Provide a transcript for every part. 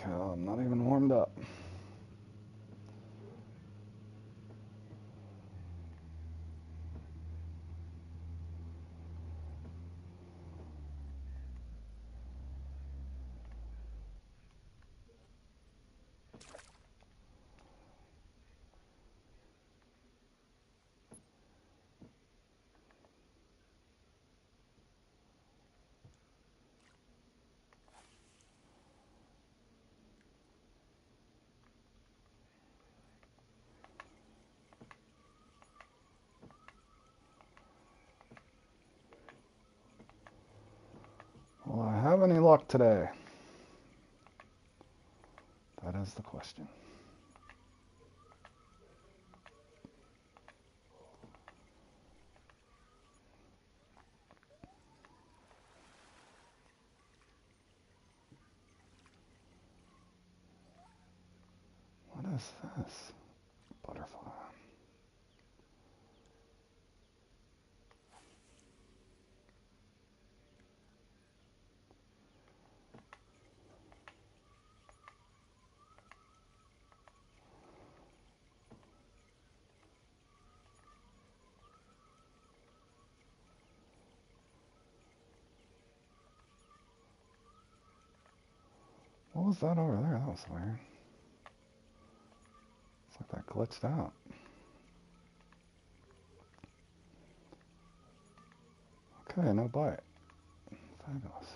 hell, I'm not even warmed up. Will I have any luck today? That is the question. What is this? Butterfly. What was that over there? That was weird. It's like that glitched out. Okay, no bite. Fabulous.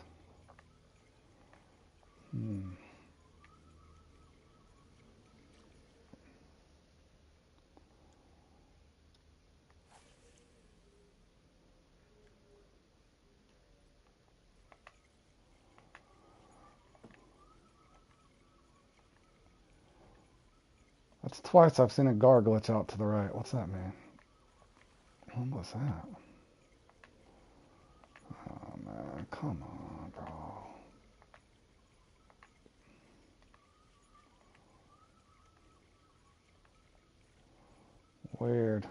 That's twice I've seen a gar glitch out to the right. What's that mean? What was that? Oh man, come on, bro. Weird.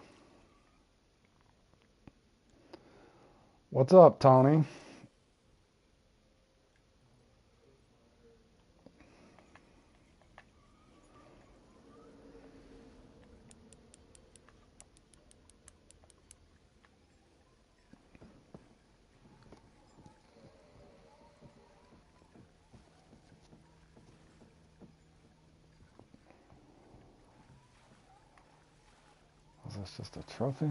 What's up, Tony? Was this just a trophy?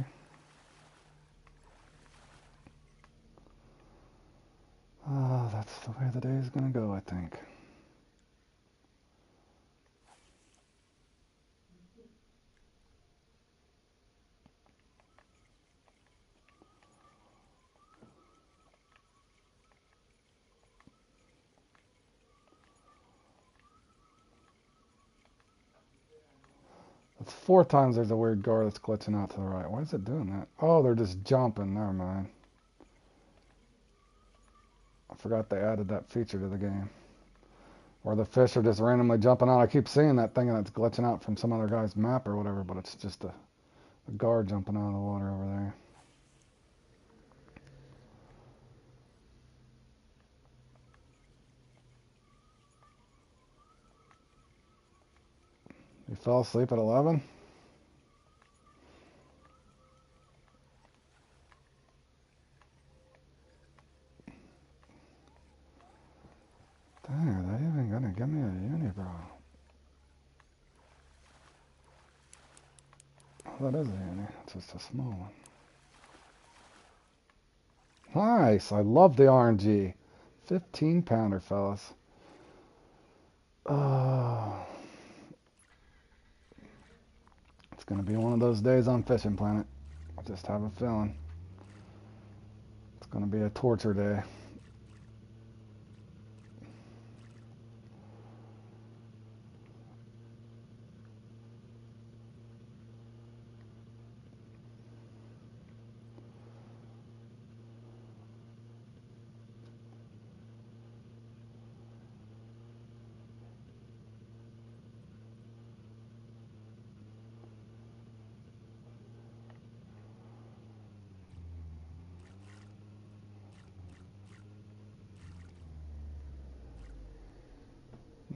Ah, that's the way the day's gonna go, I think. That's 4 times there's a weird gar that's glitching out to the right. Why is it doing that? Oh, they're just jumping. Never mind. I forgot they added that feature to the game. Where the fish are just randomly jumping out. I keep seeing that thing and it's glitching out from some other guy's map or whatever, but it's just a gar jumping out of the water over there. You fell asleep at 11? Dang, are they even gonna give me a unibrow? Oh, that is a uni. It's just a small one. Nice. I love the RNG. 15-pounder, fellas. Oh, it's gonna be one of those days on Fishing Planet. I just have a feeling. It's gonna be a torture day.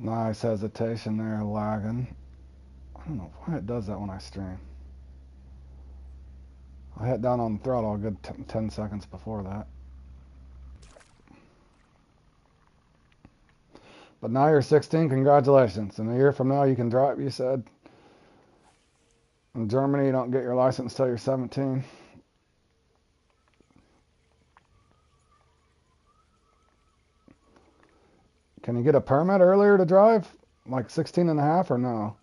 Nice hesitation there, lagging. I don't know why it does that when I stream. I hit down on the throttle a good 10 seconds before that. But now you're 16, congratulations. In a year from now you can drive, you said. In Germany you don't get your license till you're 17. Can you get a permit earlier to drive? Like 16 and a half or no?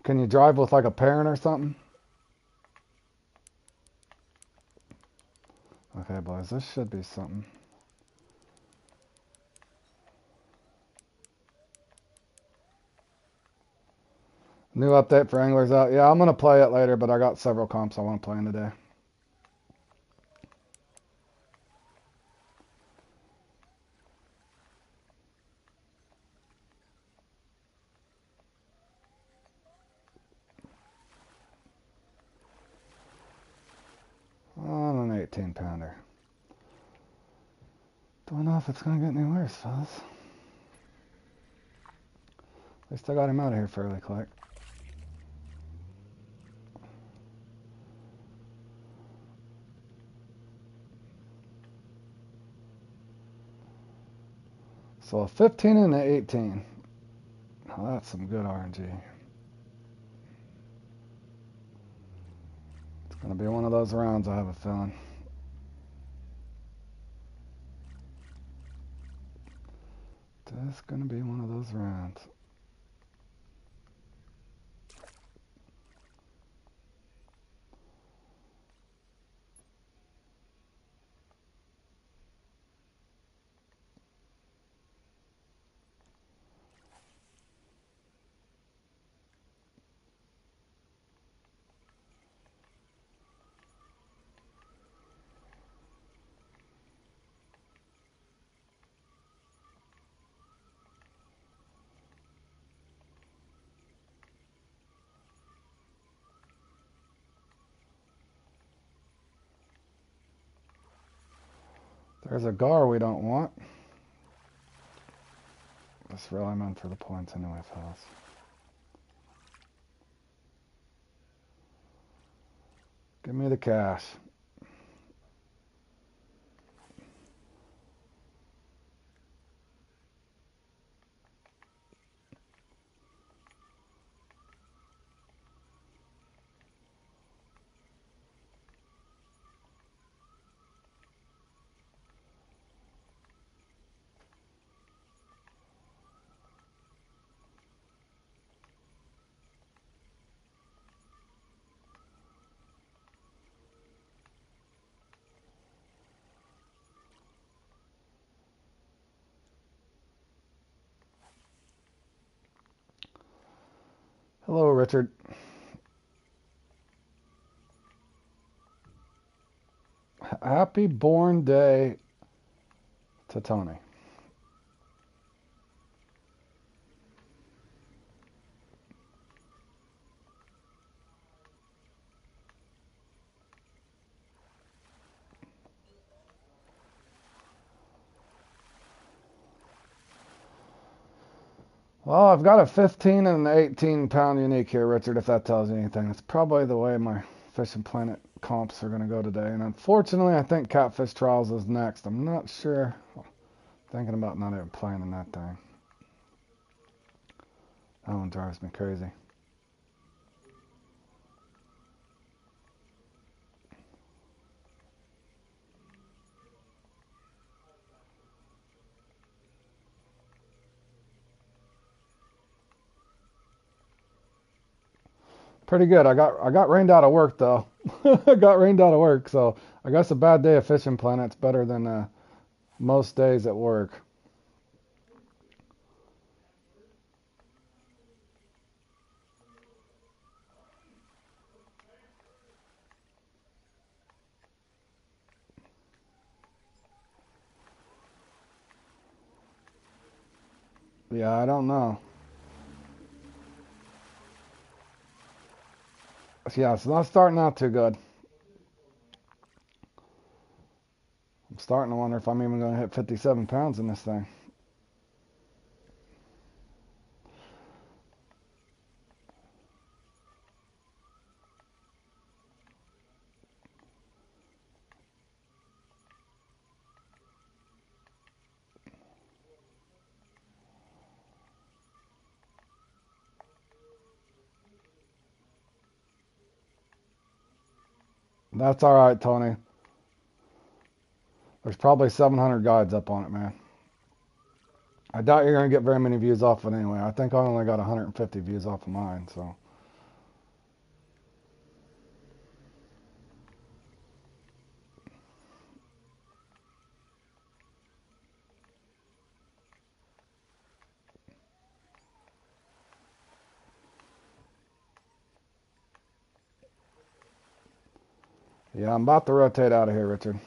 Can you drive with like a parent or something? Okay, boys, this should be something. New update for anglers out. Yeah, I'm going to play it later, but I got several comps I want to play in today. On an 18 pounder. Don't know if it's going to get any worse, fellas. At least I got him out of here fairly quick. So a 15 and an 18. Now that's some good RNG. It's going to be one of those rounds, I have a feeling. It's going to be one of those rounds. There's a gar we don't want. That's really meant for the points anyway, fellas. Give me the cash. Hello, Richard. Happy born day to Tony. Well, I've got a 15 and an 18 pound unique here, Richard, if that tells you anything. It's probably the way my Fishing Planet comps are going to go today. And unfortunately, I think Catfish Trials is next. I'm not sure. Thinking about not even playing in that thing. That one drives me crazy. Pretty good. I got rained out of work though. I got rained out of work, so I guess a bad day of Fishing Planet's better than most days at work. Yeah, I don't know. Yeah, it's not starting out too good. I'm starting to wonder if I'm even going to hit 57 pounds in this thing. That's all right, Tony. There's probably 700 guides up on it, man. I doubt you're going to get very many views off of it anyway. I think I only got 150 views off of mine, so. Yeah, I'm about to rotate out of here, Richard.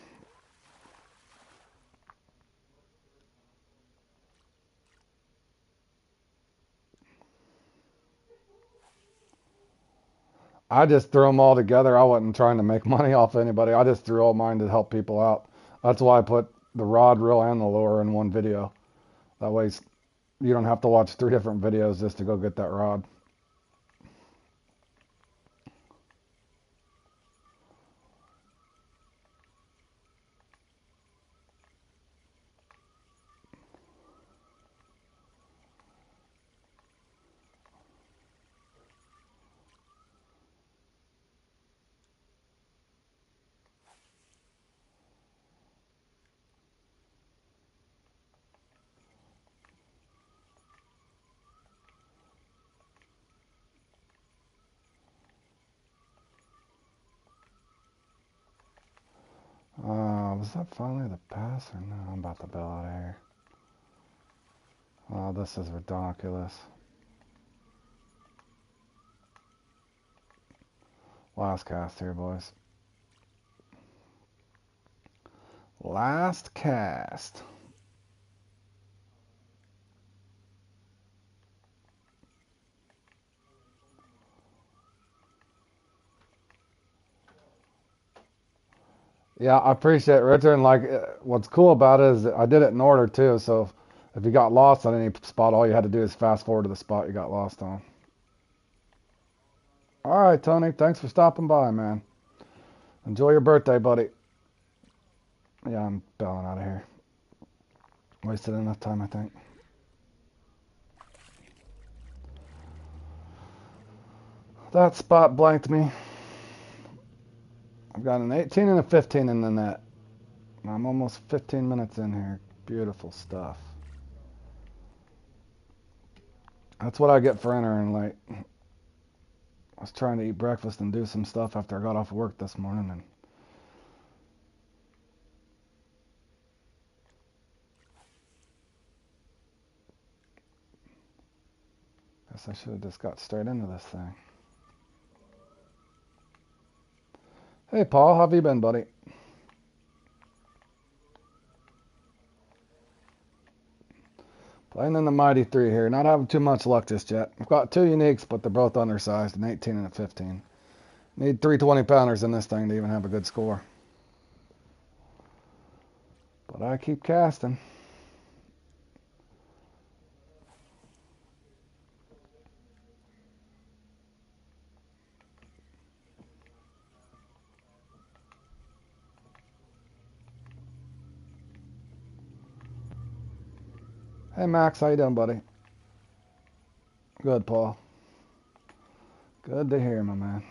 I just threw them all together. I wasn't trying to make money off anybody. I just threw all mine to help people out. That's why I put the rod, reel, and the lure in one video. That way you don't have to watch 3 different videos just to go get that rod. Was that finally the pass or no? I'm about to bail out of here. Oh, this is ridiculous. Last cast here, boys. Last cast. Yeah, I appreciate it, Richard. And like, what's cool about it is I did it in order too. So if you got lost on any spot, all you had to do is fast forward to the spot you got lost on. All right, Tony. Thanks for stopping by, man. Enjoy your birthday, buddy. Yeah, I'm bailing out of here. Wasted enough time, I think. That spot blanked me. I've got an 18 and a 15 in the net. I'm almost 15 minutes in here. Beautiful stuff. That's what I get for entering late. I was trying to eat breakfast and do some stuff after I got off work this morning, and guess I should have just got straight into this thing. Hey, Paul, how have you been, buddy? Playing in the Mighty 3 here. Not having too much luck just yet. I've got 2 uniques, but they're both undersized, an 18 and a 15. Need 3 20-pounders in this thing to even have a good score. But I keep casting. Hey, Max, how you doing, buddy? Good, Paul. Good to hear, my man.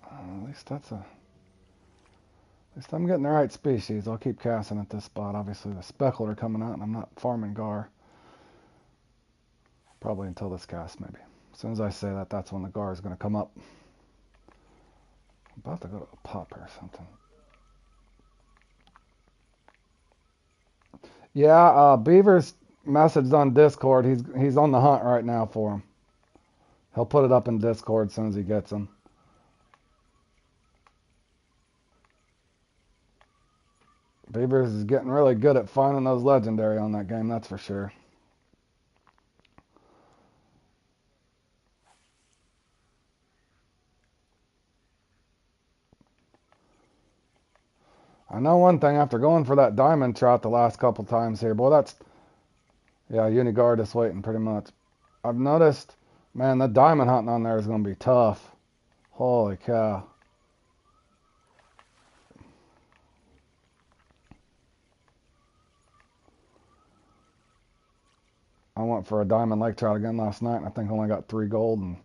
At least I'm getting the right species. I'll keep casting at this spot. Obviously, the speckled are coming out, and I'm not farming gar. Probably until this cast, maybe. As soon as I say that, that's when the gar is going to come up. I'm about to go to a pop or something. Yeah, Beaver's messaged on Discord. He's on the hunt right now for him. He'll put it up in Discord as soon as he gets them. Beavers is getting really good at finding those legendary on that game, that's for sure. I know one thing, after going for that diamond trout the last couple times here, boy, that's, yeah, Unigardus waiting pretty much. I've noticed, man, the diamond hunting on there is going to be tough. Holy cow. I went for a diamond lake trout again last night, and I think I only got 3 gold. And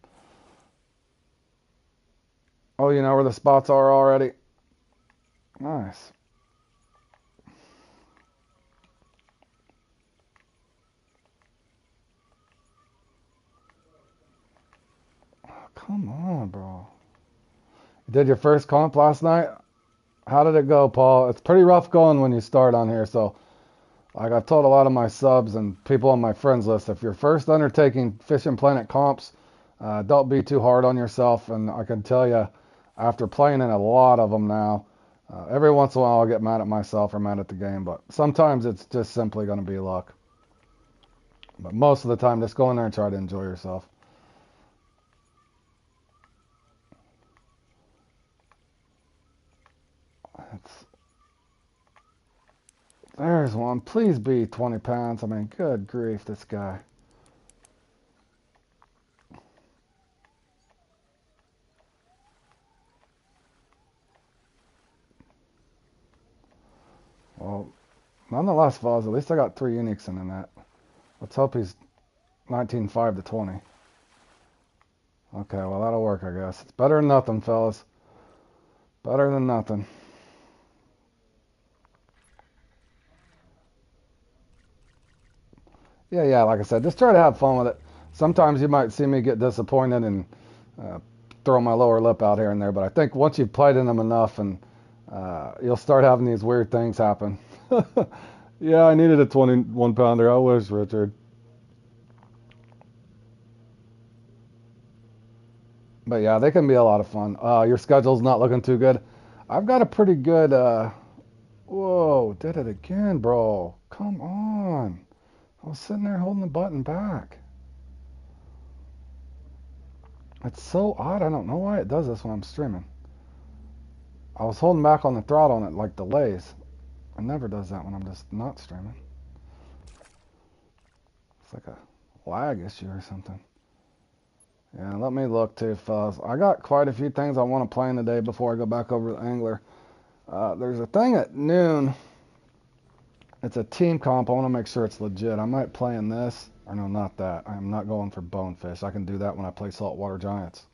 oh, you know where the spots are already? Nice. Oh, come on, bro. You did your first comp last night? How did it go, Paul? It's pretty rough going when you start on here, so like I've told a lot of my subs and people on my friends list, if you're first undertaking Fishing Planet comps, don't be too hard on yourself. And I can tell you, after playing in a lot of them now, every once in a while I'll get mad at myself or mad at the game, but sometimes it's just simply going to be luck. But most of the time, just go in there and try to enjoy yourself. It's, there's one. Please be 20 pounds. I mean, good grief, this guy. Well, nonetheless, fellas, at least I got 3 uniques in the net. Let's hope he's 19.5 to 20. Okay, well, that'll work, I guess. It's better than nothing, fellas. Better than nothing. Yeah, like I said, just try to have fun with it. Sometimes you might see me get disappointed and uh, throw my lower lip out here and there, but I think once you've played in them enough, and you'll start having these weird things happen. Yeah, I needed a 21 pounder. I wish, Richard. But yeah, they can be a lot of fun. Your schedule's not looking too good. I've got a pretty good. Whoa, did it again, bro. Come on. I was sitting there holding the button back. It's so odd. I don't know why it does this when I'm streaming. I was holding back on the throttle and it like delays. It never does that when I'm just not streaming. It's like a lag issue or something. Yeah, let me look too, fellas. I got quite a few things I want to play in today before I go back over to the angler. There's a thing at noon. It's a team comp. I want to make sure it's legit. I might play in this. Or no, not that. I'm not going for bonefish. I can do that when I play saltwater giants.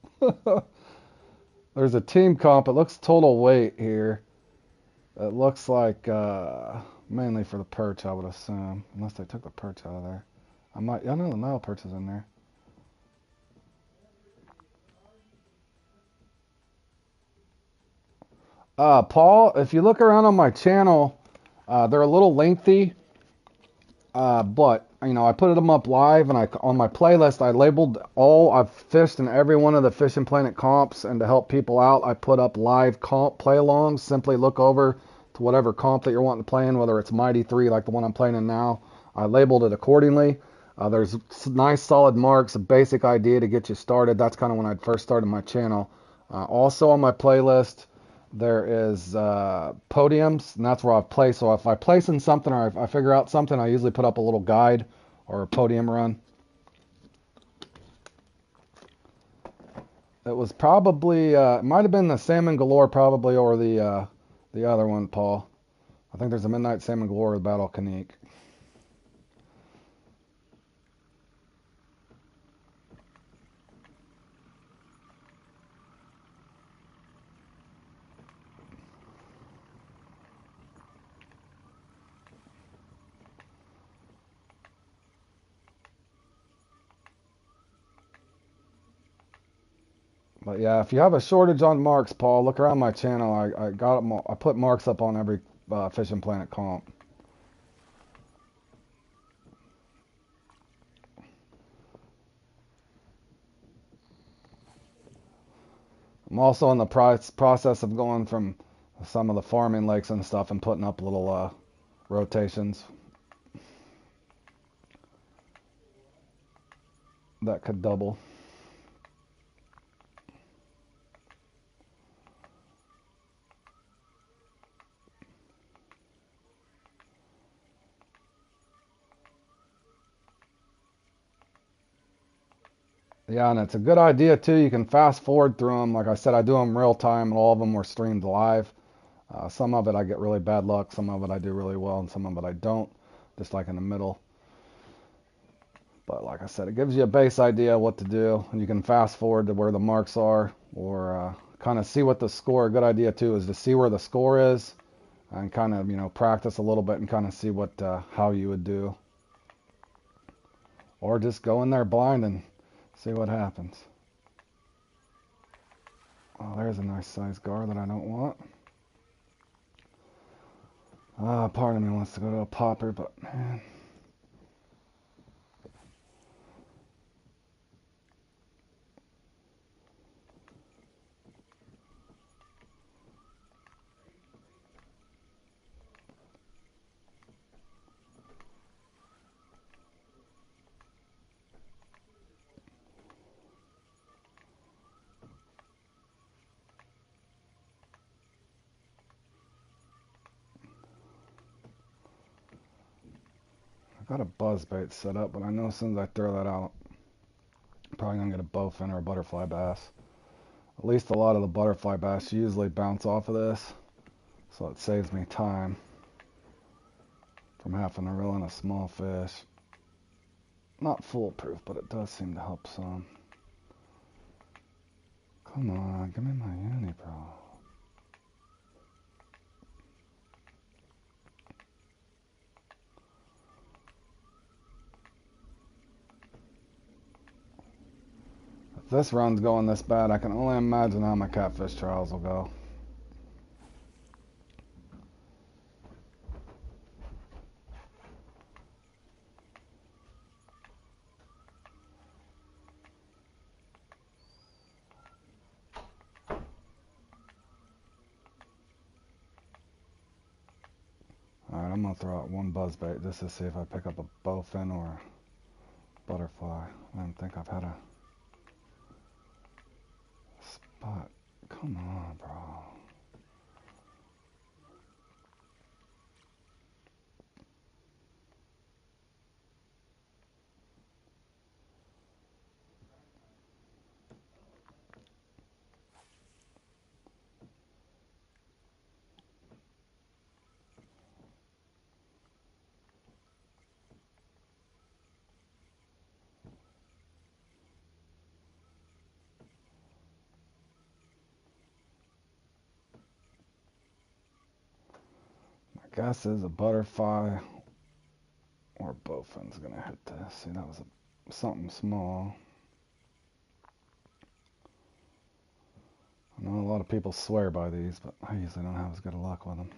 There's a team comp. It looks total weight here. It looks like mainly for the perch, I would assume. Unless they took the perch out of there. I know the male perch is in there. Paul, if you look around on my channel, they're a little lengthy, but you know I put them up live, and on my playlist I labeled all I've fished in every one of the Fishing Planet comps, and to help people out, I put up live comp play-alongs. Simply look over to whatever comp that you're wanting to play in, whether it's Mighty 3 like the one I'm playing in now. I labeled it accordingly. There's nice solid marks, a basic idea to get you started. That's kind of when I first started my channel. Also on my playlist, there is podiums, and that's where I play. So if I place in something or if I figure out something, I usually put up a little guide or a podium run. It was probably, it might have been the Salmon Galore probably, or the other one, Paul. I think there's a Midnight Salmon Galore with Battle Canik. But yeah, if you have a shortage on marks, Paul, look around my channel. I got them. I put marks up on every Fishing Planet comp. I'm also in the process of going from some of the farming lakes and stuff and putting up little rotations that could double. Yeah, and it's a good idea too. You can fast forward through them. Like I said, I do them real time, and all of them were streamed live. Some of it I get really bad luck, some of it I do really well, and some of it I don't, just like in the middle. But like I said, it gives you a base idea of what to do, and you can fast forward to where the marks are, or kind of see what the score. A good idea too is to see where the score is, and kind of practice a little bit and kind of see what how you would do, or just go in there blind and see what happens. Oh, there's a nice size gar that I don't want. Part of me wants to go to a popper, but man. I got a buzz bait set up, but I know as soon as I throw that out, I'm probably gonna get a bowfin or a butterfly bass. At least a lot of the butterfly bass usually bounce off of this, so it saves me time from having to reel in a small fish. Not foolproof, but it does seem to help some. Come on, give me my uni, bro. If this run's going this bad, I can only imagine how my catfish trials will go. Alright, I'm gonna throw out one buzzbait just to see if I pick up a bowfin or a butterfly. I don't think I've had a spot. Come on, bro. My guess is a butterfly or a bowfin's gonna hit this. See, that was something small. I know a lot of people swear by these, but I usually don't have as good a luck with them.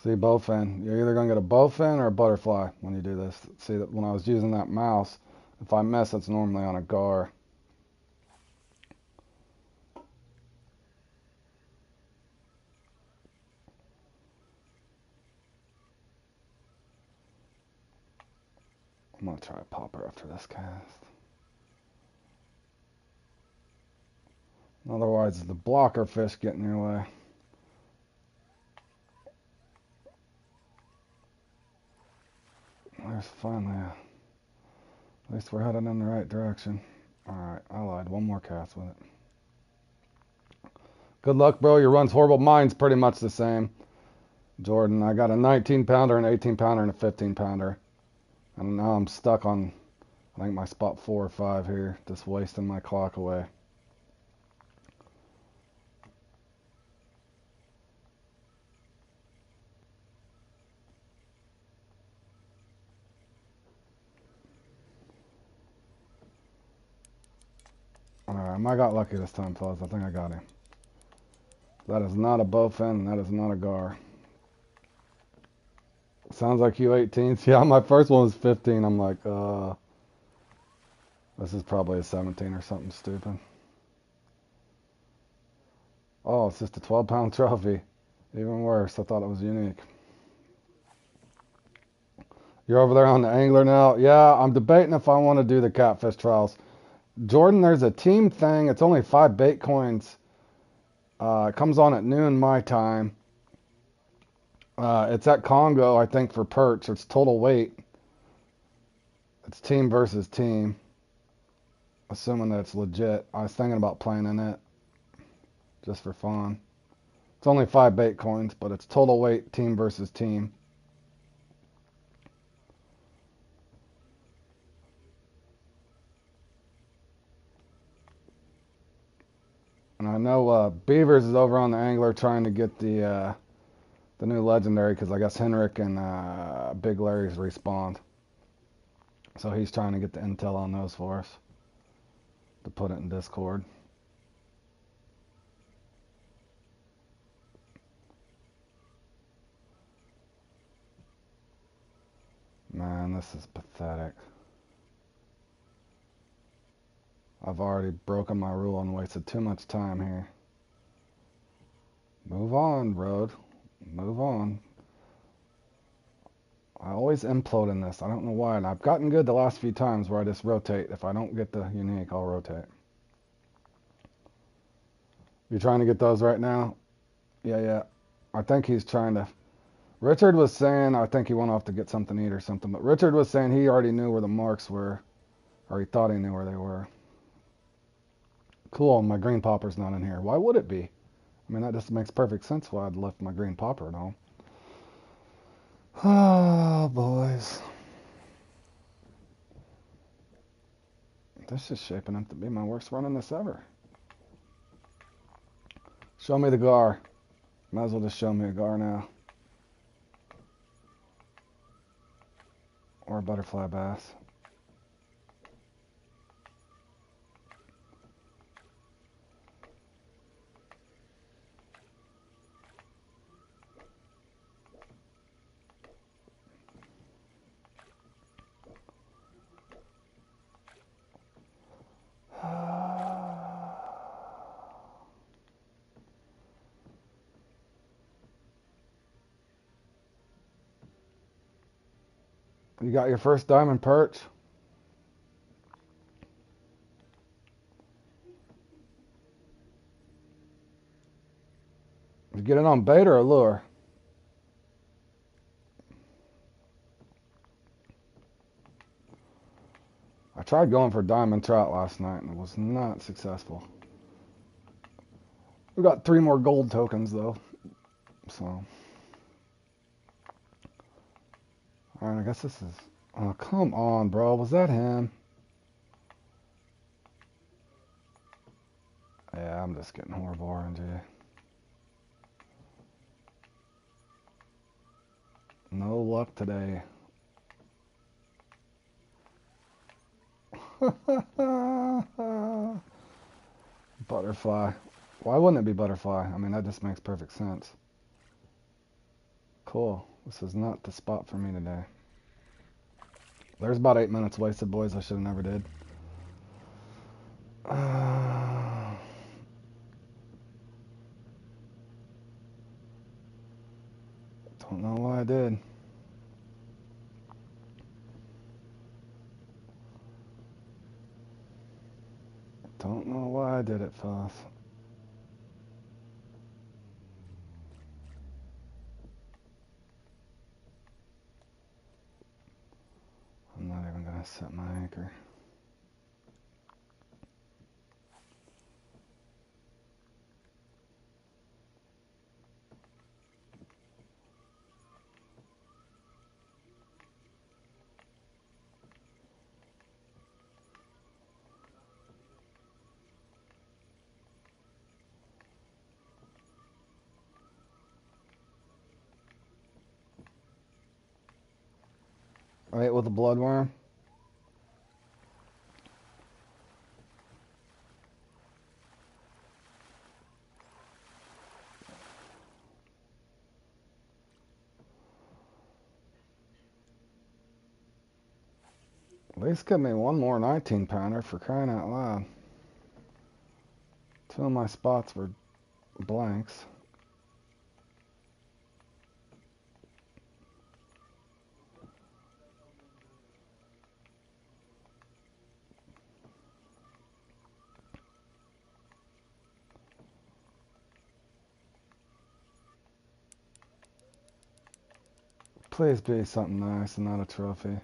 See, bowfin. You're either going to get a bowfin or a butterfly when you do this. See, that when I was using that mouse, if I miss, it's normally on a gar. I'm going to try a popper after this cast. Otherwise, the blocker fish get in your way. There's finally at least we're headed in the right direction. Alright, I lied. One more cast with it. Good luck, bro. Your run's horrible. Mine's pretty much the same. Jordan, I got a 19 pounder, an 18 pounder, and a 15 pounder. And now I'm stuck on, I think, my spot 4 or 5 here. Just wasting my clock away. Alright, I got lucky this time, fellas. I think I got him. That is not a bowfin, and that is not a gar. Sounds like you 18s. Yeah, my first one was 15. I'm like, this is probably a 17 or something stupid. Oh, it's just a 12-pound trophy. Even worse. I thought it was unique. You're over there on the angler now? Yeah, I'm debating if I want to do the catfish trials. Jordan, there's a team thing. It's only 5 bait coins. It comes on at noon my time. It's at Congo, I think, for perch. It's total weight. It's team versus team. Assuming that it's legit. I was thinking about playing in it just for fun. It's only 5 bait coins, but it's total weight team versus team. And I know Beavers is over on the Angler trying to get the new legendary because I guess Henrik and Big Larry's respawned. So he's trying to get the intel on those for us to put it in Discord. Man, this is pathetic. I've already broken my rule and wasted too much time here. Move on, road. Move on. I always implode in this. I don't know why. And I've gotten good the last few times where I just rotate. If I don't get the unique, I'll rotate. You trying to get those right now? Yeah. I think he's trying to. Richard was saying, I think he went off to get something to eat or something, but Richard was saying he already knew where the marks were, or he thought he knew where they were. Cool, my green popper's not in here. Why would it be? I mean, that just makes perfect sense why I'd left my green popper at home. Oh, boys. This is shaping up to be my worst run in this ever. Show me the gar. Might as well just show me a gar now. Or a butterfly bass. You got your first diamond perch? Did you get it on bait or a lure? I tried going for diamond trout last night and it was not successful. We got 3 more gold tokens though. So. Alright, I guess this is... Oh, come on, bro. Was that him? Yeah, I'm just getting horrible RNG. No luck today. Butterfly. Why wouldn't it be butterfly? I mean, that just makes perfect sense. Cool. This is not the spot for me today. There's about 8 minutes wasted, boys. I should have never did. Don't know why I did. Don't know why I did it, fellas. I'm not even gonna set my anchor. I ate with a bloodworm. At least give me one more 19 pounder for crying out loud. 2 of my spots were blanks. Please be something nice and not a trophy.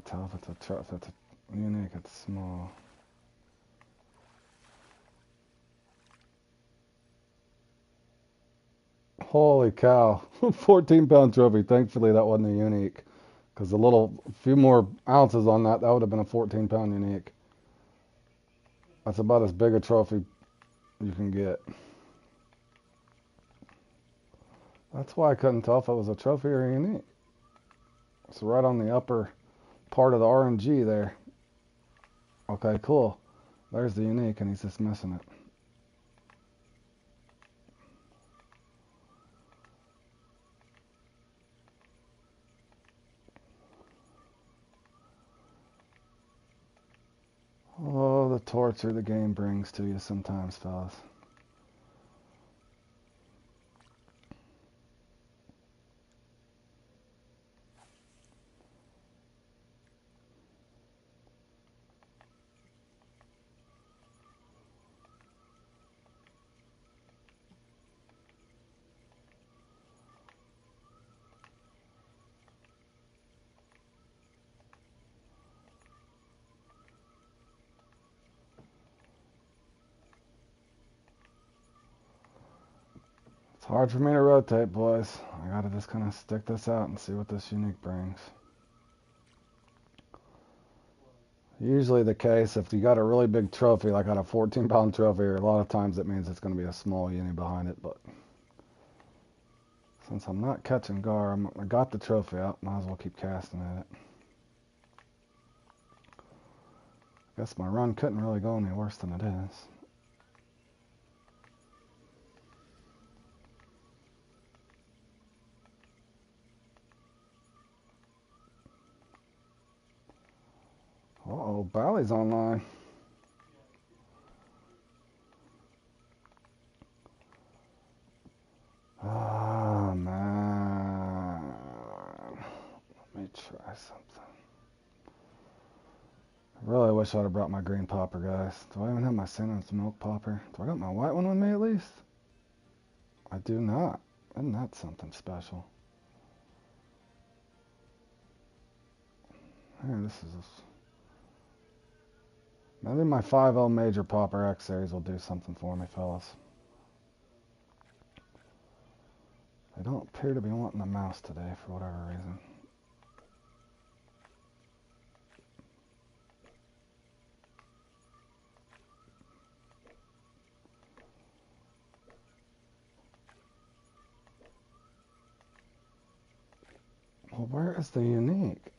tell if it's a unique. It's small. Holy cow! 14-pound trophy. Thankfully, that wasn't a unique, because a few more ounces on that would have been a 14-pound unique. That's about as big a trophy you can get. That's why I couldn't tell if it was a trophy or a unique. It's right on the upper part of the RNG there. Okay, cool. There's the unique, and he's just missing it. Oh, the torture the game brings to you sometimes, fellas. It's hard for me to rotate, boys. I gotta just kind of stick this out and see what this unique brings. Usually the case, if you got a really big trophy, like on a 14-pound trophy, a lot of times it means it's going to be a small uni behind it, but since I'm not catching gar, I got the trophy out, might as well keep casting at it. Guess my run couldn't really go any worse than it is. Uh-oh, Bally's online. Ah, man. Let me try something. I really wish I'd have brought my green popper, guys. Do I even have my Santa's milk popper? Do I got my white one with me at least? I do not. Isn't that something special? Here, this is... Maybe my 5L Major Popper X Series will do something for me, fellas. I don't appear to be wanting a mouse today for whatever reason. Well, where is the unique?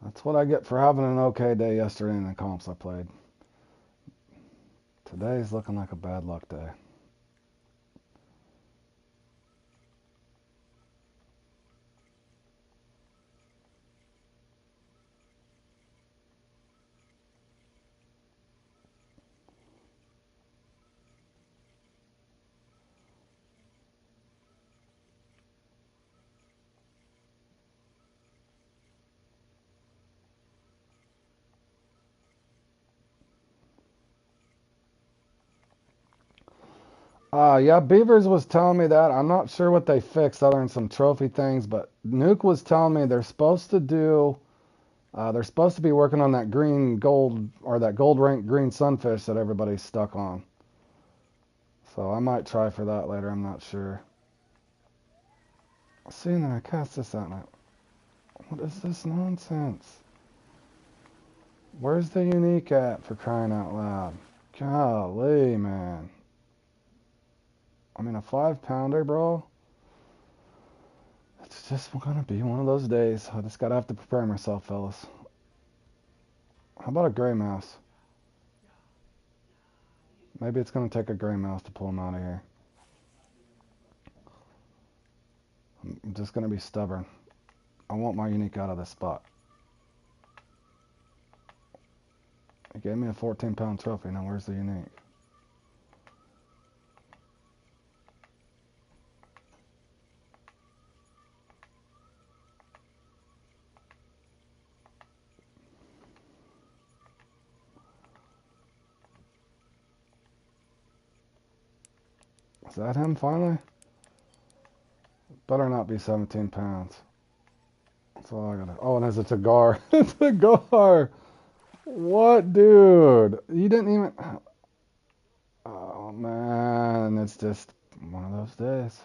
That's what I get for having an okay day yesterday in the comps I played. Today's looking like a bad luck day. Yeah, Beavers was telling me that. I'm not sure what they fixed other than some trophy things, but Nuke was telling me they're supposed to be working on that green gold, or that gold rank green sunfish that everybody's stuck on. So I might try for that later, I'm not sure. See, and then I cast this out now. What is this nonsense? Where's the unique at, for crying out loud? Golly, man. I mean, a 5-pounder, bro. It's just gonna be one of those days. I just gotta have to prepare myself, fellas. How about a gray mouse? Maybe it's gonna take a gray mouse to pull him out of here. I'm just gonna be stubborn. I want my unique out of this spot. It gave me a 14-pound trophy. Now where's the unique? Is that him finally? Better not be 17 pounds. That's all I gotta. Oh, and it's a cigar. It's a cigar. What, dude? You didn't even. Oh, man. It's just one of those days.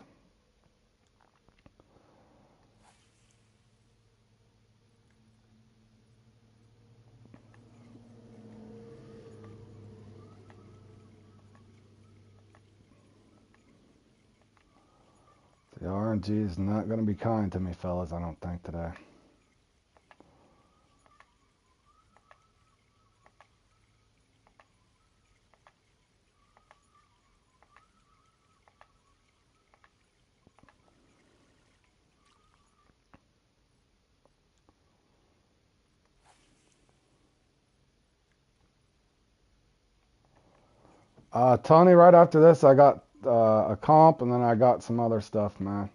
The RNG is not going to be kind to me, fellas, I don't think, today. Tony, right after this, I got a comp, and then I got some other stuff, man.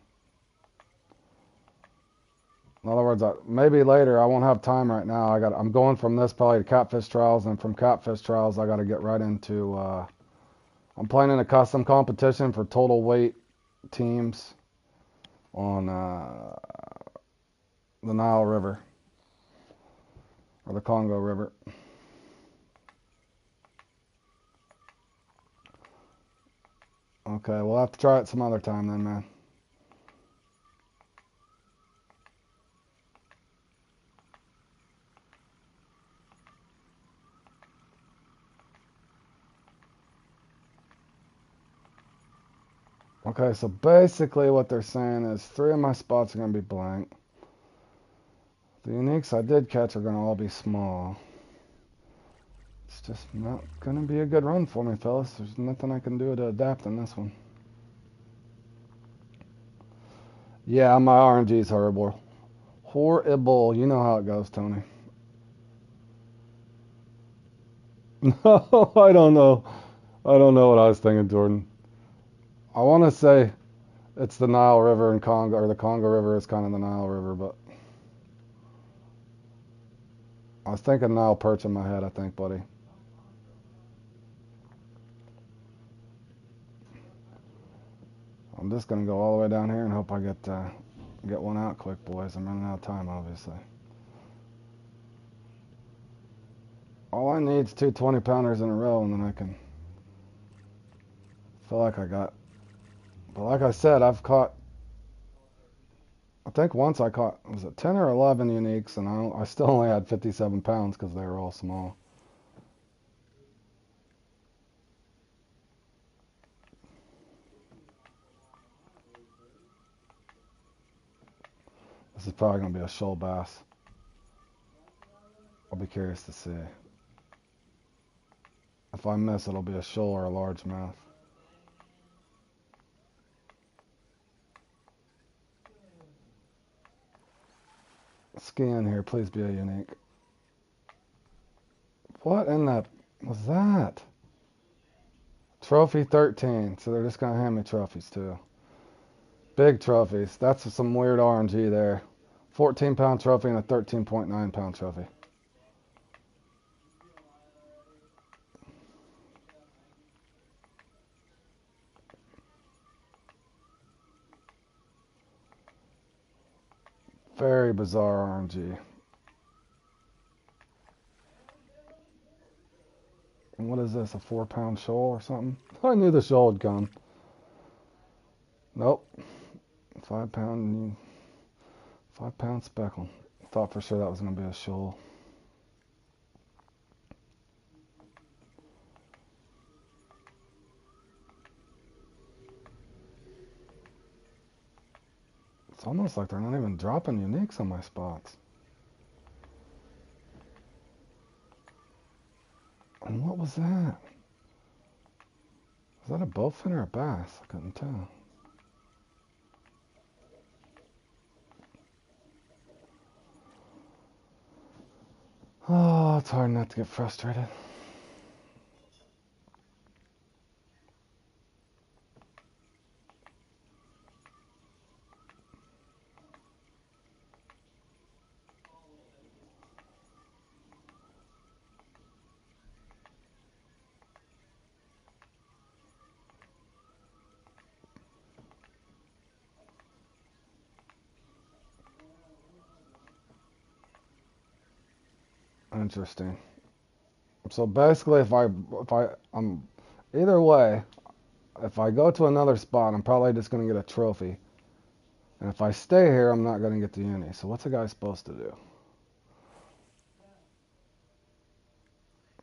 In other words, maybe later. I won't have time right now. I'm going from this probably to Catfish Trials, and from Catfish Trials, I got to get right into. I'm playing in a custom competition for total weight teams on the Nile River or the Congo River. Okay, we'll have to try it some other time then, man. Okay, so basically what they're saying is 3 of my spots are going to be blank. The uniques I did catch are going to all be small. It's just not going to be a good run for me, fellas. There's nothing I can do to adapt in this one. Yeah, my RNG is horrible. Horrible. You know how it goes, Tony. No, I don't know. I don't know what I was thinking, Jordan. I want to say it's the Nile River in Congo, or the Congo River is kind of the Nile River, but I was thinking Nile Perch in my head, I think, buddy. I'm just gonna go all the way down here and hope I get one out quick, boys. I'm running out of time, obviously. All I need is 2 20-pounders in a row, and then I can feel like I got. But like I said, I've caught. I think once I caught, was it 10 or 11 uniques, and I still only had 57 pounds because they were all small. This is probably going to be a shoal bass. I'll be curious to see. If I miss, it'll be a shoal or a largemouth. Scan here, please be a unique. What in the was that? Trophy 13. So they're just going to hand me trophies too. Big trophies. That's some weird RNG there. 14-pound trophy and a 13.9-pound trophy. Very bizarre RNG. And what is this, a 4-pound shoal or something? I knew the shoal would come. Nope. 5-pound speckle. Thought for sure that was going to be a shoal. It's almost like they're not even dropping uniques on my spots. And what was that? Was that a bowfin or a bass? I couldn't tell. Oh, it's hard not to get frustrated. Interesting. So basically, either way, if I go to another spot, I'm probably just gonna get a trophy. And if I stay here, I'm not gonna get the uni. So what's a guy supposed to do?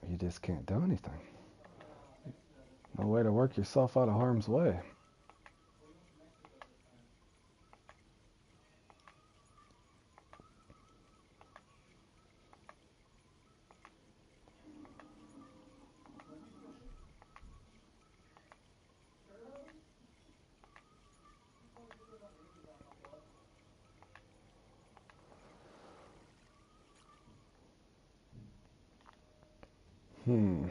You just can't do anything. No way to work yourself out of harm's way. Hmm.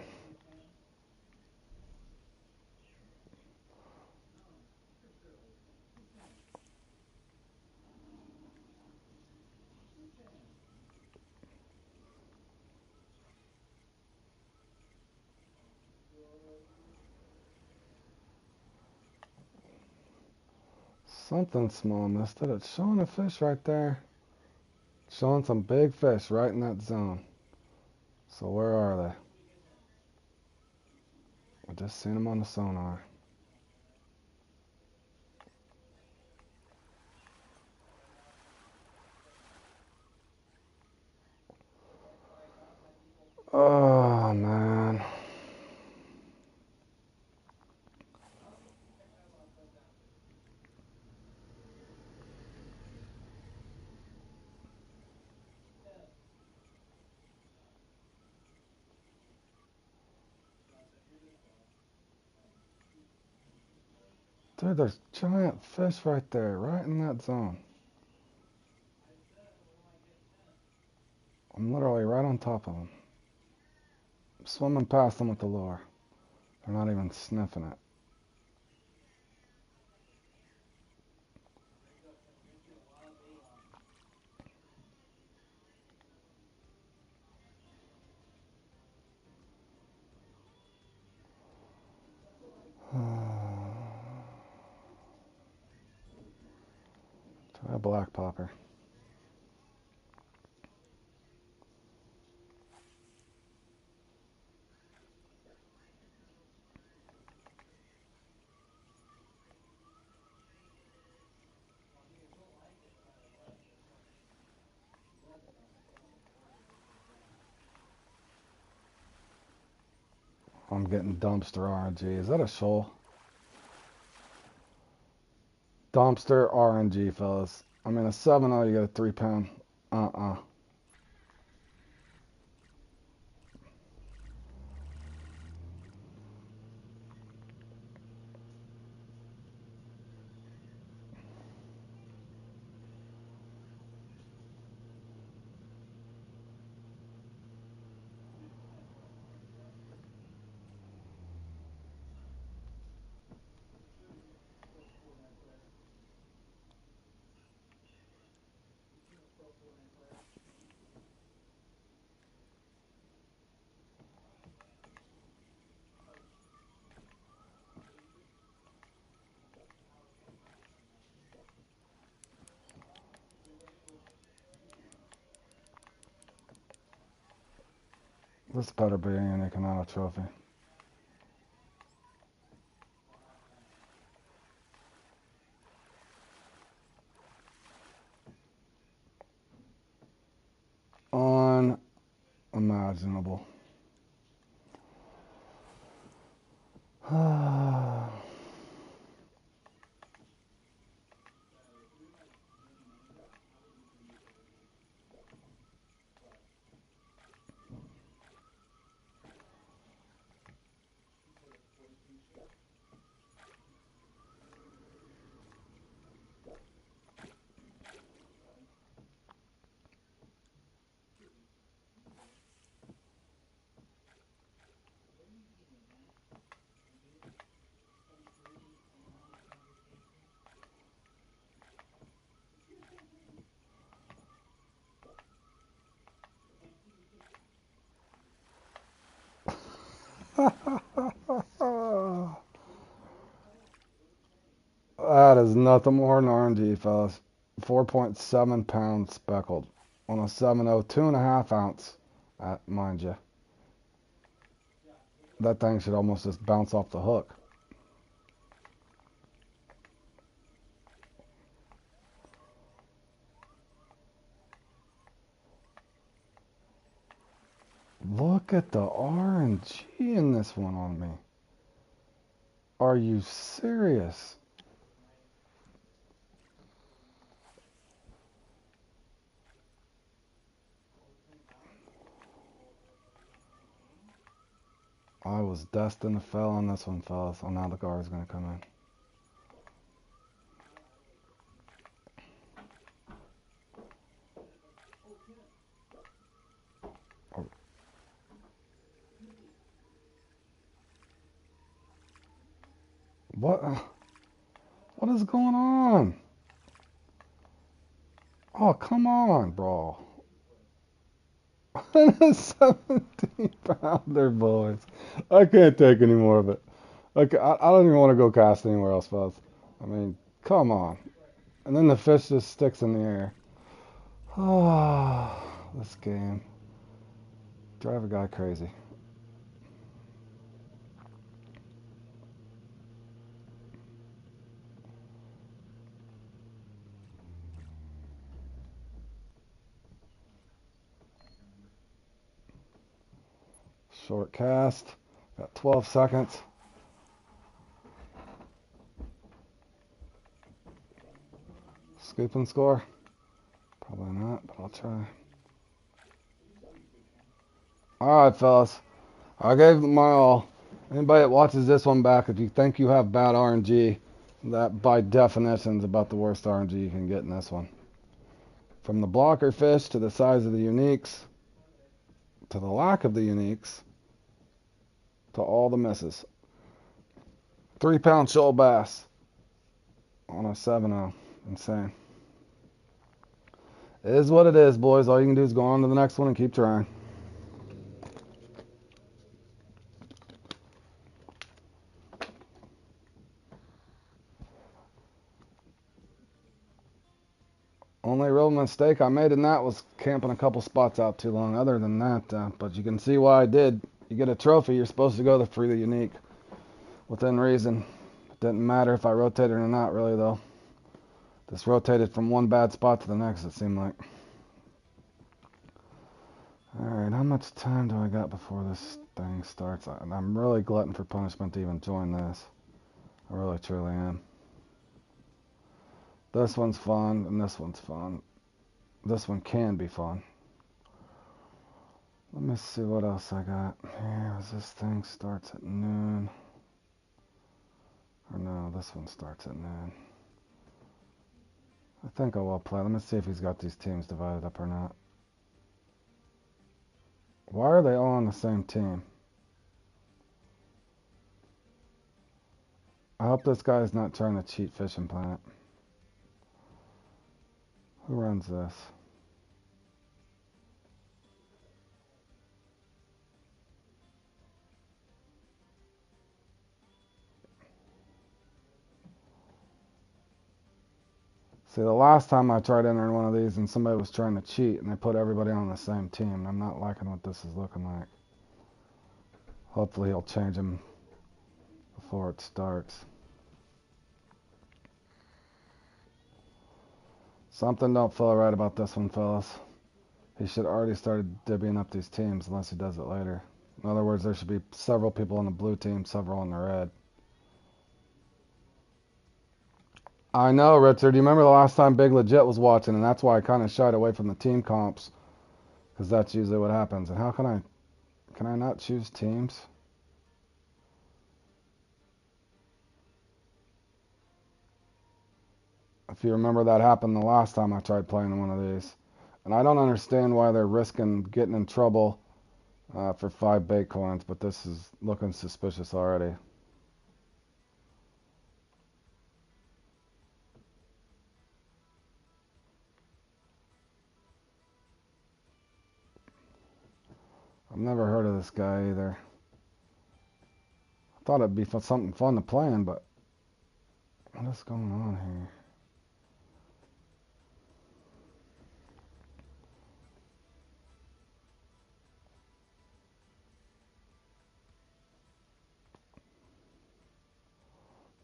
Something small missed it. It's showing a fish right there. Showing some big fish right in that zone. So where are they? I just seen them on the sonar. Oh man. Dude, there's giant fish right there, right in that zone. I'm literally right on top of them. Swimming past them with the lure. They're not even sniffing it. Try a black popper. I'm getting dumpster RNG. Is that a shoal? Dumpster RNG, fellas. I mean, a 7.0, you get a 3 pound. Uh-uh. This better be a unique and not a trophy. Unimaginable. That is nothing more than RNG, fellas. 4.7 pounds speckled on a 7.0, 2.5 ounce Mind you, that thing should almost just bounce off the hook. Look at the RNG in this one on me. Are you serious? I was destined to fail on this one, fellas. Oh, now the guard's going to come in. Oh. What is going on? Oh, come on, bro. A 17-pounder, boys. I can't take any more of it. I don't even want to go cast anywhere else, fellas. I mean, come on. And then the fish just sticks in the air. Oh, this game. Drive a guy crazy. Short cast. Got 12 seconds. Scoop and score? Probably not, but I'll try. Alright, fellas. I gave my all. Anybody that watches this one back, if you think you have bad RNG, that by definition is about the worst RNG you can get in this one. From the blocker fish to the size of the uniques, to the lack of the uniques, to all the misses. 3-pound shoal bass on a 7-0. Insane. It is what it is, boys. All you can do is go on to the next one and keep trying. Only real mistake I made in that was camping a couple spots out too long. Other than that, but you can see why I did. You get a trophy, you're supposed to go for the unique. Within reason. It didn't matter if I rotated or not, really, though. Just rotated from one bad spot to the next, it seemed like. Alright, how much time do I got before this thing starts? I'm really glutton for punishment to even join this. I really, truly am. This one's fun, and this one's fun. This one can be fun. Let me see what else I got. Here, this thing starts at noon. Or no, this one starts at noon. I think I will play. Let me see if he's got these teams divided up or not. Why are they all on the same team? I hope this guy's not trying to cheat Fishing Planet. Who runs this? See, the last time I tried entering one of these and somebody was trying to cheat and they put everybody on the same team. I'm not liking what this is looking like. Hopefully he'll change them before it starts. Something don't feel right about this one, fellas. He should already started divvying up these teams unless he does it later. In other words, there should be several people on the blue team, several on the red. I know, Richard. You remember the last time Big Legit was watching, and that's why I kind of shied away from the team comps, because that's usually what happens. And how can I not choose teams? If you remember, that happened the last time I tried playing one of these. And I don't understand why they're risking getting in trouble for 5 bait coins, but this is looking suspicious already. I've never heard of this guy either. I thought it'd be something fun to play in, but what is going on here?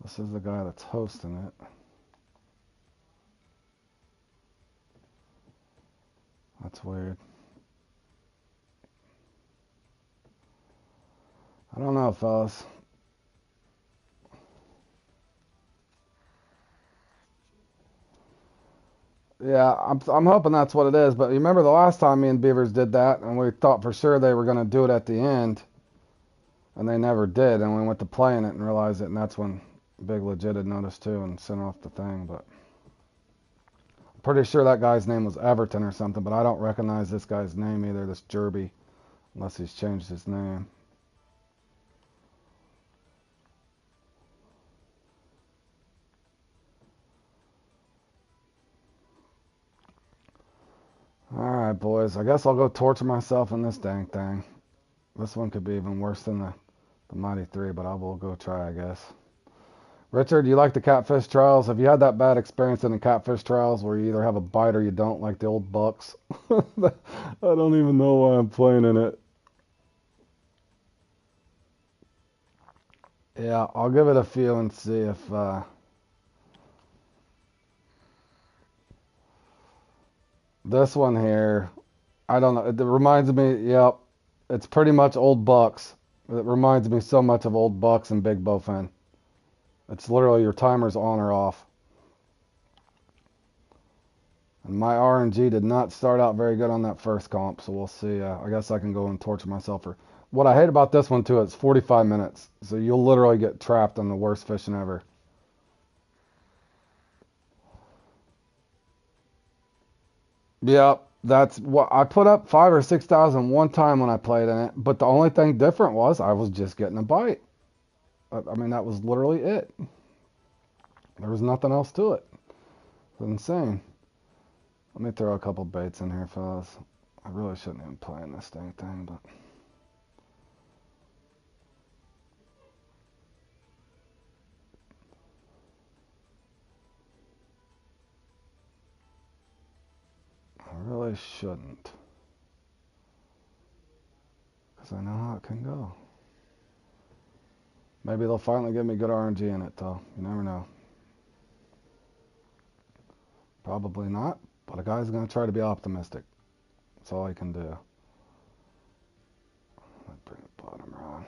This is the guy that's hosting it. That's weird. I don't know, fellas. Yeah, I'm hoping that's what it is. But you remember the last time me and Beavers did that, and we thought for sure they were going to do it at the end, and they never did. And we went to playing it and realized it, and that's when Big Legit had noticed too and sent off the thing. But I'm pretty sure that guy's name was Everton or something, but I don't recognize this guy's name either, this Jerby, unless he's changed his name. Alright, boys. I guess I'll go torture myself in this dang thing. This one could be even worse than the Mighty 3, but I will go try, I guess. Richard, you like the Catfish Trials? Have you had that bad experience in the Catfish Trials where you either have a bite or you don't, like the old bucks? I don't even know why I'm playing in it. Yeah, I'll give it a few and see if... this one here, I don't know. It reminds me, yep, it's pretty much old bucks. It reminds me so much of old bucks and big bowfin. It's literally your timer's on or off. And my RNG did not start out very good on that first comp, so we'll see. I guess I can go and torture myself for... What I hate about this one, too, it's 45 minutes. So you'll literally get trapped on the worst fishing ever. Yep, that's what... I put up 5,000 or 6,000 one time when I played in it, but the only thing different was I was just getting a bite. I mean, that was literally it. There was nothing else to it. It's insane. Let me throw a couple baits in here, fellas. I really shouldn't even play in this dang thing, but... I really shouldn't. Because I know how it can go. Maybe they'll finally give me good RNG in it, though. You never know. Probably not, but a guy's going to try to be optimistic. That's all I can do. Let's bring the bottom around.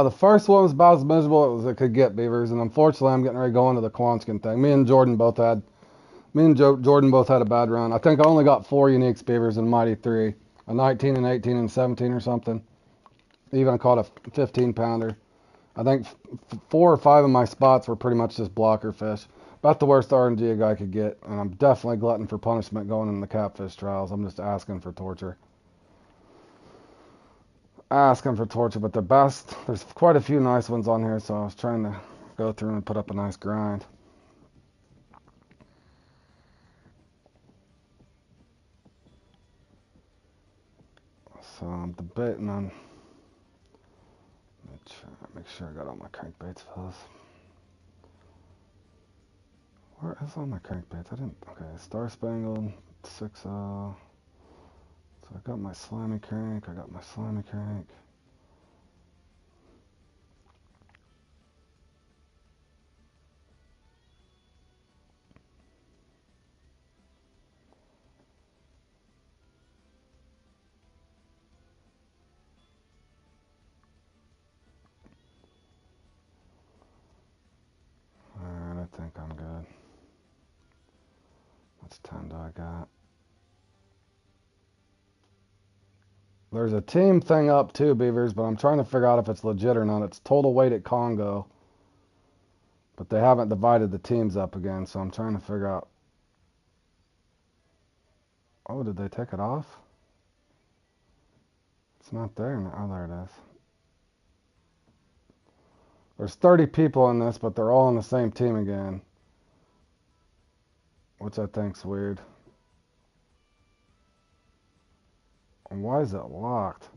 The first one was about as miserable as it could get, Beavers, and unfortunately I'm getting ready to go into the Quanskin thing. Me and Jordan both had a bad run. I think I only got 4 uniques, Beavers, in Mighty 3. A 19 and 18 and 17 or something. Even I caught a 15 pounder. I think 4 or 5 of my spots were pretty much just blocker fish. About the worst RNG a guy could get, and I'm definitely glutton for punishment going in the Catfish Trials. I'm just asking for torture. Asking for torture, but the best, there's quite a few nice ones on here, so I was trying to go through and put up a nice grind. So I'm debating on, make sure I got all my crankbaits, fellas. Where is all my crankbaits? I didn't, okay, Star Spangled, 6 So I got my slimy crank, much time do I got? There's a team thing up too, Beavers, but I'm trying to figure out if it's legit or not. It's total weight at Congo, but they haven't divided the teams up again, so I'm trying to figure out. Oh, did they take it off? It's not there now. Oh, there it is. There's 30 people in this, but they're all on the same team again, which I think's weird. And why is it locked?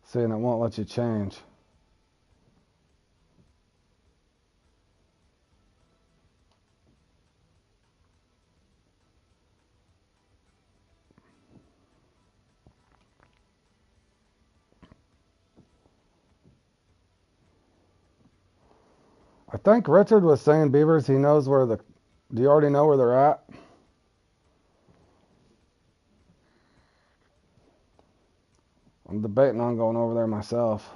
Saying it won't let you change. I think Richard was saying, Beavers, he knows where the... Do you already know where they're at? I'm debating on going over there myself.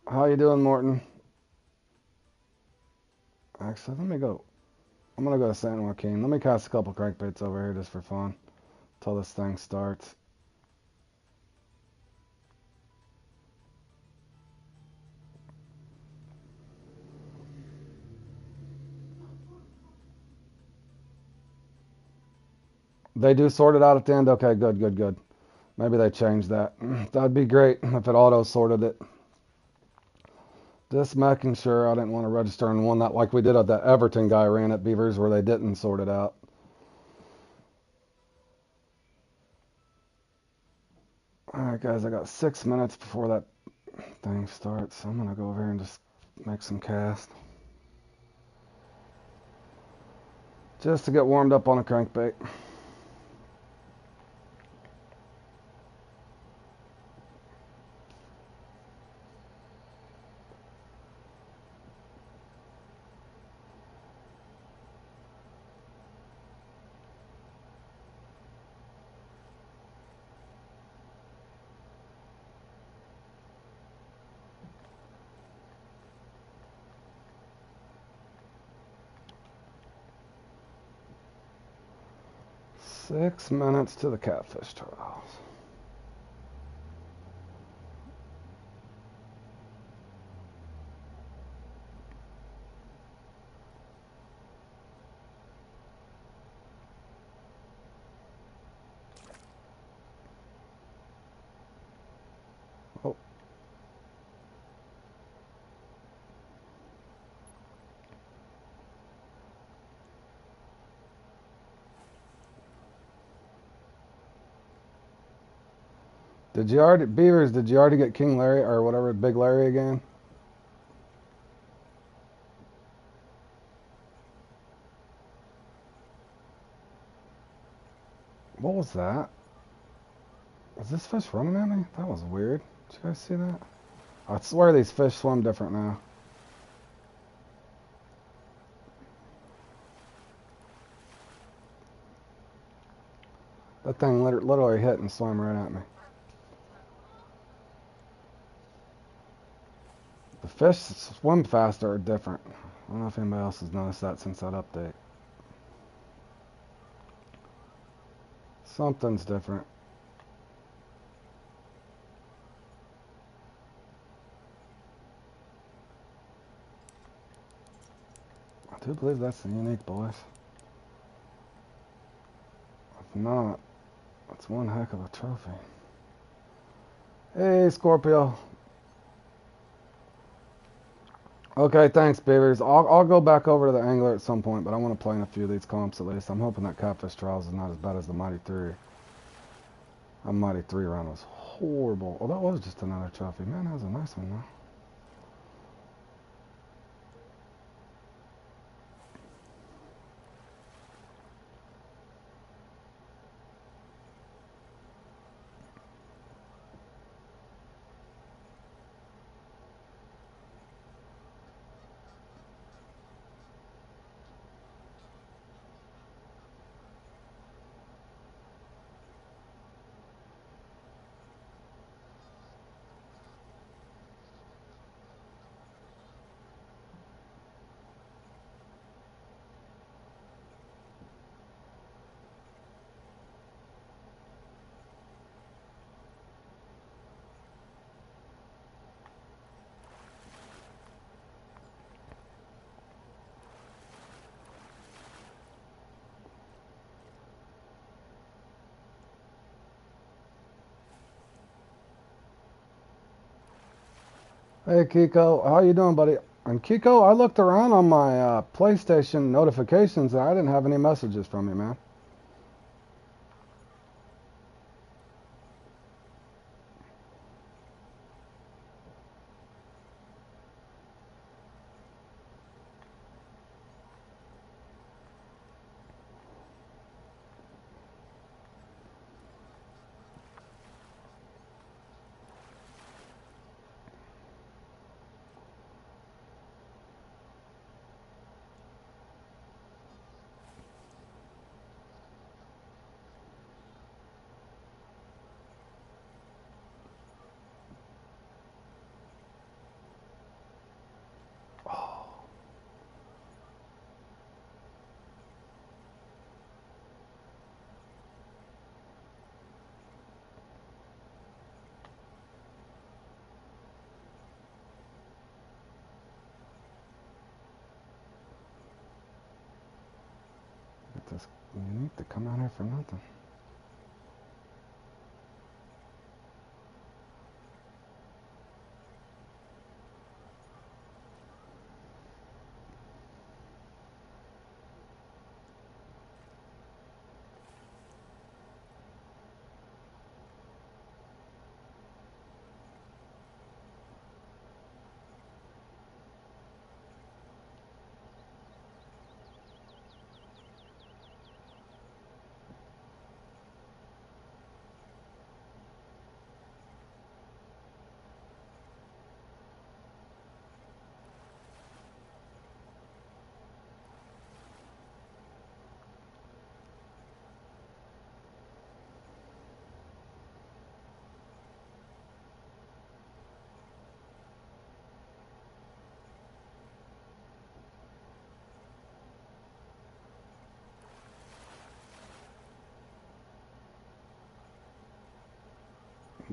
How you doing, Morton? Actually, let me go. I'm going to go to San Joaquin. Let me cast a couple crankbaits over here just for fun until this thing starts. They do sort it out at the end? Okay, good. Maybe they changed that. That'd be great if it auto-sorted it. Just making sure I didn't want to register in one that like we did at that Everton guy ran at Beavers where they didn't sort it out. Alright guys, I got 6 minutes before that thing starts, so I'm going to go over here and just make some casts. Just to get warmed up on a crankbait. Six minutes to the Catfish Trials. Oh. Did you already, Beavers, did you already get King Larry, or whatever, Big Larry again? What was that? Was this fish running at me? That was weird. Did you guys see that? I swear these fish swim different now. That thing literally hit and swam right at me. The fish swim faster or different. I don't know if anybody else has noticed that since that update. Something's different. I do believe that's the unique, boys. If not, that's one heck of a trophy. Hey, Scorpio. Okay, thanks, Beavers. I'll go back over to the angler at some point, but I want to play in a few of these comps at least. I'm hoping that Catfish Trials is not as bad as the Mighty 3. That Mighty 3 round was horrible. Oh, that was just another trophy. Man, that was a nice one, though. Hey Kiko, how you doing, buddy? And Kiko, I looked around on my PlayStation notifications and I didn't have any messages from you, man. Get this unique to come out here for nothing.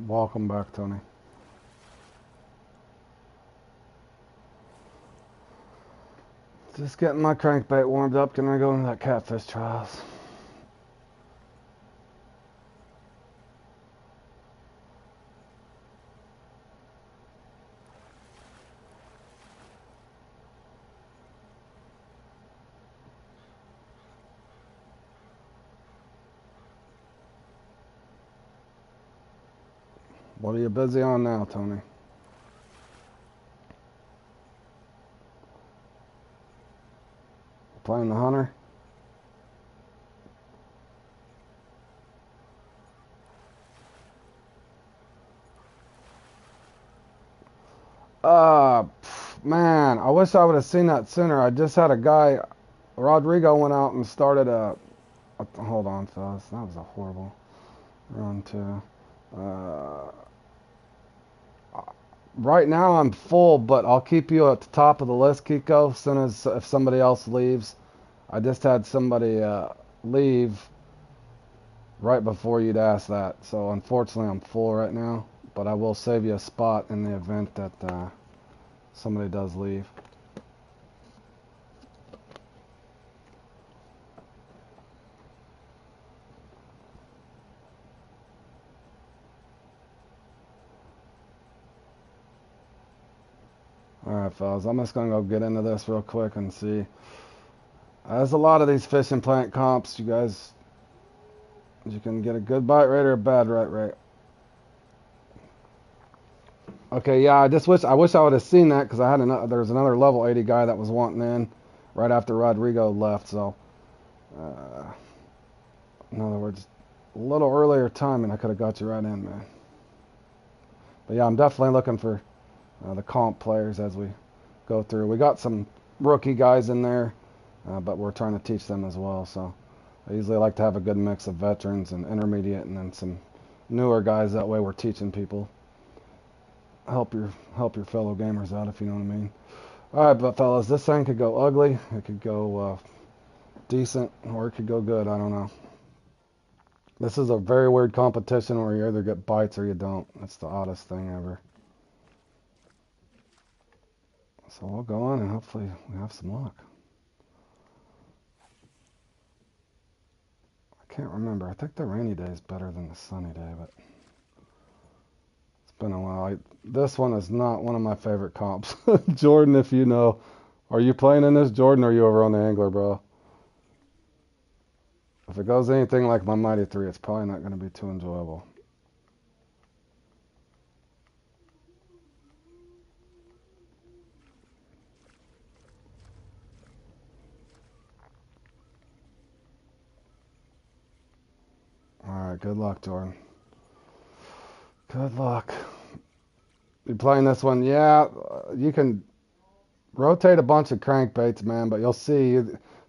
Welcome back, Tony. Just getting my crankbait warmed up. Can I go into that Catfish Trials? What are you busy on now, Tony? Playing the hunter? Man, I wish I would have seen that sooner. I just had a guy, Rodrigo went out and started hold on, fellas. That was a horrible run, too. Uh, right now I'm full, but I'll keep you at the top of the list, Kiko, as soon as if somebody else leaves. I just had somebody leave right before you'd ask that, so unfortunately I'm full right now, but I will save you a spot in the event that somebody does leave. Alright, fellas, I'm just going to go get into this real quick and see. There's a lot of these fishing plant comps. You can get a good bite rate or a bad bite rate. Okay, yeah, I wish I would have seen that because there was another level 80 guy that was wanting in right after Rodrigo left. So, uh, in other words, a little earlier timing, I could have got you right in, man. But yeah, I'm definitely looking for the comp players as we go through. We got some rookie guys in there, but we're trying to teach them as well. So I usually like to have a good mix of veterans and intermediate, and then some newer guys. That way, we're teaching people. Help your fellow gamers out, if you know what I mean. All right, but fellas, this thing could go ugly. It could go decent, or it could go good. I don't know. This is a very weird competition where you either get bites or you don't. That's the oddest thing ever. So we'll go on and hopefully we have some luck. I can't remember. I think the rainy day is better than the sunny day, but it's Been a while. This one is not one of my favorite comps. Jordan, if you know. Are you playing in this, Jordan, or are you over on the Angler, bro? If it goes anything like my Mighty 3, it's probably not going to be too enjoyable. Alright, good luck, Jordan. Good luck. You playing this one? Yeah, you can rotate a bunch of crankbaits, man, but you'll see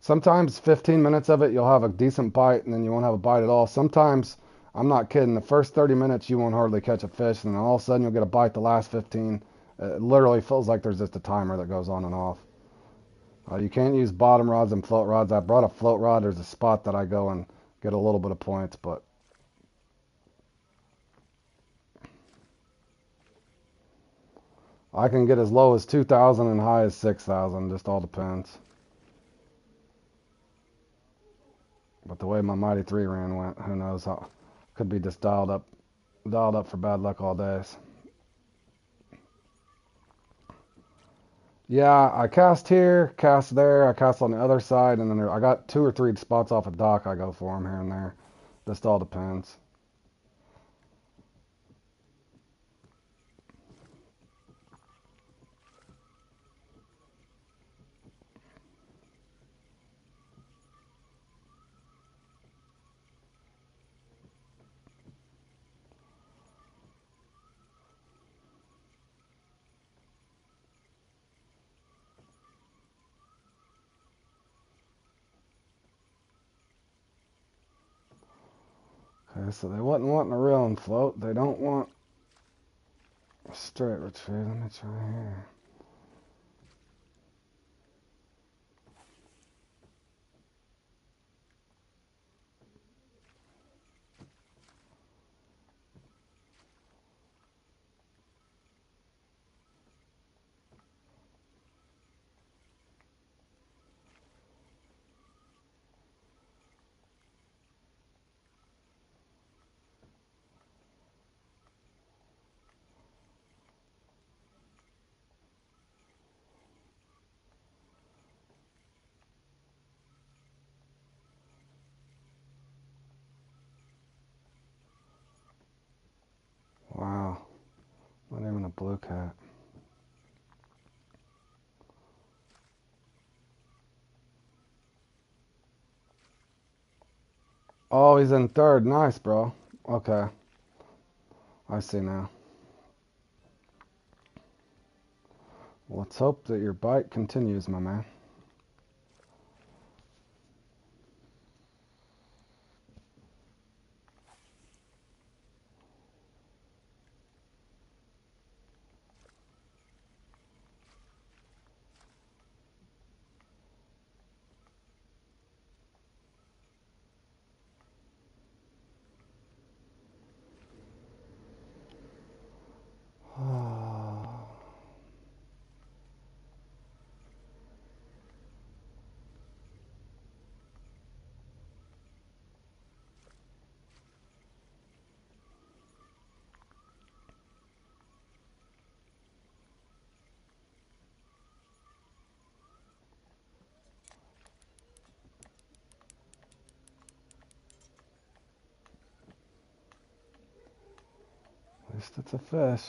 sometimes 15 minutes of it you'll have a decent bite and then you won't have a bite at all. Sometimes, I'm not kidding, the first 30 minutes you won't hardly catch a fish and then all of a sudden you'll get a bite the last 15. It literally feels like there's just a timer that goes on and off. You can't use bottom rods and float rods. I brought a float rod. There's a spot that I go and get a little bit of points, but I can get as low as 2,000 and high as 6,000. Just all depends. But the way my Mighty 3 ran went, who knows? Could be just dialed up for bad luck all days. Yeah, I cast here, cast there, I cast on the other side, and then I got 2 or 3 spots off a dock. I go for them here and there. Just all depends. Okay, so they wasn't wanting a reel and float. They don't want a straight retrieve. Let me try here. Wow, not even a blue cat. Oh, he's in third. Nice, bro. Okay, I see now. Let's hope that your bite continues, my man. At least it's a fish.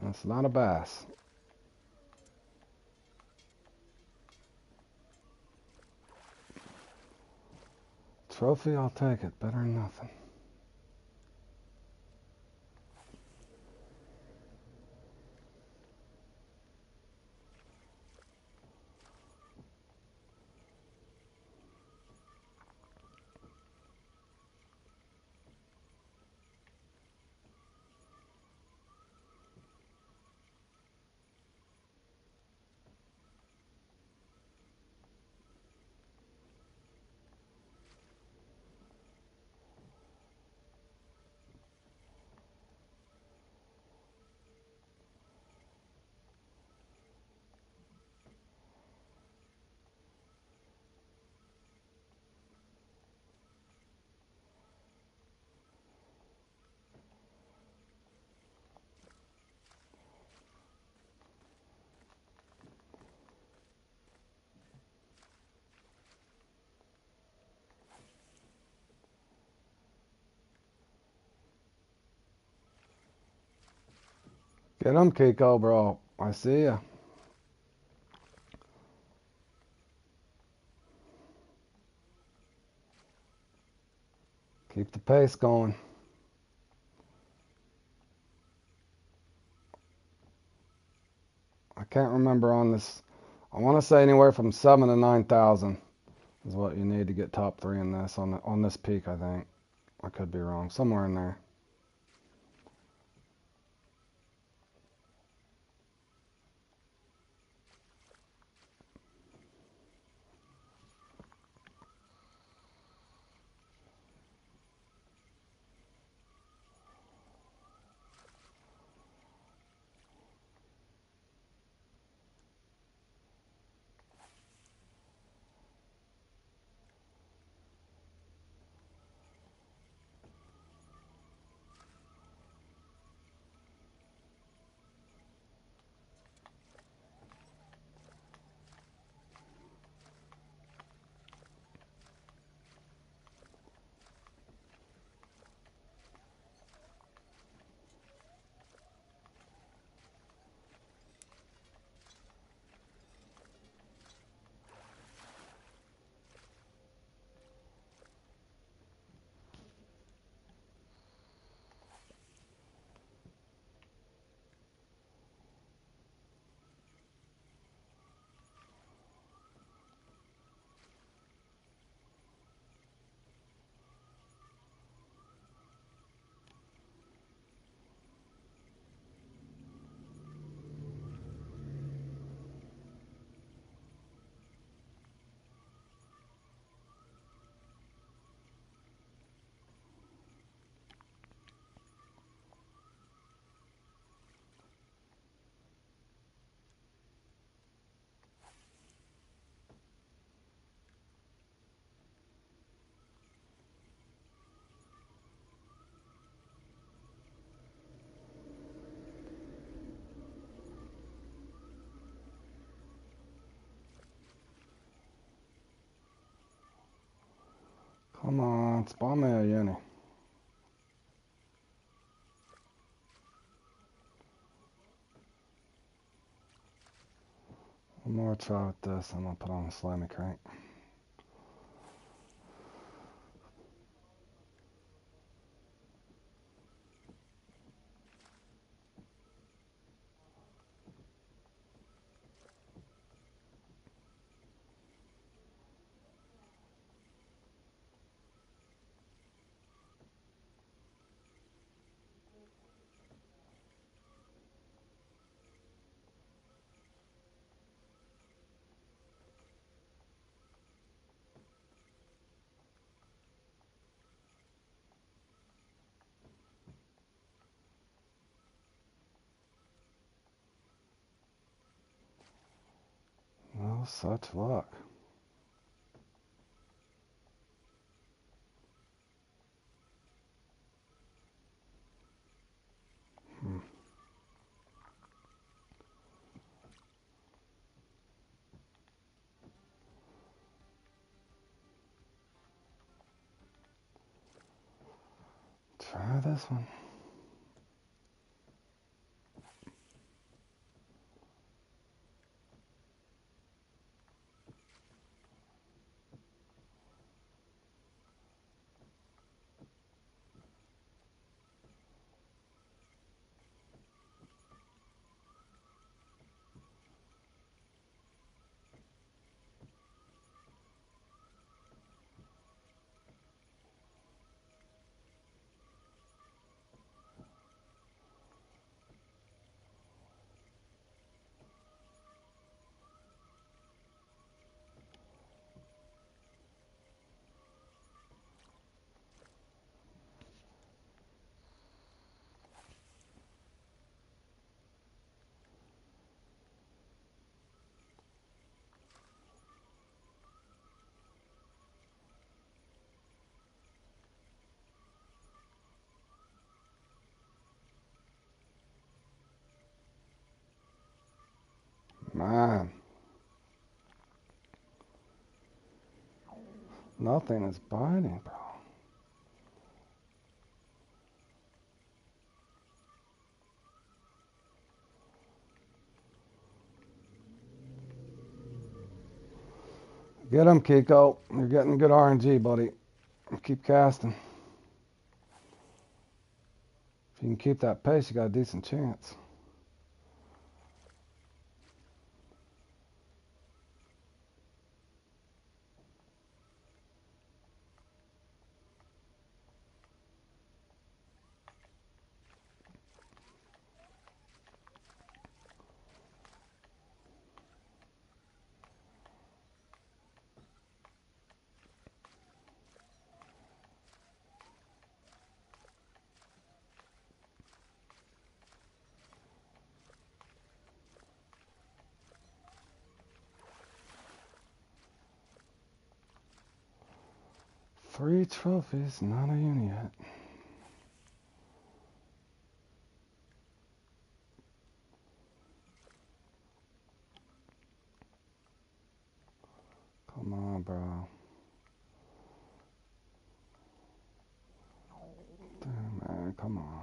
It's not a bass. Trophy, I'll take it. Better than nothing. Get him, Kiko, bro. I see ya. Keep the pace going. I can't remember on this. I want to say anywhere from 7 to 9,000 is what you need to get top 3 in this on this peak, I think. I could be wrong. Somewhere in there. Come on, spawn me a uni. One more try with this. I'm gonna put on a slimy crank. No such luck. Hmm. Try this one. Man, nothing is biting, bro. Get him, Kiko. You're getting good RNG, buddy. Keep casting. If you can keep that pace, you got a decent chance. Three trophies, not a uni yet. Come on, bro. Damn, man, come on.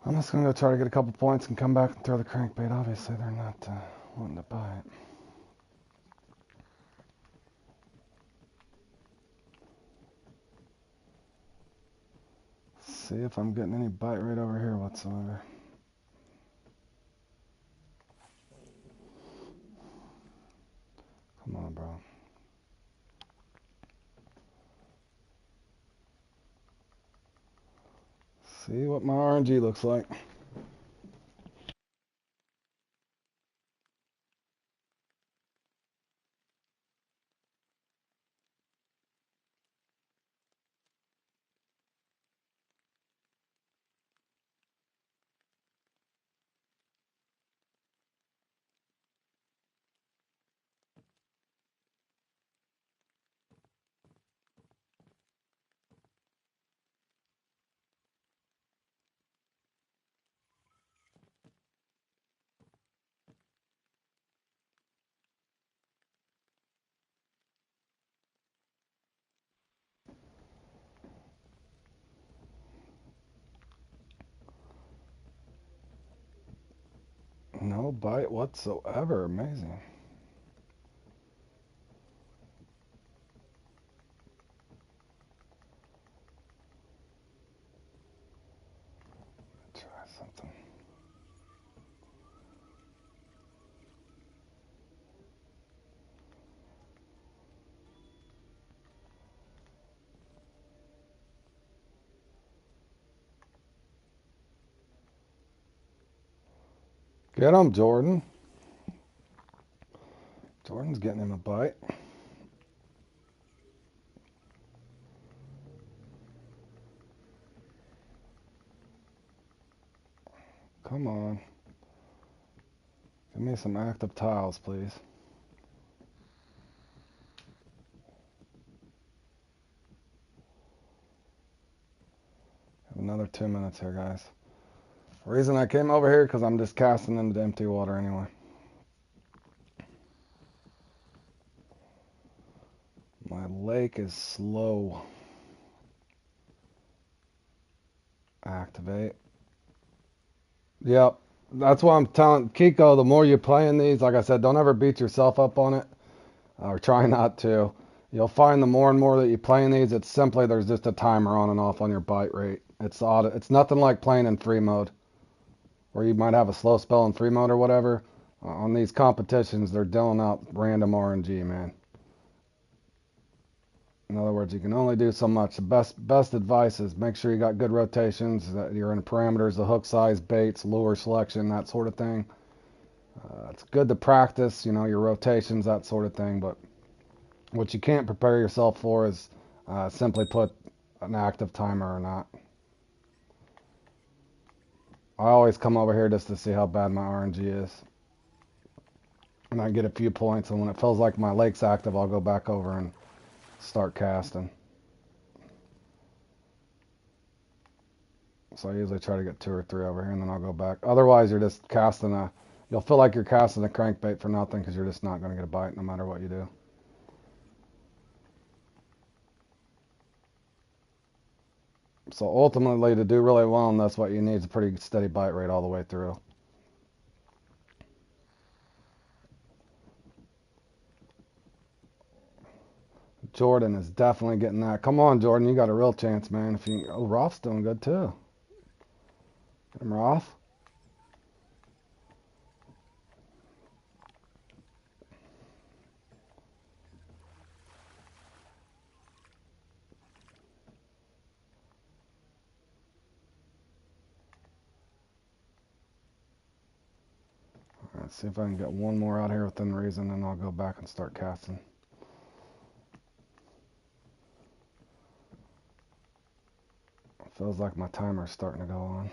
I'm just going to go try to get a couple points and come back and throw the crankbait. Obviously, they're not wanting to bite. See if I'm getting any bite right over here whatsoever. Come on, bro. See what my RNG looks like. No bite whatsoever. Amazing. Try something. Get him, Jordan. Jordan's getting him a bite. Come on. Give me some active tiles, please. Have another 2 minutes here, guys. The reason I came over here because I'm just casting into empty water anyway. My lake is slow. Activate. Yep. That's why I'm telling Kiko, the more you play in these, like I said, don't ever beat yourself up on it. Or try not to. You'll find the more and more that you play in these, it's simply there's just a timer on and off on your bite rate. It's odd. It's nothing like playing in free mode, where you might have a slow spell in free mode or whatever. On these competitions, they're dealing out random RNG, man. In other words, you can only do so much. The best advice is make sure you got good rotations, that you're in parameters, the hook size, baits, lure selection, that sort of thing. It's good to practice, you know, your rotations, that sort of thing. But what you can't prepare yourself for is simply put an active timer or not. I always come over here just to see how bad my RNG is. And I get a few points, and when it feels like my lake's active, I'll go back over and start casting. So I usually try to get 2 or 3 over here, and then I'll go back. Otherwise, you're just casting you'll feel like you're casting a crankbait for nothing because you're just not going to get a bite no matter what you do. So ultimately, to do really well, and that's what you need, is a pretty steady bite rate all the way through. Jordan is definitely getting that. Come on, Jordan, you got a real chance, man. If you, oh, Roth's doing good too. Get him, Roth. Let's see if I can get one more out here within reason, and I'll go back and start casting. Feels like my timer's starting to go on.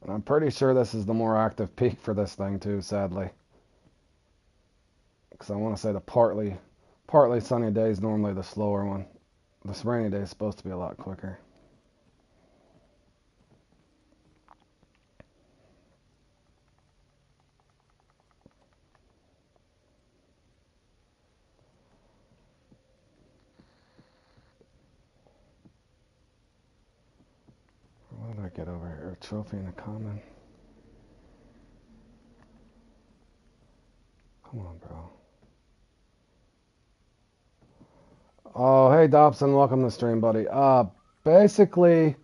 And I'm pretty sure this is the more active peak for this thing too, sadly. Because I want to say the partly sunny day is normally the slower one. This rainy day is supposed to be a lot quicker. What did I get over here? A trophy and a common. Come on, bro. Oh, hey Dobson, welcome to the stream, buddy. Basically,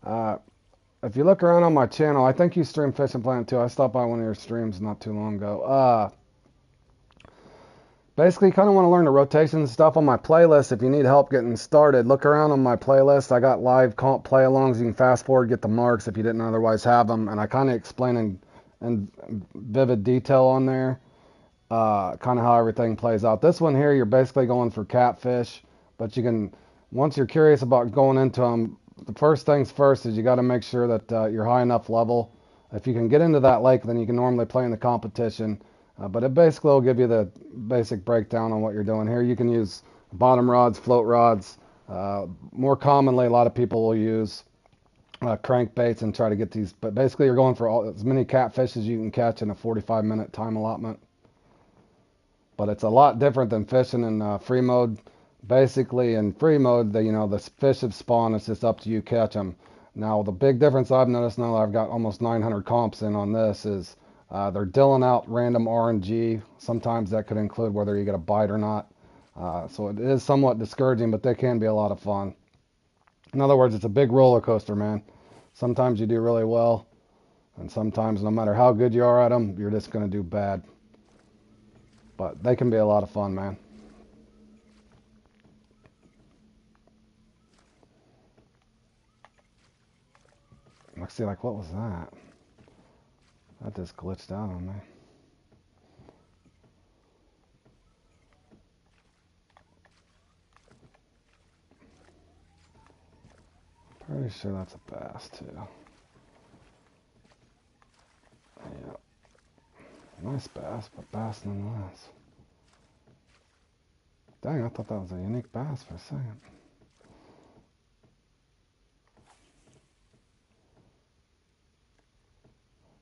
if you look around on my channel, I think you stream Fishing Planet too. I stopped by one of your streams not too long ago. Basically, you kind of want to learn the rotation stuff on my playlist. If you need help getting started, look around on my playlist. I got live comp play-alongs. You can fast forward, get the marks if you didn't otherwise have them. And I kind of explain in vivid detail on there kind of how everything plays out. This one here, you're basically going for catfish. But you can, once you're curious about going into them, the first things first is you got to make sure that you're high enough level. If you can get into that lake, then you can normally play in the competition. But it basically will give you the basic breakdown on what you're doing here. You can use bottom rods, float rods. More commonly, a lot of people will use crankbaits and try to get these. But basically, you're going for as many catfish as you can catch in a 45-minute time allotment. But it's a lot different than fishing in free mode. Basically, in free mode, the fish have spawned. It's just up to you catch them. Now, the big difference I've noticed now that I've got almost 900 comps in on this is they're dealing out random RNG. Sometimes that could include whether you get a bite or not. So it is somewhat discouraging, but they can be a lot of fun. In other words, it's a big roller coaster, man. Sometimes you do really well, and sometimes no matter how good you are at them, you're just going to do bad. But they can be a lot of fun, man. See, like, what was that? That just glitched out on me. Pretty sure that's a bass, too. Yeah. Nice bass, but bass nonetheless. Dang, I thought that was a unique bass for a second.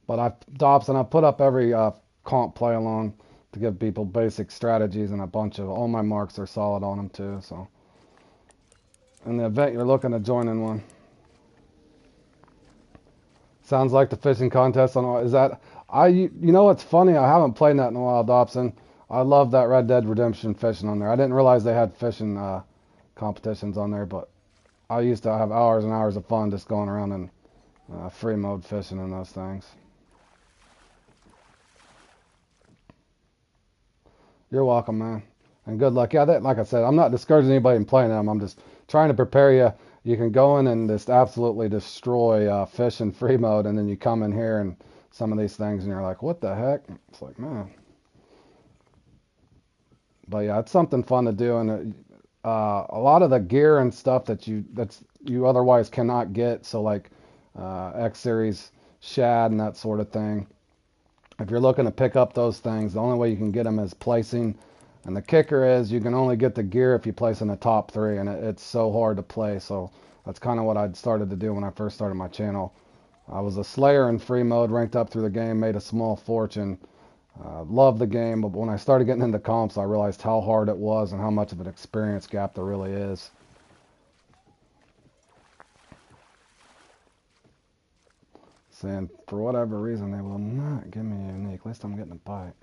But Dobson, I put up every comp play along to give people basic strategies, and a bunch of all my marks are solid on them too. So, in the event you're looking to join in one, sounds like the fishing contest on is that you know what's funny? I haven't played that in a while, Dobson. I love that Red Dead Redemption fishing on there. I didn't realize they had fishing competitions on there, but I used to have hours and hours of fun just going around and free mode fishing in those things. You're welcome, man. And good luck. Yeah, like I said, I'm not discouraging anybody in playing them. I'm just trying to prepare you. You can go in and just absolutely destroy fish in free mode, and then you come in here and some of these things, and you're like, what the heck? It's like, man. But yeah, it's something fun to do, and a lot of the gear and stuff that you otherwise cannot get. So like X Series shad and that sort of thing. If you're looking to pick up those things, the only way you can get them is placing. And the kicker is you can only get the gear if you place in the top 3, and it's so hard to play. So that's kind of what I started to do when I first started my channel. I was a slayer in free mode, ranked up through the game, made a small fortune. Loved the game, but when I started getting into comps, I realized how hard it was and how much of an experience gap there really is. Saying, for whatever reason, they will not give me a unique. At least I'm getting a bite.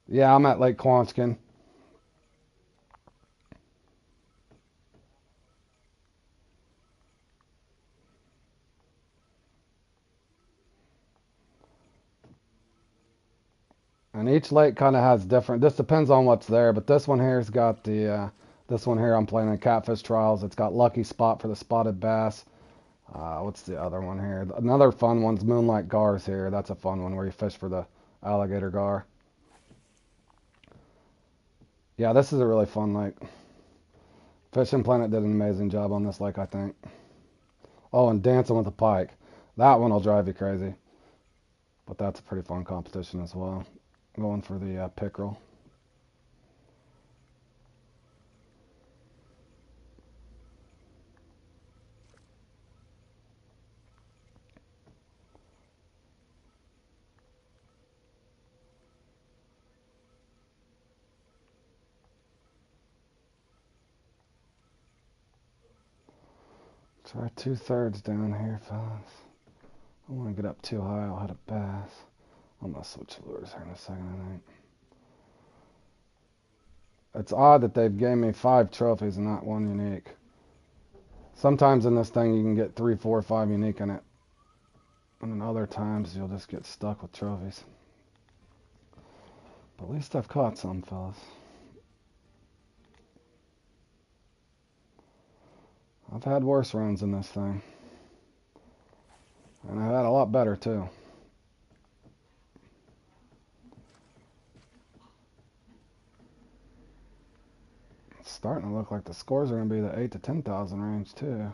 Yeah, I'm at Lake Quanskin. And each lake kind of has different, this depends on what's there, but this one here's got this one here I'm playing in Catfish Trials. It's got Lucky Spot for the spotted bass. What's the other one here? Another fun one's Moonlight Gars here. That's a fun one where you fish for the alligator gar. Yeah, this is a really fun lake. Fishing Planet did an amazing job on this lake, I think. Oh, and Dancing with the Pike. That one will drive you crazy. But that's a pretty fun competition as well. Going for the pickerel. Try 2/3 down here, fellas. I don't want to get up too high. I'll hit a bass. I'm going to switch lures here in a second, I think. It's odd that they've gave me 5 trophies and not 1 unique. Sometimes in this thing you can get 3, 4, 5 unique in it. And then other times you'll just get stuck with trophies. But at least I've caught some, fellas. I've had worse runs in this thing. And I've had a lot better, too. It's starting to look like the scores are going to be the 8 to 10,000 range, too.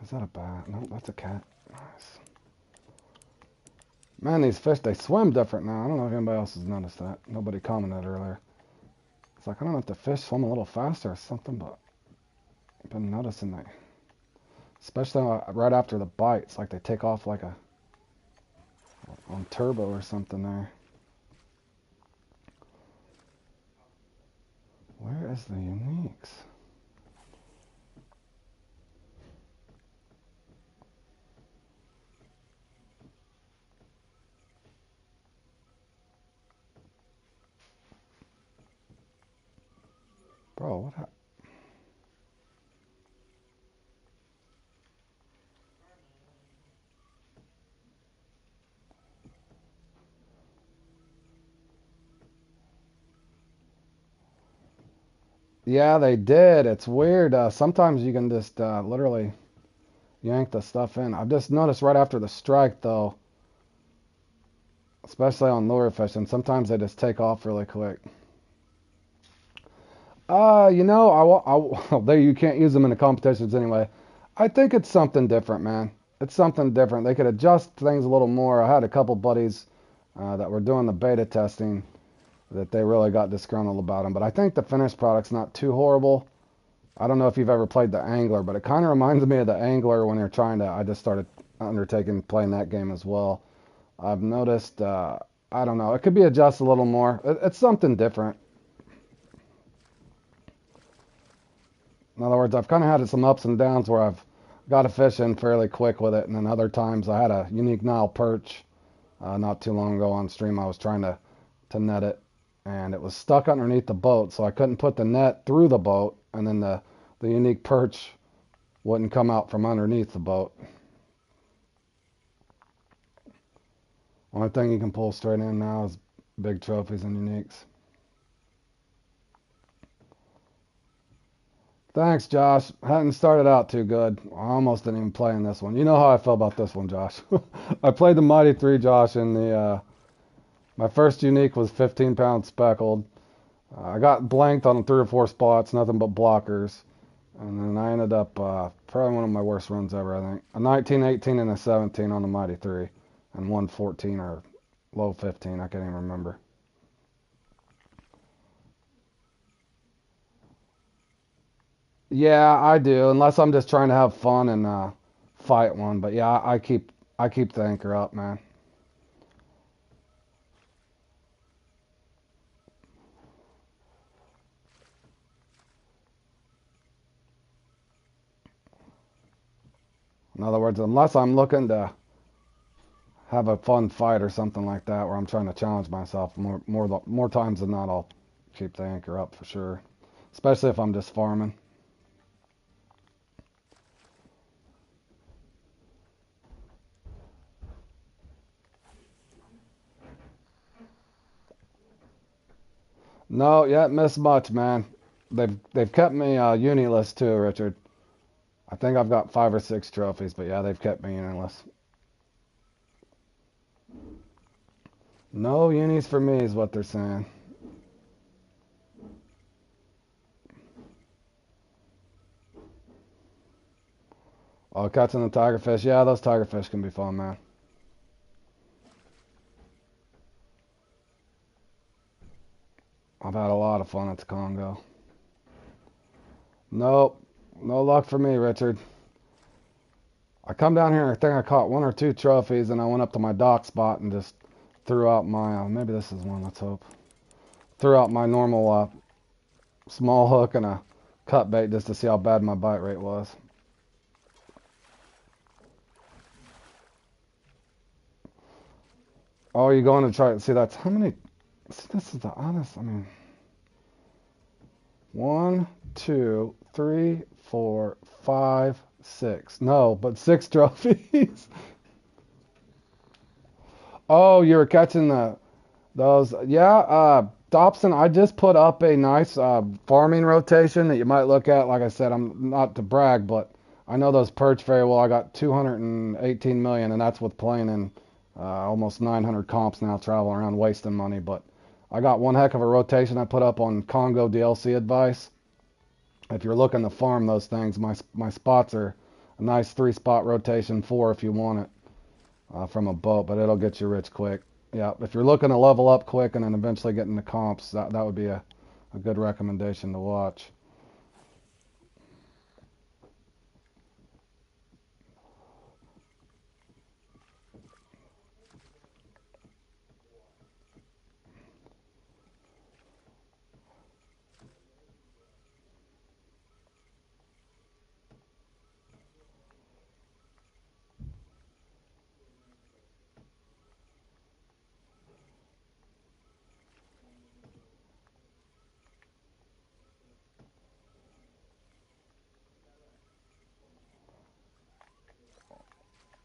Is that a bat? No, that's a cat. Nice. Man, these fish, they swim different now. I don't know if anybody else has noticed that. Nobody commented earlier. It's like, I don't know if the fish swim a little faster or something, but I've been noticing that. Especially right after the bite. It's like they take off like on turbo or something there. Where is the uniques? Bro, what happened? Yeah, they did. It's weird. Sometimes you can just literally yank the stuff in. I've just noticed right after the strike, though, especially on lure fishing, sometimes they just take off really quick. You know, there you can't use them in the competitions anyway. I think it's something different, man. It's something different. They could adjust things a little more. I had a couple buddies that were doing the beta testing that they really got disgruntled about them. But I think the finished product's not too horrible. I don't know if you've ever played the Angler, but it kind of reminds me of the Angler when you're trying to. I just started undertaking playing that game as well. I've noticed. I don't know. It could be adjusted a little more. It's something different. In other words, I've kind of had some ups and downs where I've got a fish in fairly quick with it, and then other times I had a unique Nile perch not too long ago on stream. I was trying to net it, and it was stuck underneath the boat, so I couldn't put the net through the boat, and then the unique perch wouldn't come out from underneath the boat. Only thing you can pull straight in now is big trophies and uniques. Thanks, Josh. Hadn't started out too good. I almost didn't even play in this one. You know how I feel about this one, Josh. I played the Mighty 3, Josh, in the my first unique was 15-pound speckled. I got blanked on 3 or 4 spots, nothing but blockers. And then I ended up probably one of my worst runs ever, I think. A 19, 18, and a 17 on the Mighty 3. And 114 or low 15, I can't even remember. Yeah, I do, unless I'm just trying to have fun and fight one. But yeah, I keep the anchor up, man. In other words, unless I'm looking to have a fun fight or something like that, where I'm trying to challenge myself, more times than not, I'll keep the anchor up for sure. Especially if I'm just farming. No, yeah, missed much, man. They've kept me uniless too, Richard. I think I've got 5 or 6 trophies, but yeah, they've kept me uniless. No unis for me is what they're saying. Oh, catching the tigerfish. Yeah, those tigerfish can be fun, man. I've had a lot of fun at the Congo. Nope, no luck for me, Richard. I come down here and I think I caught 1 or 2 trophies, and I went up to my dock spot and just threw out my, maybe this is one, let's hope. Threw out my normal small hook and a cut bait just to see how bad my bite rate was. Oh, you're going to try it. See, that's how many, see, this is the honest, I mean, 1, 2, 3, 4, 5, 6. No, but 6 trophies. Oh, you were catching those. Yeah, Dobson, I just put up a nice farming rotation that you might look at. Like I said, I'm not to brag, but I know those perch very well. I got 218 million, and that's with playing in almost 900 comps now, traveling around wasting money. But I got one heck of a rotation I put up on Congo DLC advice. If you're looking to farm those things, my spots are a nice 3-spot rotation, 4 if you want it from a boat, but it'll get you rich quick. Yeah, if you're looking to level up quick and then eventually get into comps, that would be a good recommendation to watch.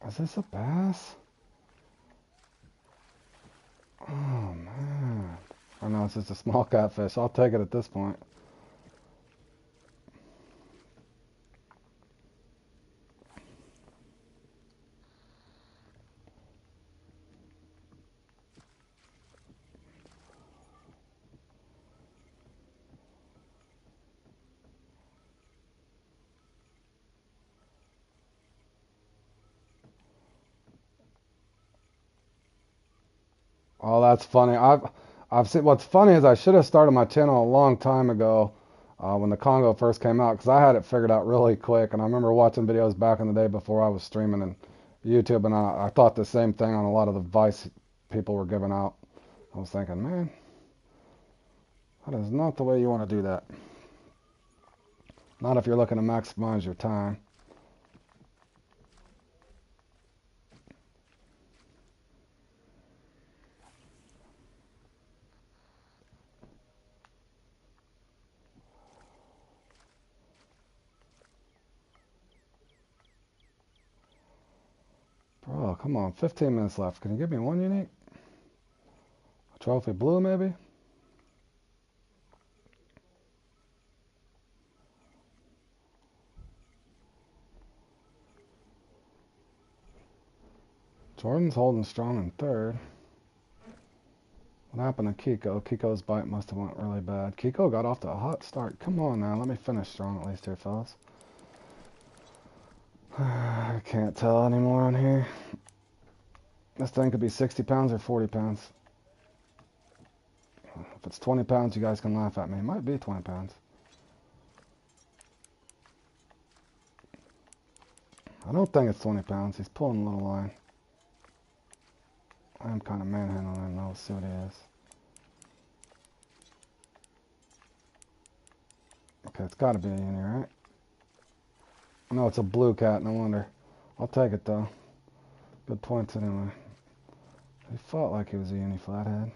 Is this a bass? Oh, man. Oh, no, it's just a small catfish. I'll take it at this point. Oh, that's funny. I've seen. What's funny is I should have started my channel a long time ago, when the Congo first came out, because I had it figured out really quick. And I remember watching videos back in the day before I was streaming and YouTube, and I thought the same thing on a lot of the advice people were giving out. I was thinking, man, that is not the way you want to do that. Not if you're looking to maximize your time. Bro, come on, 15 minutes left. Can you give me one unique? A trophy blue, maybe? Jordan's holding strong in third. What happened to Kiko? Kiko's bite must have went really bad. Kiko got off to a hot start. Come on now, let me finish strong at least here, fellas. I can't tell anymore on here. This thing could be 60 pounds or 40 pounds. If it's 20 pounds, you guys can laugh at me. It might be 20 pounds. I don't think it's 20 pounds. He's pulling a little line. I am kind of manhandling him now. Let's see what he is. Okay, it's got to be a uni, right? No, it's a blue cat. No wonder. I'll take it, though. Good points, anyway. He fought like he was a uni flathead.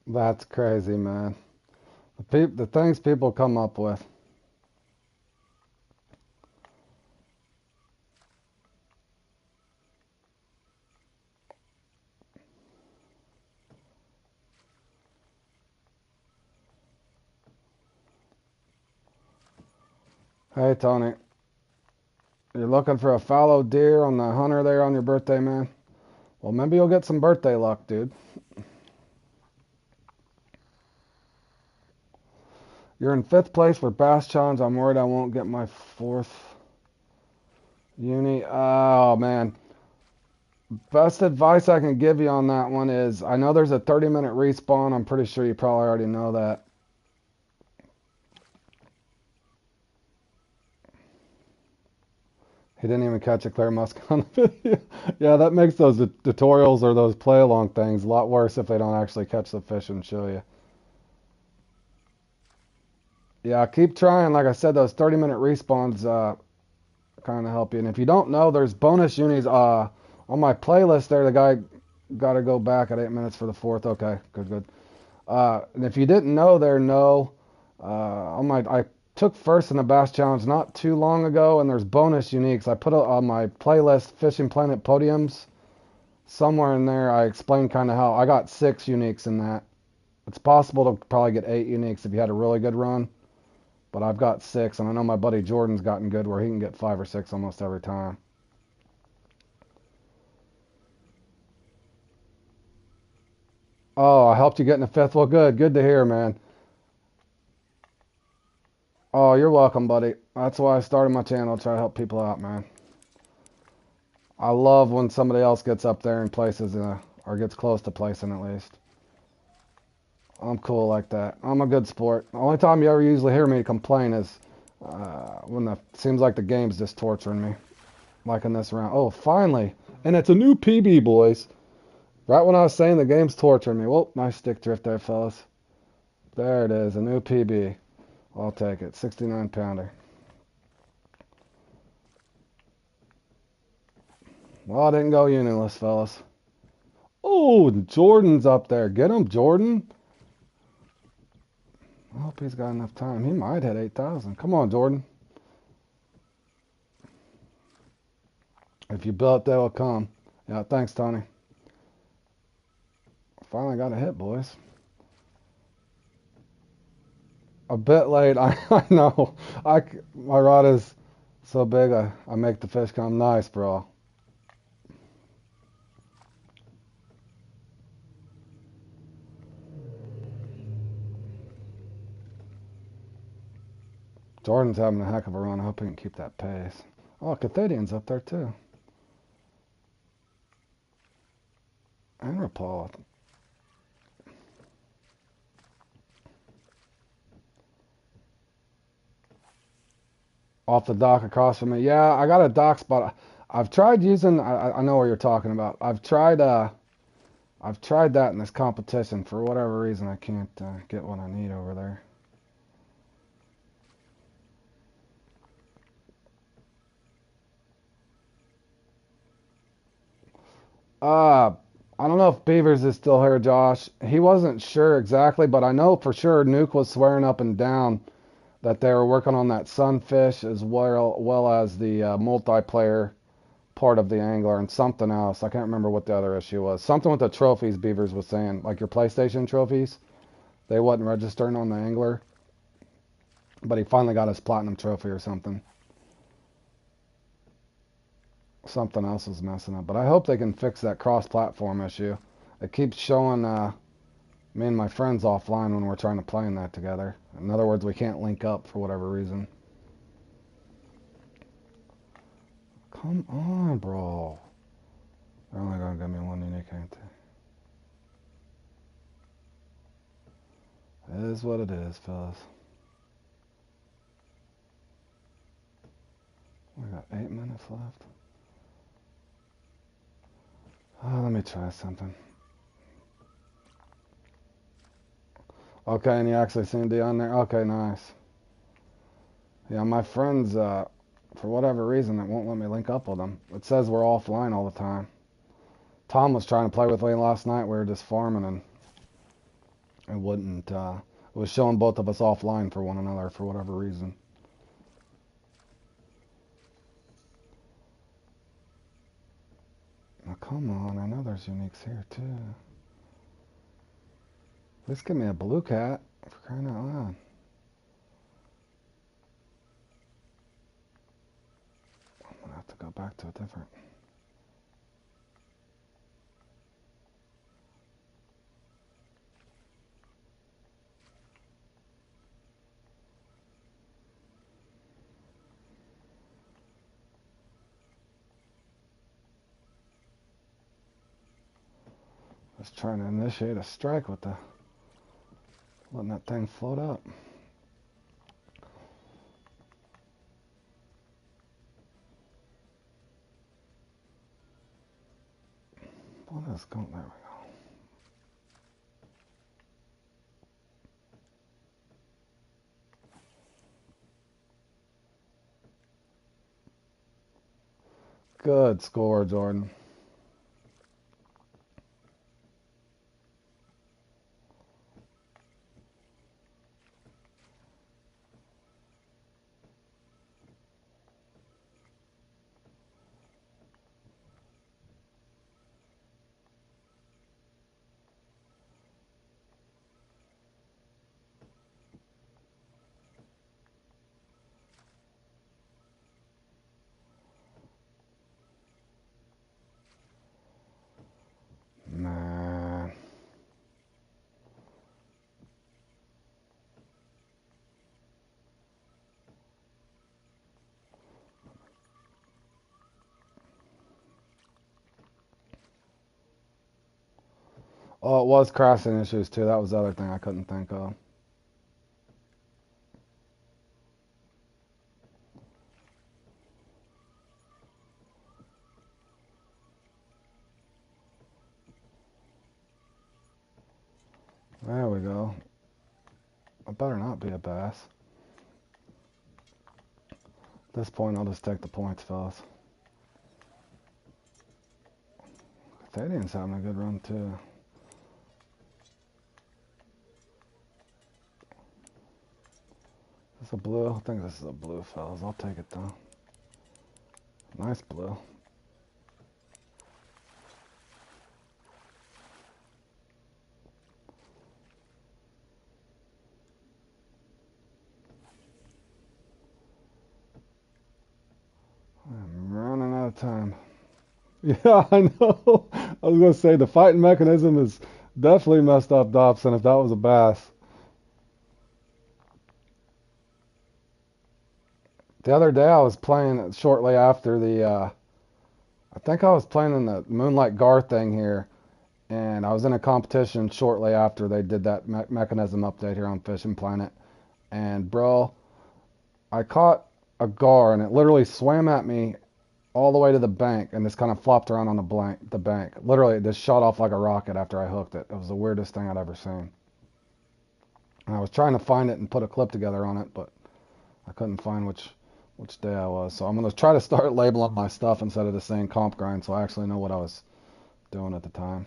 That's crazy, man. The things people come up with. Hey, Tony. You're looking for a fallow deer on the hunter there on your birthday, man? Well, maybe you'll get some birthday luck, dude. You're in 5th place for Bass Challenge. I'm worried I won't get my 4th uni. Oh, man. Best advice I can give you on that one is, I know there's a 30-minute respawn. I'm pretty sure you probably already know that. He didn't even catch a clear musk on the video. Yeah, that makes those tutorials or those play-along things a lot worse if they don't actually catch the fish and show you. Yeah, keep trying. Like I said, those 30-minute respawns kind of help you. And if you don't know, there's bonus unis on my playlist there. The guy got to go back at 8 minutes for the 4th. Okay, good. And if you didn't know, I took first in the Bass Challenge not too long ago, and there's bonus uniques. I put on my playlist Fishing Planet Podiums. Somewhere in there, I explained kind of how I got 6 uniques in that. It's possible to probably get 8 uniques if you had a really good run. But I've got 6, and I know my buddy Jordan's gotten good where he can get 5 or 6 almost every time. Oh, I helped you get in the 5th. Well, good. Good to hear, man. Oh, you're welcome, buddy. That's why I started my channel, try to help people out, man. I love when somebody else gets up there and places, or gets close to placing at least. I'm cool like that. I'm a good sport. The only time you ever usually hear me complain is when it seems like the game's just torturing me. Like in this round. Oh, finally. And it's a new PB, boys. Right when I was saying the game's torturing me. Whoa, nice stick drift there, fellas. There it is, a new PB. I'll take it. 69 pounder. Well, I didn't go unionless, fellas. Oh, Jordan's up there. Get him, Jordan. I hope he's got enough time. He might hit 8,000. Come on, Jordan. If you build, they will come. Yeah, thanks, Tony. Finally got a hit, boys. A bit late. I know. My rod is so big, I make the fish come nice, bro. Jordan's having a heck of a run. I hope he can keep that pace. Oh, Cathadian's up there, too. And Rapal. Off the dock across from me. Yeah, I got a dock spot. I've tried using. I know what you're talking about. I've tried that in this competition. For whatever reason, I can't get what I need over there. I don't know if Beavers is still here, Josh. He wasn't sure exactly, but I know for sure Nuke was swearing up and down that they were working on that sunfish as well as the multiplayer part of the angler and something else. I can't remember what the other issue was. Something with the trophies Beavers was saying, like your PlayStation trophies. They wasn't registering on the angler, but he finally got his platinum trophy or something. Something else is messing up, but I hope they can fix that cross-platform issue. It keeps showing me and my friends offline when we're trying to play in that together. In other words, we can't link up for whatever reason. Come on, bro. They're only gonna give me one unique, ain't they? It is what it is, fellas. We got 8 minutes left. Oh, let me try something. Okay, and you actually seen D on there? Okay, nice. Yeah, my friends, for whatever reason, it won't let me link up with them. It says we're offline all the time. Tom was trying to play with me last night. We were just farming, and it wouldn't. It was showing both of us offline for one another for whatever reason. Now, come on. I know there's uniques here, too. At least give me a blue cat, for crying out loud. I'm going to have to go back to a different... Just trying to initiate a strike with the... letting that thing float up. What is going... There we go. Good score, Jordan. Man. Oh, it was crashing issues, too. That was the other thing I couldn't think of. There we go. It better not be a bass. At this point, I'll just take the points, fellas. Canadian's having a good run, too. Is this a blue? I think this is a blue, fellas. I'll take it, though. Nice blue. I'm running out of time. Yeah, I know. I was going to say the fighting mechanism is definitely messed up, Dobson, if that was a bass. The other day I was playing shortly after I think I was playing in the Moonlight Gar thing here, and I was in a competition shortly after they did that mechanism update here on Fishing Planet. And bro, I caught a gar and it literally swam at me all the way to the bank and just kind of flopped around on the bank. Literally, it just shot off like a rocket after I hooked it. It was the weirdest thing I'd ever seen. And I was trying to find it and put a clip together on it, but I couldn't find which day I was. So I'm going to try to start labeling my stuff instead of just saying comp grind so I actually know what I was doing at the time.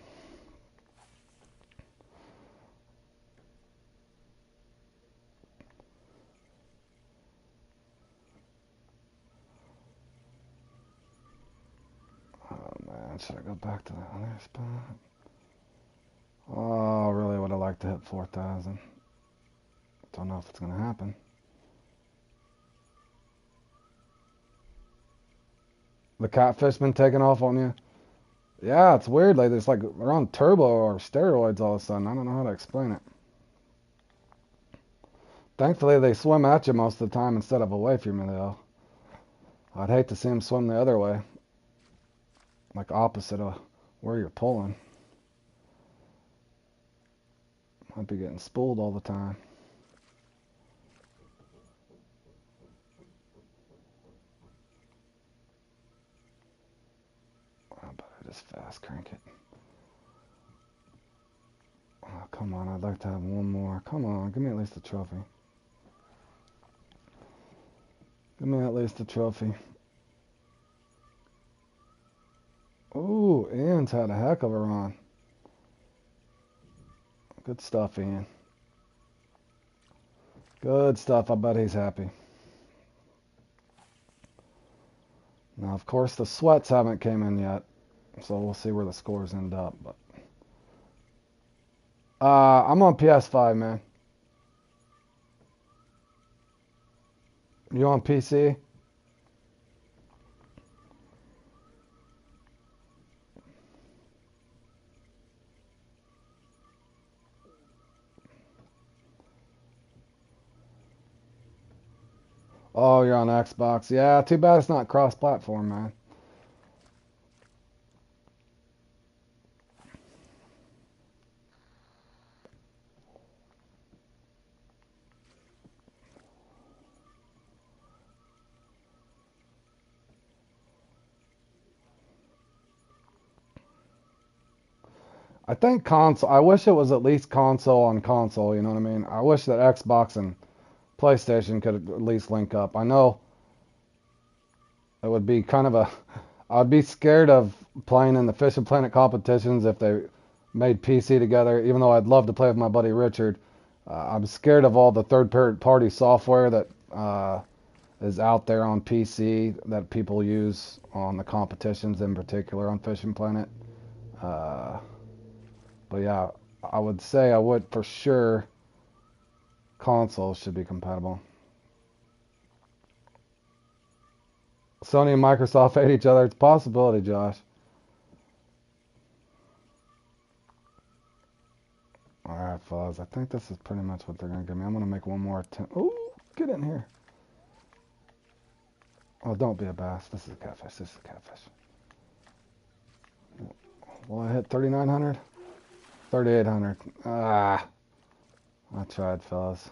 Oh man, should I go back to that other spot? Oh, I really would have liked to hit 4,000. Don't know if it's going to happen. The catfish been taking off on you? Yeah, it's weird. Like it's like they're on turbo or steroids all of a sudden. I don't know how to explain it. Thankfully, they swim at you most of the time instead of away from you, though. I'd hate to see them swim the other way, like opposite of where you're pulling. I'd be getting spooled all the time. I better just fast crank it. Oh, come on, I'd like to have one more. Come on, give me at least a trophy. Give me at least a trophy. Ooh, Ian's had a heck of a run. Good stuff, Ian. Good stuff. I bet he's happy. Now, of course, the sweats haven't came in yet, so we'll see where the scores end up. But I'm on PS5, man. You on PC? Oh, you're on Xbox. Yeah, too bad it's not cross-platform, man. I think console. I wish it was at least console on console. You know what I mean? I wish that Xbox and PlayStation could at least link up. I know it would be kind of a. I'd be scared of playing in the Fishing Planet competitions if they made PC together. Even though I'd love to play with my buddy Richard, I'm scared of all the third-party software that is out there on PC that people use on the competitions, in particular on Fishing Planet. Uh, But yeah, I would say I would for sure consoles should be compatible. Sony and Microsoft hate each other. It's a possibility, Josh. Alright, fellas. I think this is pretty much what they're going to give me. I'm going to make one more attempt. Oh, get in here. Oh, don't be a bass. This is a catfish. This is a catfish. Will I hit 3,900? 3,800. Ah, I tried, fellas.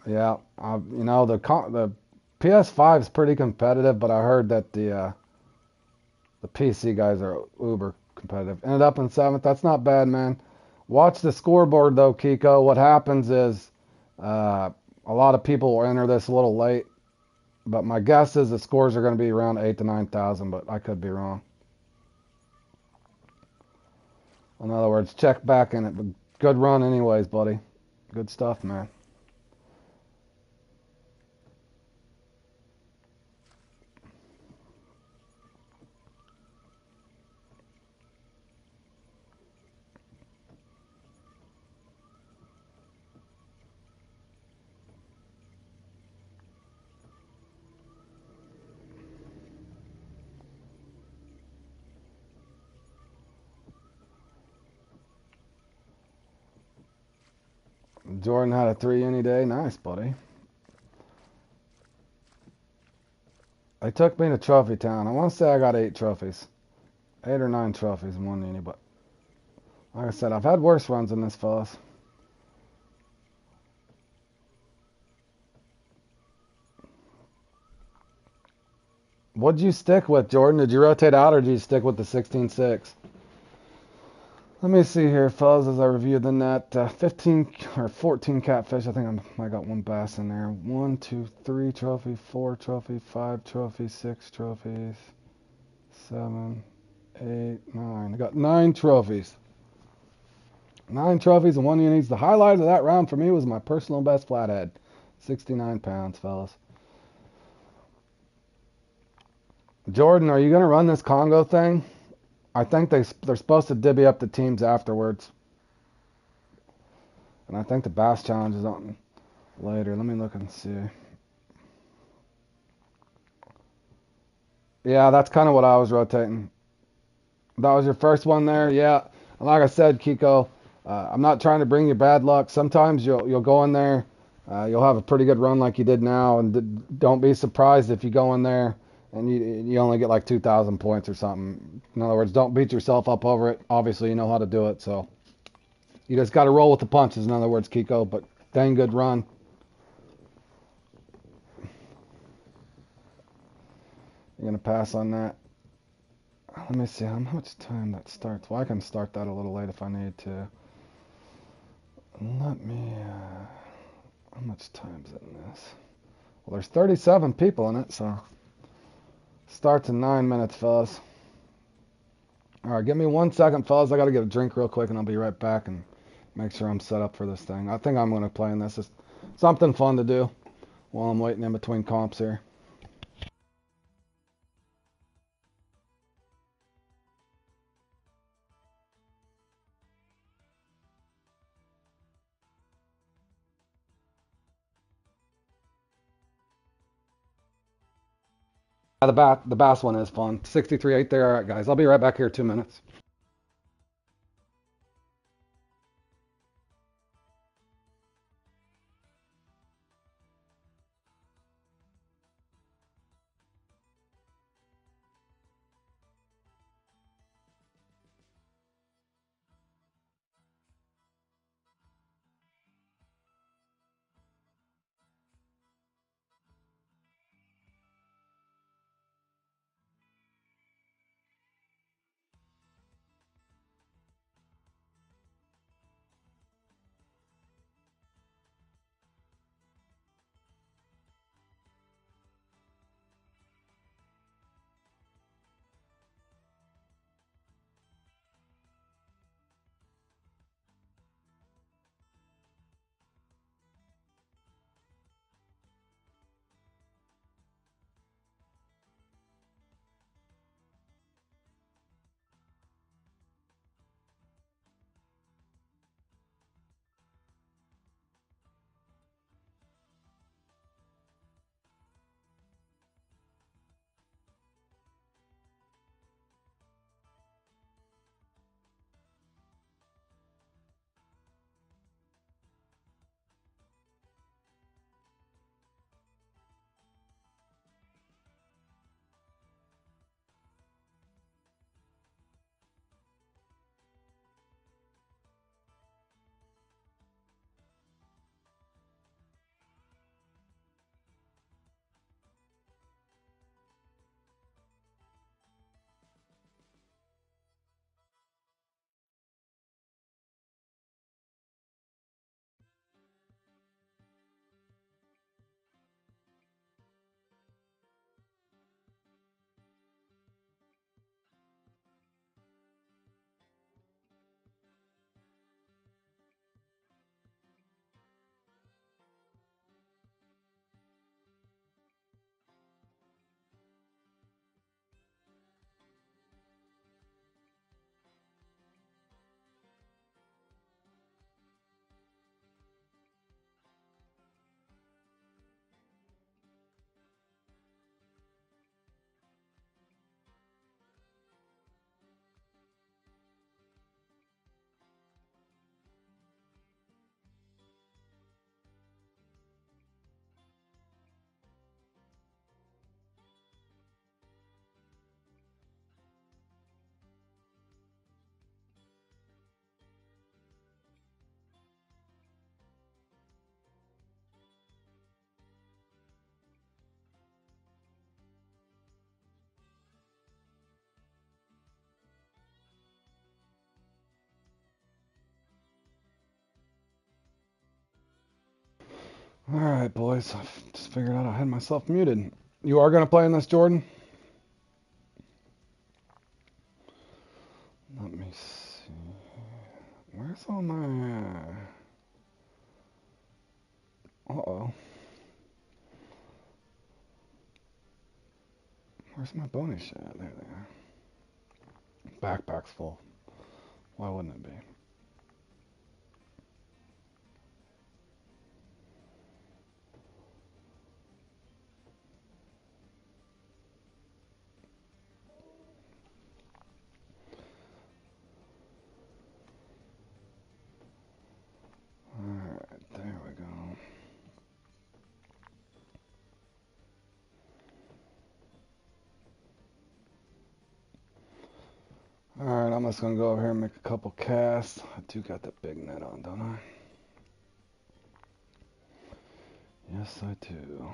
Yeah, you know the PS5 is pretty competitive, but I heard that the PC guys are uber competitive. Ended up in 7th. That's not bad, man. Watch the scoreboard though, Kiko. What happens is a lot of people will enter this a little late, but my guess is the scores are going to be around 8 to 9,000, but I could be wrong. In other words, check back in it. But good run anyways, buddy. Good stuff, man. Jordan had a 3 uni day. Nice, buddy. They took me to Trophy Town. I want to say I got 8 trophies. 8 or 9 trophies in 1 uni, but like I said, I've had worse runs than this, fellas. What'd you stick with, Jordan? Did you rotate out or did you stick with the 16.6? Let me see here, fellas, as I review the net. 15 or 14 catfish. I think I got 1 bass in there. 1, 2, 3 trophy, 4 trophy, 5 trophies, 6 trophies, 7, 8, 9. I got 9 trophies. 9 trophies and 1 unis. The highlight of that round for me was my personal best flathead. 69 pounds, fellas. Jordan, are you going to run this Congo thing? I think they're supposed to divvy up the teams afterwards. And I think the Bass Challenge is on later. Let me look and see. Yeah, that's kind of what I was rotating. That was your first one there? Yeah. And like I said, Kiko, I'm not trying to bring you bad luck. Sometimes you'll go in there, you'll have a pretty good run like you did now, and don't be surprised if you go in there and you only get like 2,000 points or something. In other words, don't beat yourself up over it. Obviously, you know how to do it, so you just got to roll with the punches. In other words, Kiko, but dang good run. You're gonna pass on that. Let me see how much time that starts. Well, I can start that a little late if I need to. Let me. How much time's in this? Well, there's 37 people in it, so starts in 9 minutes, fellas. All right, give me 1 second, fellas. I gotta get a drink real quick, and I'll be right back and make sure I'm set up for this thing. I think I'm gonna play in this. It's something fun to do while I'm waiting in between comps here. The bass one is fun. 63.8 there. All right, guys. I'll be right back here 2 minutes. Alright, boys. I just figured out I had myself muted. You are going to play in this, Jordan? Let me see. Where's all my... Uh-oh. Where's my bonus shot? There they are. Backpack's full. Why wouldn't it be? Alright, there we go. Alright, I'm just going to go over here and make a couple casts. I do got the big net on, don't I? Yes, I do.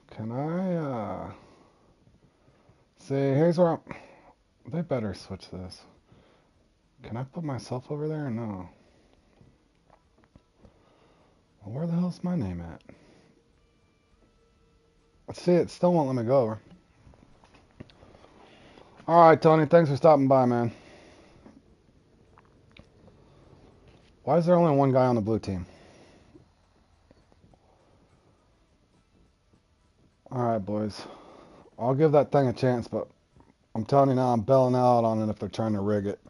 Can I, see, here's where I'm... They better switch this. Can I put myself over there? No. Well, where the hell's my name at? Let's see, it still won't let me go over. Alright, Tony, thanks for stopping by, man. Why is there only one guy on the blue team? Alright, boys. I'll give that thing a chance, but I'm telling you now, I'm bailing out on it if they're trying to rig it.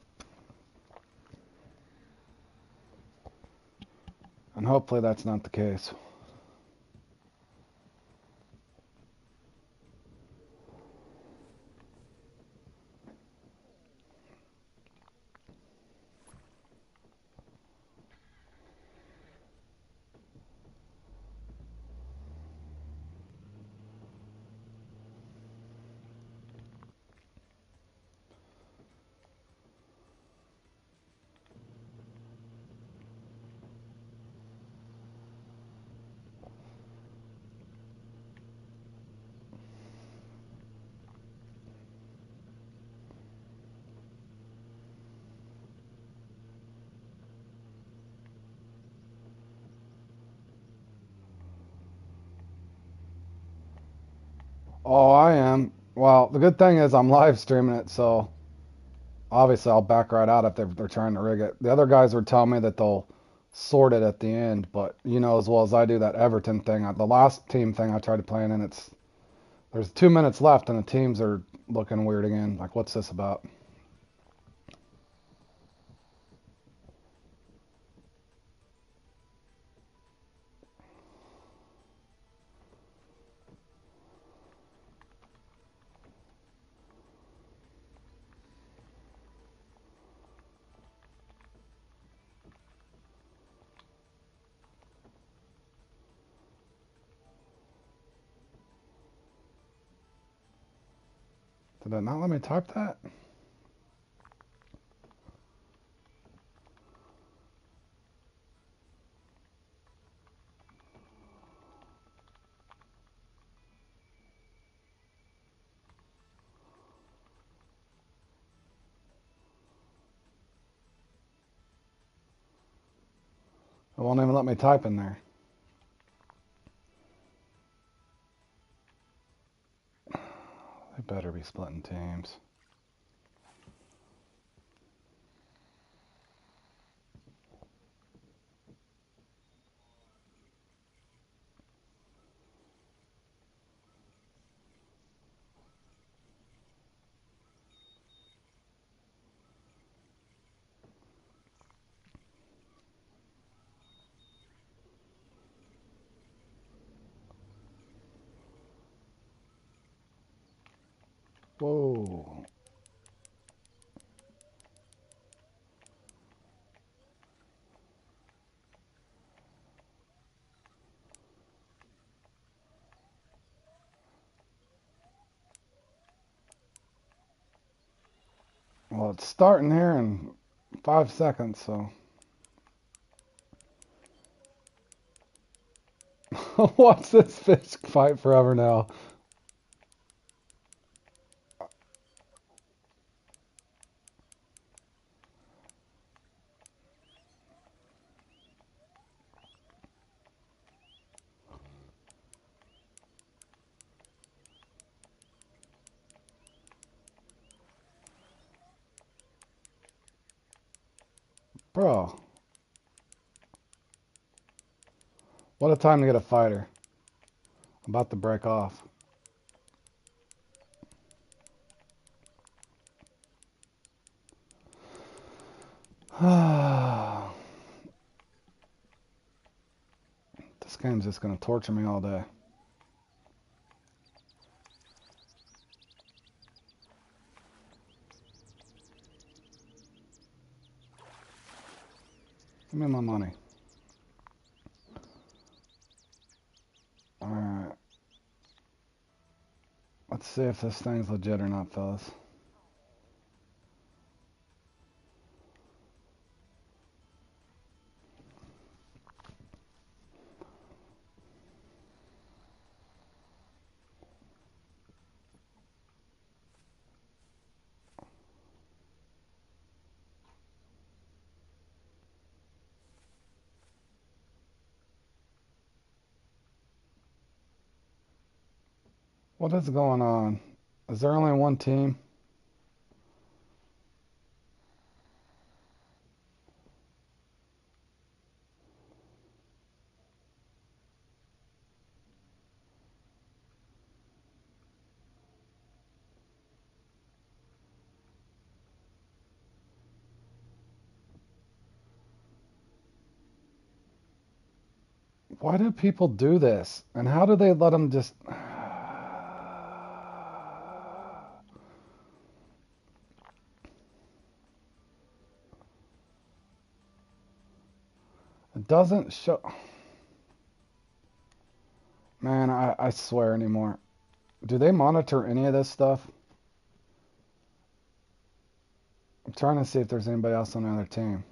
And hopefully that's not the case. Oh, I am. Well, the good thing is I'm live streaming it, so obviously I'll back right out if they're trying to rig it. The other guys were telling me that they'll sort it at the end, but you know as well as I do that Everton thing. The last team thing I tried to play in, there's 2 minutes left and the teams are looking weird again. Like, what's this about? Did that not let me type that? It won't even let me type in there. They better be splitting teams. Whoa. Well, it's starting here in 5 seconds, so. Watch this fish fight forever now. Bro, what a time to get a fighter. I'm about to break off. This game's just gonna torture me all day. Give me my money. Alright. Let's see if this thing's legit or not, fellas. What is going on? Is there only one team? Why do people do this? And how do they let them just... It doesn't show... Man, I swear anymore. Do they monitor any of this stuff? I'm trying to see if there's anybody else on the other team.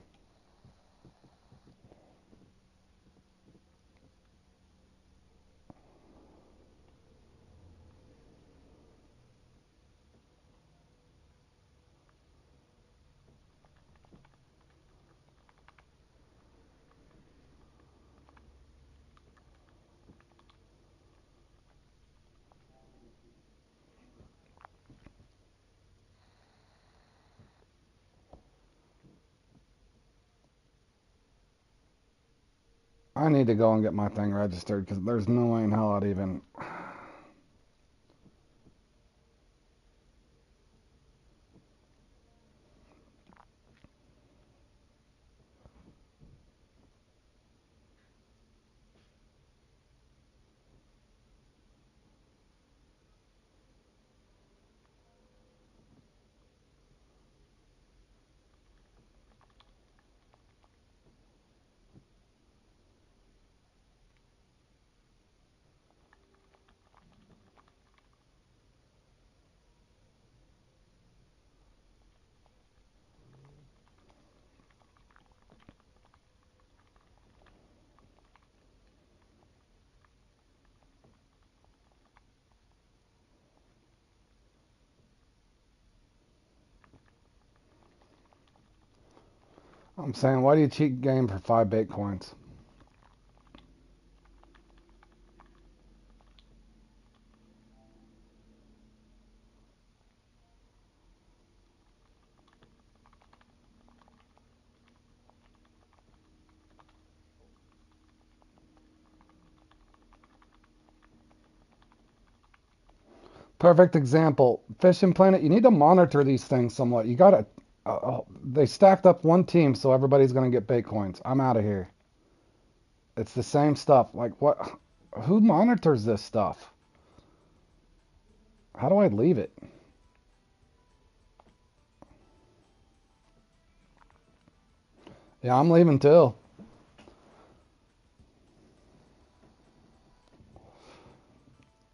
I need to go and get my thing registered because there's no way in hell I'd even... I'm saying, why do you cheat game for 5 bait coins? Perfect example. Fishing Planet, you need to monitor these things somewhat. You gotta... they stacked up one team, so everybody's gonna get bait coins. I'm out of here. It's the same stuff. Like, what? Who monitors this stuff? How do I leave it? Yeah, I'm leaving too.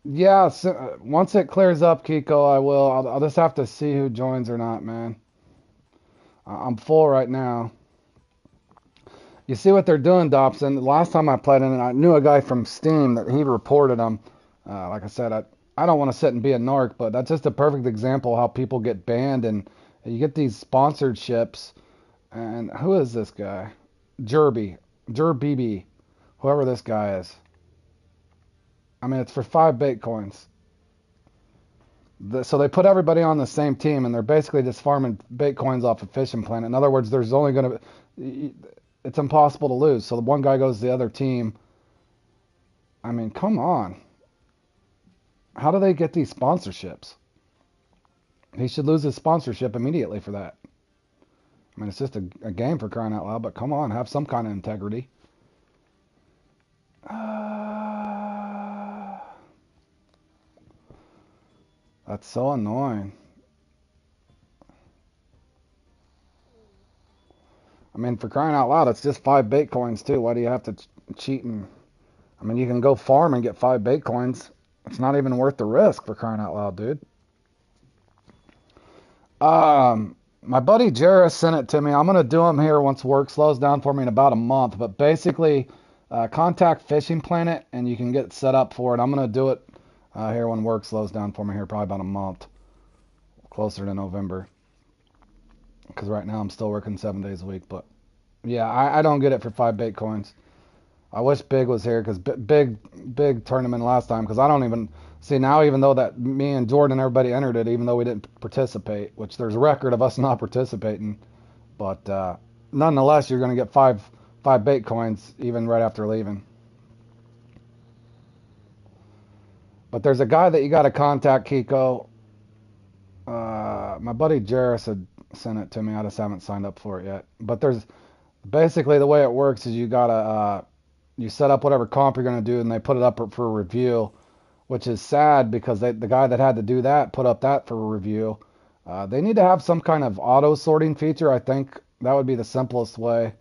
Yeah, so, once it clears up, Kiko, I will. I'll just have to see who joins or not, man. I'm full right now. You see what they're doing, Dobson? The last time I played in it, I knew a guy from Steam that he reported them. Like I said, I don't want to sit and be a narc, but that's just a perfect example how people get banned and you get these sponsorships. And who is this guy? Jerby, whoever this guy is. I mean, it's for 5 Bitcoins. So they put everybody on the same team, and they're basically just farming Bitcoins off a fishing planet. In other words, there's only going to, it's impossible to lose. So the one guy goes to the other team. I mean, come on. How do they get these sponsorships? He should lose his sponsorship immediately for that. I mean, it's just a game for crying out loud, but come on, have some kind of integrity. That's so annoying. I mean, for crying out loud, it's just 5 Bitcoins too. Why do you have to cheat and... I mean, you can go farm and get 5 Bitcoins. It's not even worth the risk, for crying out loud, dude. My buddy Jarrah sent it to me. I'm gonna do them here once work slows down for me in about a month. But basically, contact Fishing Planet and you can get set up for it. I'm gonna do it here when work slows down for me here, probably about a month, closer to November. Because right now I'm still working 7 days a week. But yeah, I don't get it for 5 Bitcoins. I wish Big was here because big tournament last time because I don't even see now, even though that me and Jordan and everybody entered it, even though we didn't participate, which there's a record of us not participating, but nonetheless you're going to get five Bitcoins even right after leaving. But there's a guy that you got to contact, Kiko. My buddy Jarrus had sent it to me. I just haven't signed up for it yet. But there's basically the way it works is you gotta you set up whatever comp you're gonna do, and they put it up for review, which is sad because the guy that had to do that put up that for review. They need to have some kind of auto sorting feature. I think that would be the simplest way.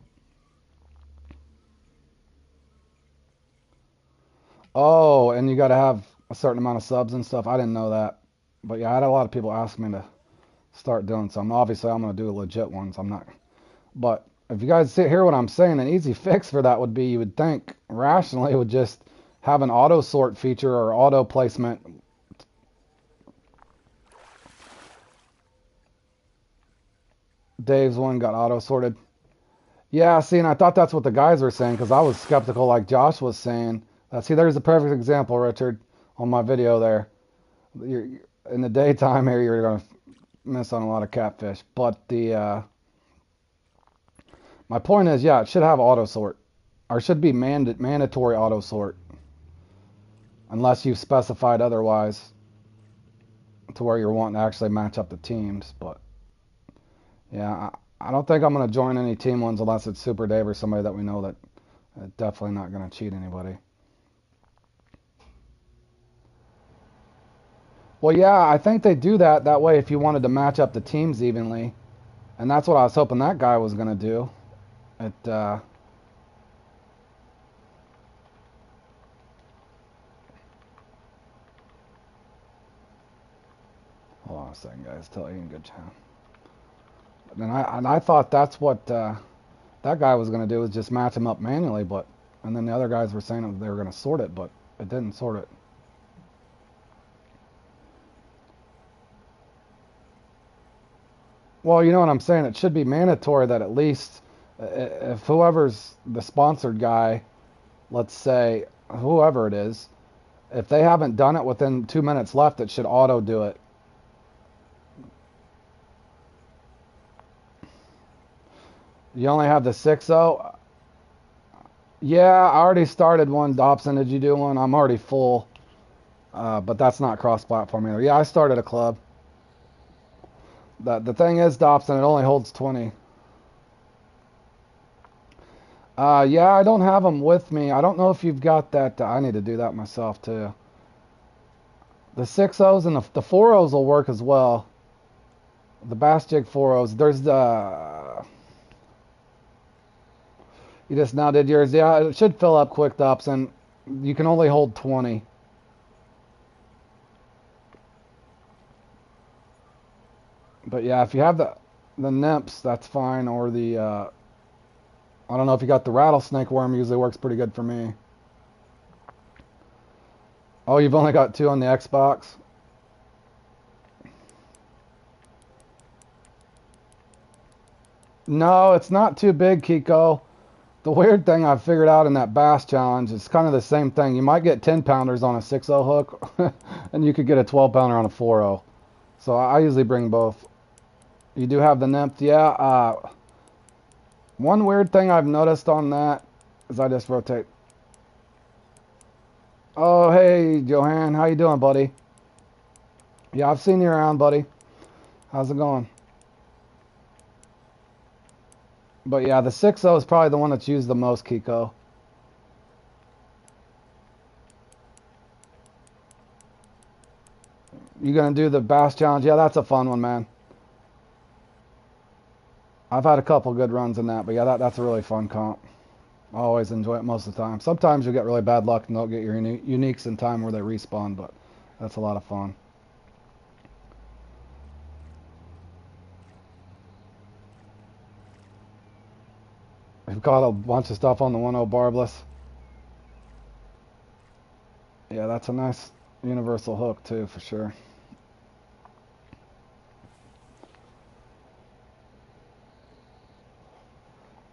Oh, and you got to have a certain amount of subs and stuff. I didn't know that, but yeah, I had a lot of people ask me to start doing some. Obviously, I'm gonna do legit ones. I'm not, but if you guys hear what I'm saying, an easy fix for that would be, you would think rationally, would just have an auto sort feature or auto placement. Dave's one got auto sorted. Yeah, see, and I thought that's what the guys were saying because I was skeptical, like Josh was saying. See, there's a perfect example, Richard, on my video there. In the daytime here, you're gonna miss on a lot of catfish, but my point is, yeah, it should have auto sort, or should be mandatory auto sort, unless you've specified otherwise, to where you're wanting to actually match up the teams. But yeah, I don't think I'm gonna join any team ones unless it's Super Dave or somebody that we know that definitely not gonna cheat anybody. Well, yeah, I think they do that way if you wanted to match up the teams evenly, and that's what I was hoping that guy was gonna do. It hold on a second, guys. Tell you in good time. And I thought that's what that guy was gonna do, was just match them up manually, but and then the other guys were saying they were gonna sort it, but it didn't sort it. Well, you know what I'm saying? It should be mandatory that at least if whoever's the sponsored guy, let's say whoever it is, if they haven't done it within 2 minutes left, it should auto do it. You only have the 6-0? Yeah, I already started one. Dobson, did you do one? I'm already full. But that's not cross-platform either. Yeah, I started a club. The thing is, Dobson, it only holds 20. Yeah, I don't have them with me. I don't know if you've got that. I need to do that myself, too. The 6-0s and the 4-0s will work as well. The Bass Jig 4-0s. There's the... You just now did yours. Yeah, it should fill up quick, Dobson. You can only hold 20. But yeah, if you have the nymphs, that's fine. Or the I don't know if you got the rattlesnake worm. Usually works pretty good for me. Oh, you've only got 2 on the Xbox. No, it's not too big, Kiko. The weird thing I've figured out in that bass challenge is kind of the same thing. You might get 10 pounders on a 6-0 hook, and you could get a 12 pounder on a 4-0. So I usually bring both. You do have the nymph, yeah. One weird thing I've noticed on that is I just rotate. Oh, hey, Johan, how you doing, buddy? Yeah, I've seen you around, buddy. How's it going? But yeah, the 6-0 is probably the one that's used the most, Kiko. You gonna do the bass challenge? Yeah, that's a fun one, man. I've had a couple good runs in that, but yeah, that's a really fun comp. I always enjoy it most of the time. Sometimes you get really bad luck and don't get your uniques in time where they respawn, but that's a lot of fun. We've got a bunch of stuff on the 1-0 barbless. Yeah, that's a nice universal hook too, for sure.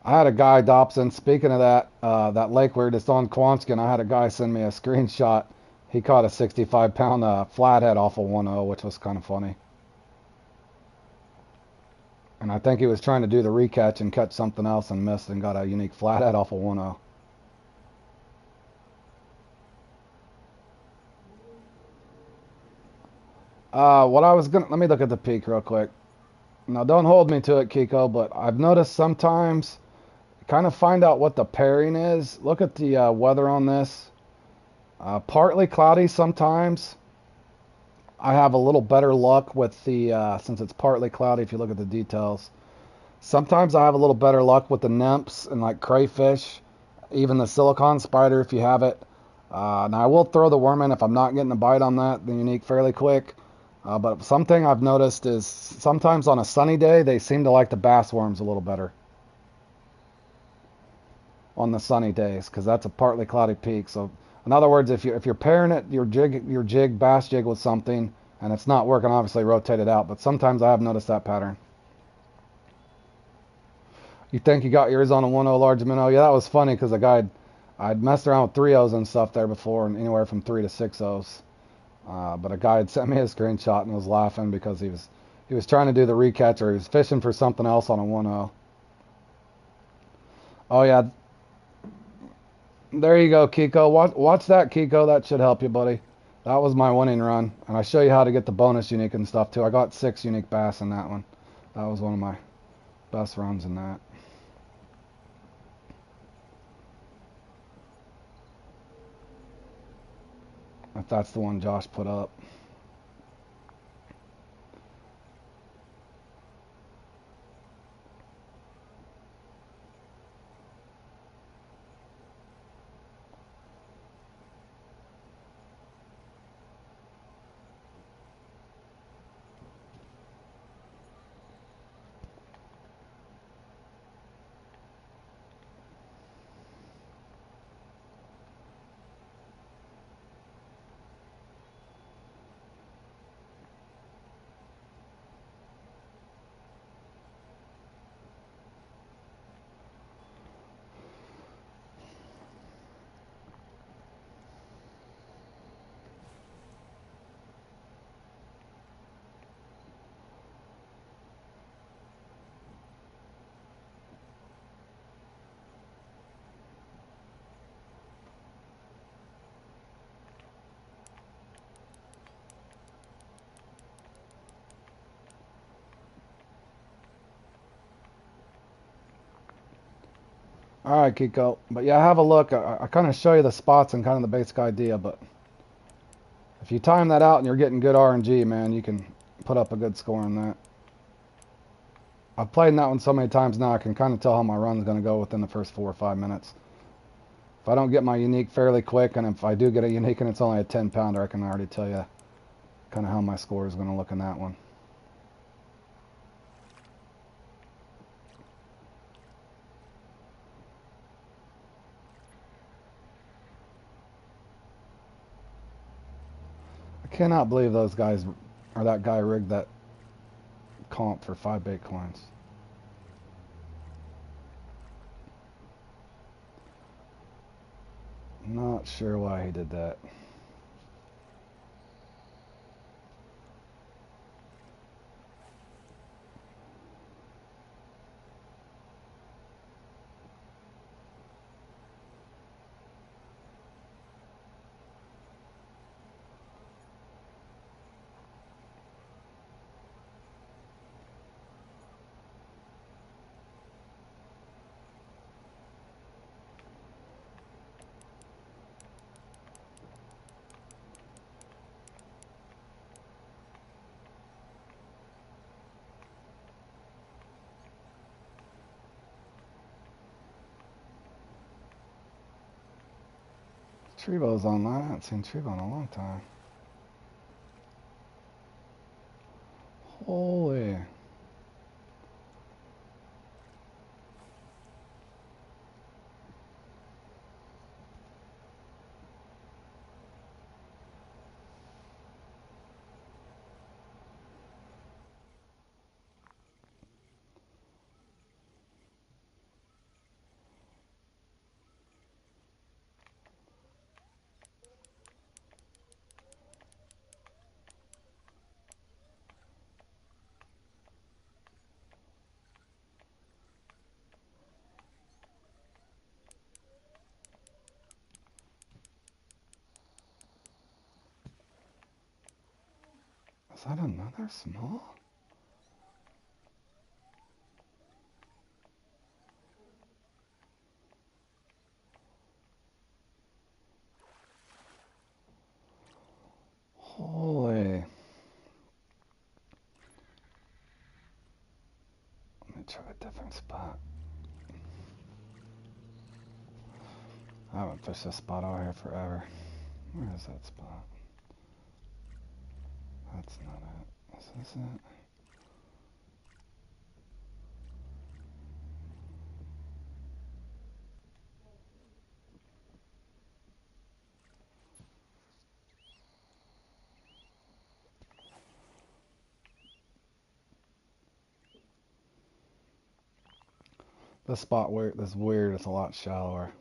I had a guy, Dobson, speaking of that, that lake where it's on Quanskin, I had a guy send me a screenshot. He caught a 65-pound flathead off of 1-0, which was kind of funny. And I think he was trying to do the recatch and catch something else and missed and got a unique flathead off of 1-0. What I was gonna, let me look at the peak real quick. Now don't hold me to it, Kiko, but I've noticed sometimes kind of find out what the pairing is. Look at the weather on this. Partly cloudy sometimes. I have a little better luck with the, since it's partly cloudy if you look at the details. Sometimes I have a little better luck with the nymphs and like crayfish, even the silicon spider if you have it. Now I will throw the worm in if I'm not getting a bite on that, the unique fairly quick. But something I've noticed is sometimes on a sunny day they seem to like the bass worms a little better on the sunny days because that's a partly cloudy peak. So in other words, if you're pairing it your jig bass jig with something and it's not working, obviously rotate it out. But sometimes I have noticed that pattern. You think you got yours on a 1-0 large minnow? Yeah, that was funny because a guy I'd messed around with 3-0s and stuff there before, and anywhere from 3 to 6-0s. But a guy had sent me a screenshot and was laughing because he was trying to do the recatch or he was fishing for something else on a 1-0. Oh yeah, there you go, Kiko. Watch that, Kiko. That should help you, buddy. That was my winning run, and I show you how to get the bonus unique and stuff too. I got 6 unique bass in that one. That was one of my best runs in that. If that's the one Josh put up. All right, Kiko. But yeah, have a look. I kind of show you the spots and kind of the basic idea. But if you time that out and you're getting good RNG, man, you can put up a good score on that. I've played in that one so many times now I can kind of tell how my run's going to go within the first 4 or 5 minutes. If I don't get my unique fairly quick, and if I do get a unique and it's only a 10 pounder, I can already tell you kind of how my score is going to look in that one. I cannot believe those guys, or that guy rigged that comp for 5 bait coins. Not sure why he did that. Trevo's online. I haven't seen Trevo in a long time. Holy. Is that another small? Holy. Let me try a different spot. I haven't fished this spot out here forever. Where is that spot? That's not it. Is this it? This spot where this weird, it's a lot shallower.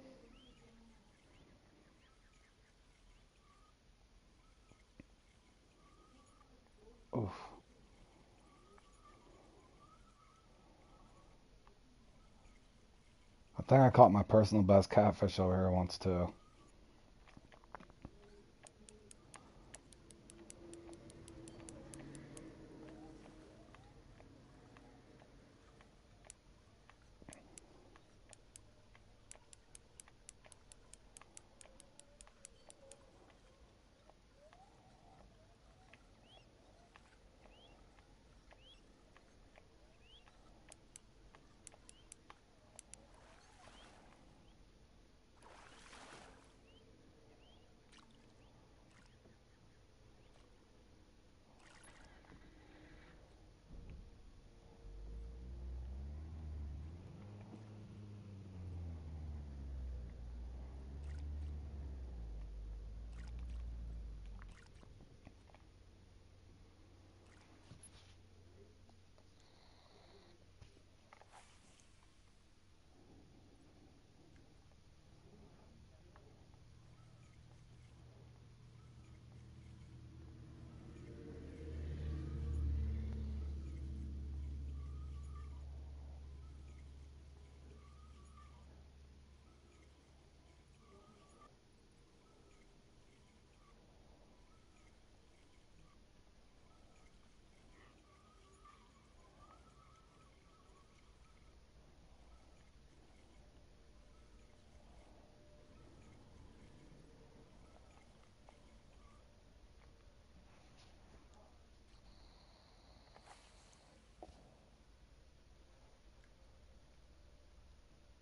Oof. I think I caught my personal best catfish over here once too.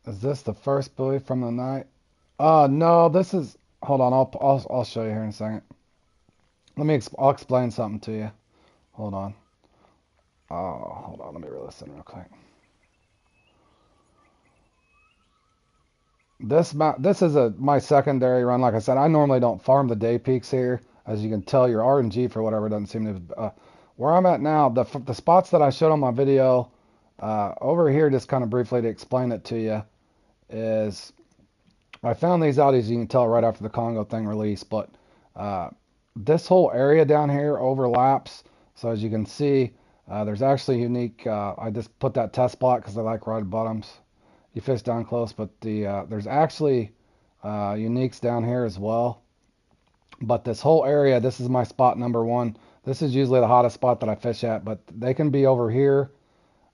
Is this the first buoy from the night? No, this is. Hold on, I'll show you here in a second. I'll explain something to you. Hold on. Oh, hold on. Let me reel this in real quick. This is my secondary run. Like I said, I normally don't farm the day peaks here. As you can tell, your RNG for whatever doesn't seem to. Where I'm at now, the spots that I showed on my video over here, just kind of briefly to explain it to you, is I found these out, as you can tell, right after the Congo thing released. But this whole area down here overlaps. So as you can see, there's actually unique. I just put that test spot because I like ride bottoms. You fish down close, but there's actually uniques down here as well. But this whole area, this is my spot number one. This is usually the hottest spot that I fish at, but they can be over here.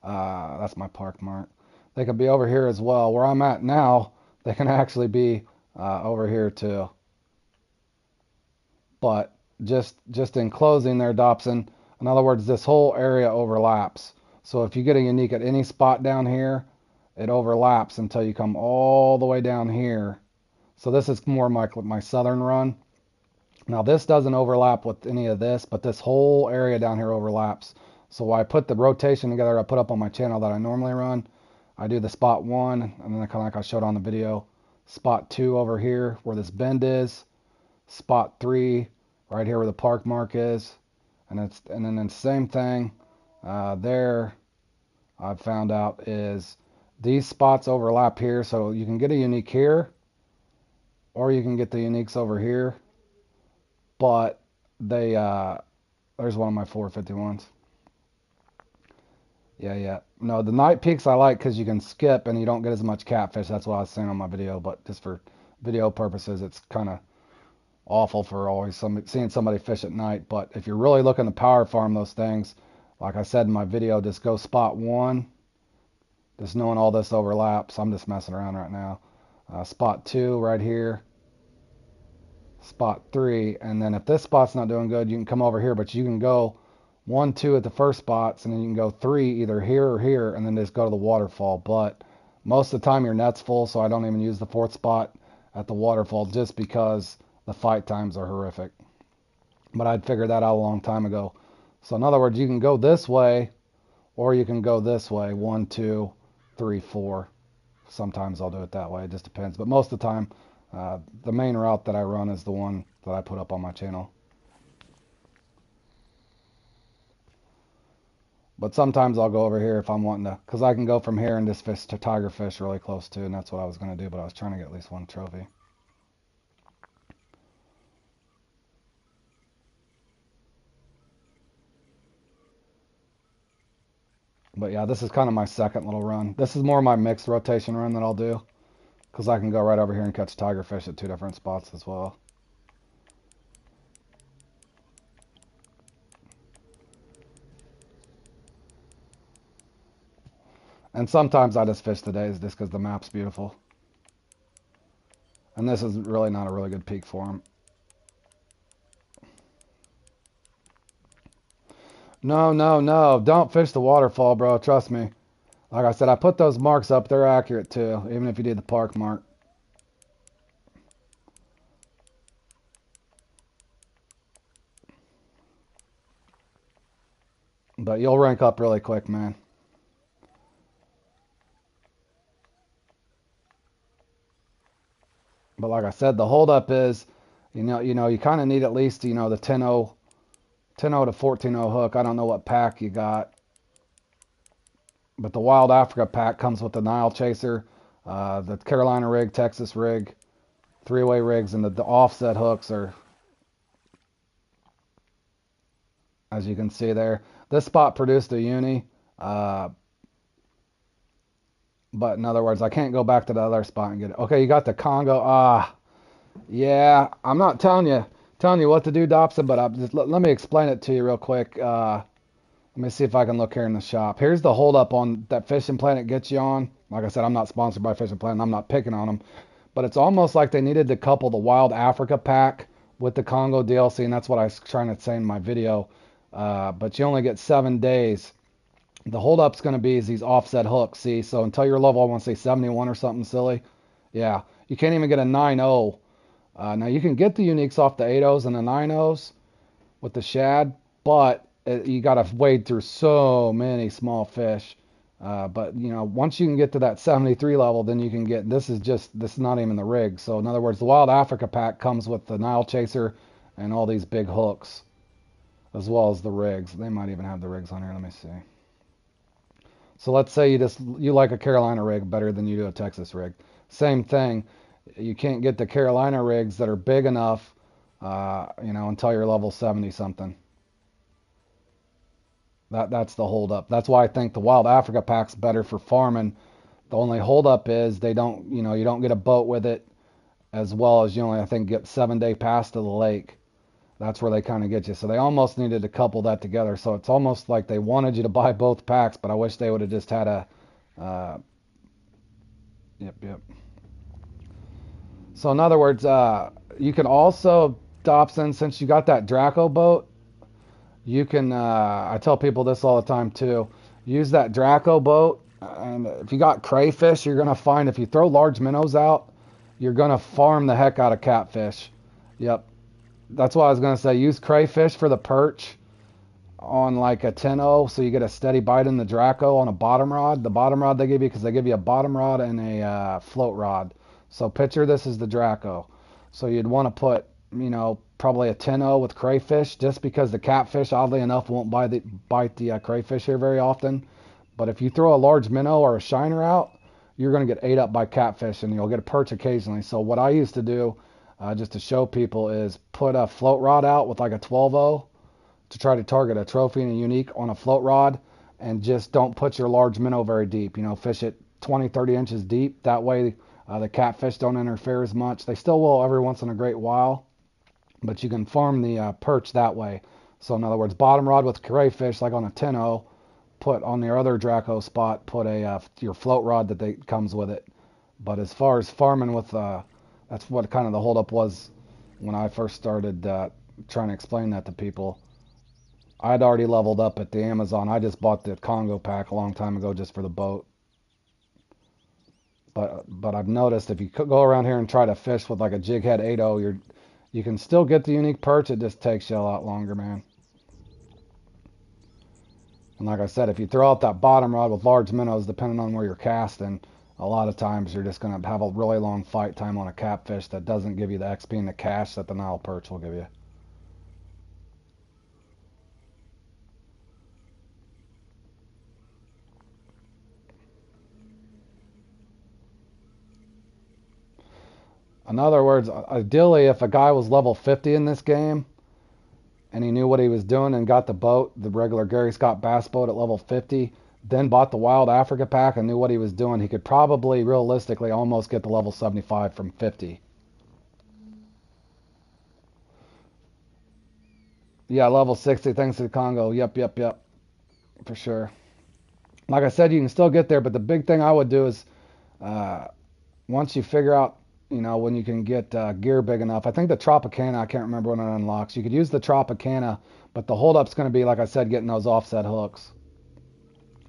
That's my park mark. They can be over here as well. Where I'm at now, they can actually be over here too. But just in closing there, Dobson, in other words, this whole area overlaps. So if you get a unique at any spot down here, it overlaps until you come all the way down here. So this is more my southern run. Now this doesn't overlap with any of this, but this whole area down here overlaps. So I put the rotation together I put up on my channel that I normally run. I do the spot 1, and then kind of like I showed on the video, spot 2 over here where this bend is, spot 3 right here where the park mark is, and then the same thing there I've found out is these spots overlap here, so you can get a unique here, or you can get the uniques over here, but they there's one of my 451s. Yeah. No, the night peaks I like because you can skip and you don't get as much catfish. That's what I was saying on my video, but just for video purposes, it's kind of awful for always seeing somebody fish at night. But if you're really looking to power farm those things, like I said in my video, just go spot 1. Just knowing all this overlaps, I'm just messing around right now. Spot 2 right here. Spot 3, and then if this spot's not doing good, you can come over here, but you can go 1, 2 at the first spots, and then you can go 3 either here or here, and then just go to the waterfall. But most of the time your net's full, so I don't even use the 4th spot at the waterfall just because the fight times are horrific. But I'd figured that out a long time ago. So in other words, you can go this way, or you can go this way, 1, 2, 3, 4. Sometimes I'll do it that way, it just depends. But most of the time, the main route that I run is the one that I put up on my channel. But sometimes I'll go over here if I'm wanting to, because I can go from here and just fish to tiger fish really close to, and that's what I was going to do, but I was trying to get at least one trophy. But yeah, this is kind of my second little run. This is more my mixed rotation run that I'll do, because I can go right over here and catch tiger fish at 2 different spots as well. And sometimes I just fish the days just because the map's beautiful. And this is really not a really good peak for them. No. Don't fish the waterfall, bro. Trust me. Like I said, I put those marks up. They're accurate too, even if you did the park mark. But you'll rank up really quick, man. But like I said, the holdup is, you kind of need at least, the 10-0 to 14-0 hook. I don't know what pack you got. But the Wild Africa pack comes with the Nile Chaser, the Carolina rig, Texas rig, 3-way rigs, and the offset hooks are, as you can see there. This spot produced a uni, but in other words, I can't go back to the other spot and get it. Okay, you got the Congo. Yeah, I'm not telling you what to do, Dobson, but let me explain it to you real quick. Let me see if I can look here in the shop. Here's the holdup on that Fishing Planet gets you on. Like I said, I'm not sponsored by Fishing Planet. I'm not picking on them. But it's almost like they needed to couple the Wild Africa pack with the Congo DLC, and that's what I was trying to say in my video. But you only get 7 days. The holdup's going to be is these offset hooks. See, so until your level, I want to say 71 or something silly. Yeah, you can't even get a 9.0. Now you can get the uniques off the 8.0s and the 9.0s with the shad, but you got to wade through so many small fish. But you know, once you can get to that 73 level, then you can get, this is not even the rig. So in other words, the Wild Africa pack comes with the Nile Chaser and all these big hooks, as well as the rigs. They might even have the rigs on here. Let me see. So let's say you like a Carolina rig better than you do a Texas rig. Same thing. You can't get the Carolina rigs that are big enough, until you're level 70 something. That's the holdup. That's why I think the Wild Africa pack's better for farming. The only holdup is they don't, you don't get a boat with it, as well as you only, I think, get 7-day pass to the lake. That's where they kind of get you. So they almost needed to couple that together. So it's almost like they wanted you to buy both packs, but I wish they would have just had a, yep. So in other words, you can also, Dobson, since you got that Draco boat, you can, I tell people this all the time too, use that Draco boat, and if you got crayfish, you're going to find if you throw large minnows out, you're going to farm the heck out of catfish. Yep. That's why I was going to say use crayfish for the perch on like a 10-0, so you get a steady bite in the Draco on a bottom rod. The bottom rod they give you, because they give you a bottom rod and a float rod. So picture this is the Draco. So you'd want to put, probably a 10-0 with crayfish, just because the catfish, oddly enough, won't bite the crayfish here very often. But if you throw a large minnow or a shiner out, you're going to get ate up by catfish, and you'll get a perch occasionally. So what I used to do, just to show people, is put a float rod out with like a 12-0 to try to target a trophy and a unique on a float rod, and just don't put your large minnow very deep. Fish it 20-30 inches deep. That way the catfish don't interfere as much. They still will every once in a great while, but you can farm the perch that way. So in other words, bottom rod with crayfish, like on a 10-0, put on your other Draco spot, put your float rod that comes with it. But as far as farming with, that's what kind of the holdup was when I first started trying to explain that to people. I'd already leveled up at the Amazon. I just bought the Congo pack a long time ago just for the boat. But I've noticed if you go around here and try to fish with like a jig head 8.0, you can still get the unique perch. It just takes you a lot longer, man. And like I said, if you throw out that bottom rod with large minnows, depending on where you're casting, a lot of times you're just going to have a really long fight time on a catfish that doesn't give you the XP and the cash that the Nile perch will give you. In other words, ideally, if a guy was level 50 in this game and he knew what he was doing and got the boat, the regular Gary Scott bass boat at level 50, then bought the Wild Africa pack and knew what he was doing, he could probably realistically almost get to level 75 from 50. Yeah, level 60 thanks to the Congo. Yep. For sure. Like I said, you can still get there, but the big thing I would do is uh, once you figure out, when you can get gear big enough. I think the Tropicana, I can't remember when it unlocks. You could use the Tropicana, but the holdup's going to be, like I said, getting those offset hooks.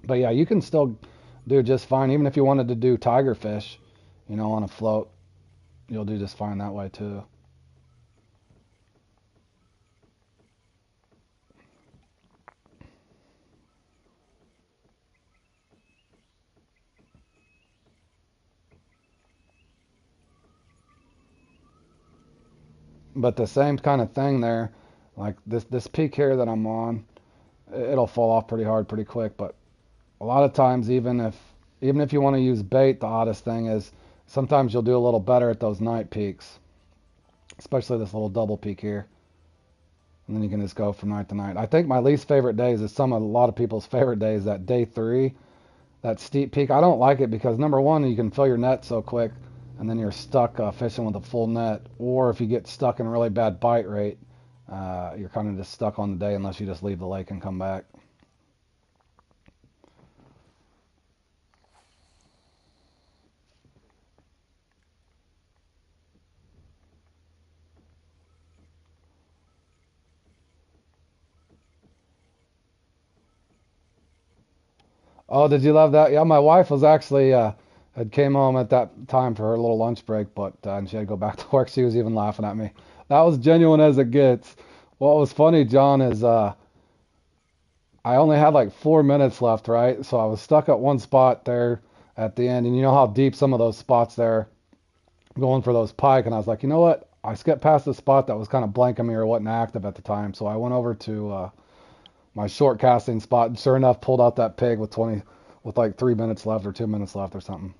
But yeah, you can still do just fine, even if you wanted to do tigerfish, on a float. You'll do just fine that way too. But the same kind of thing there, like this peak here that I'm on, it'll fall off pretty hard pretty quick. But a lot of times, even if you want to use bait, the oddest thing is sometimes you'll do a little better at those night peaks, especially this little double peak here. And then you can just go from night to night. I think my least favorite days is a lot of people's favorite days, that day 3, that steep peak. I don't like it because, number one, you can fill your net so quick, and then you're stuck fishing with a full net. Or if you get stuck in a really bad bite rate, you're kind of just stuck on the day unless you just leave the lake and come back. Oh, did you love that? Yeah, my wife was actually had came home at that time for her little lunch break, but and she had to go back to work. She was even laughing at me. That was genuine as it gets. What was funny, John, is I only had like 4 minutes left, right? So I was stuck at one spot there at the end, and you know how deep some of those spots there going for those pike, and I was like, you know what? I skipped past the spot that was kind of blanking me or wasn't active at the time, so I went over to my short casting spot, and sure enough, pulled out that pig with like 3 minutes left or 2 minutes left or something.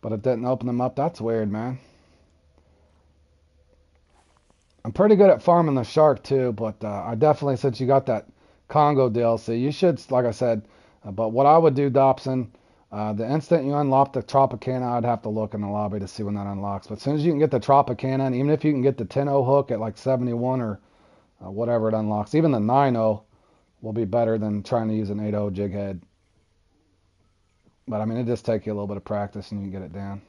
But it didn't open them up. That's weird, man. I'm pretty good at farming the shark too, but I definitely, since you got that Congo DLC, you should, like I said. But what I would do, Dobson, the instant you unlock the Tropicana, I'd have to look in the lobby to see when that unlocks. But as soon as you can get the Tropicana, and even if you can get the 10-0 hook at like 71 or whatever it unlocks, even the 9-0 will be better than trying to use an 8-0 jig head. But I mean, it just takes you a little bit of practice and you can get it down.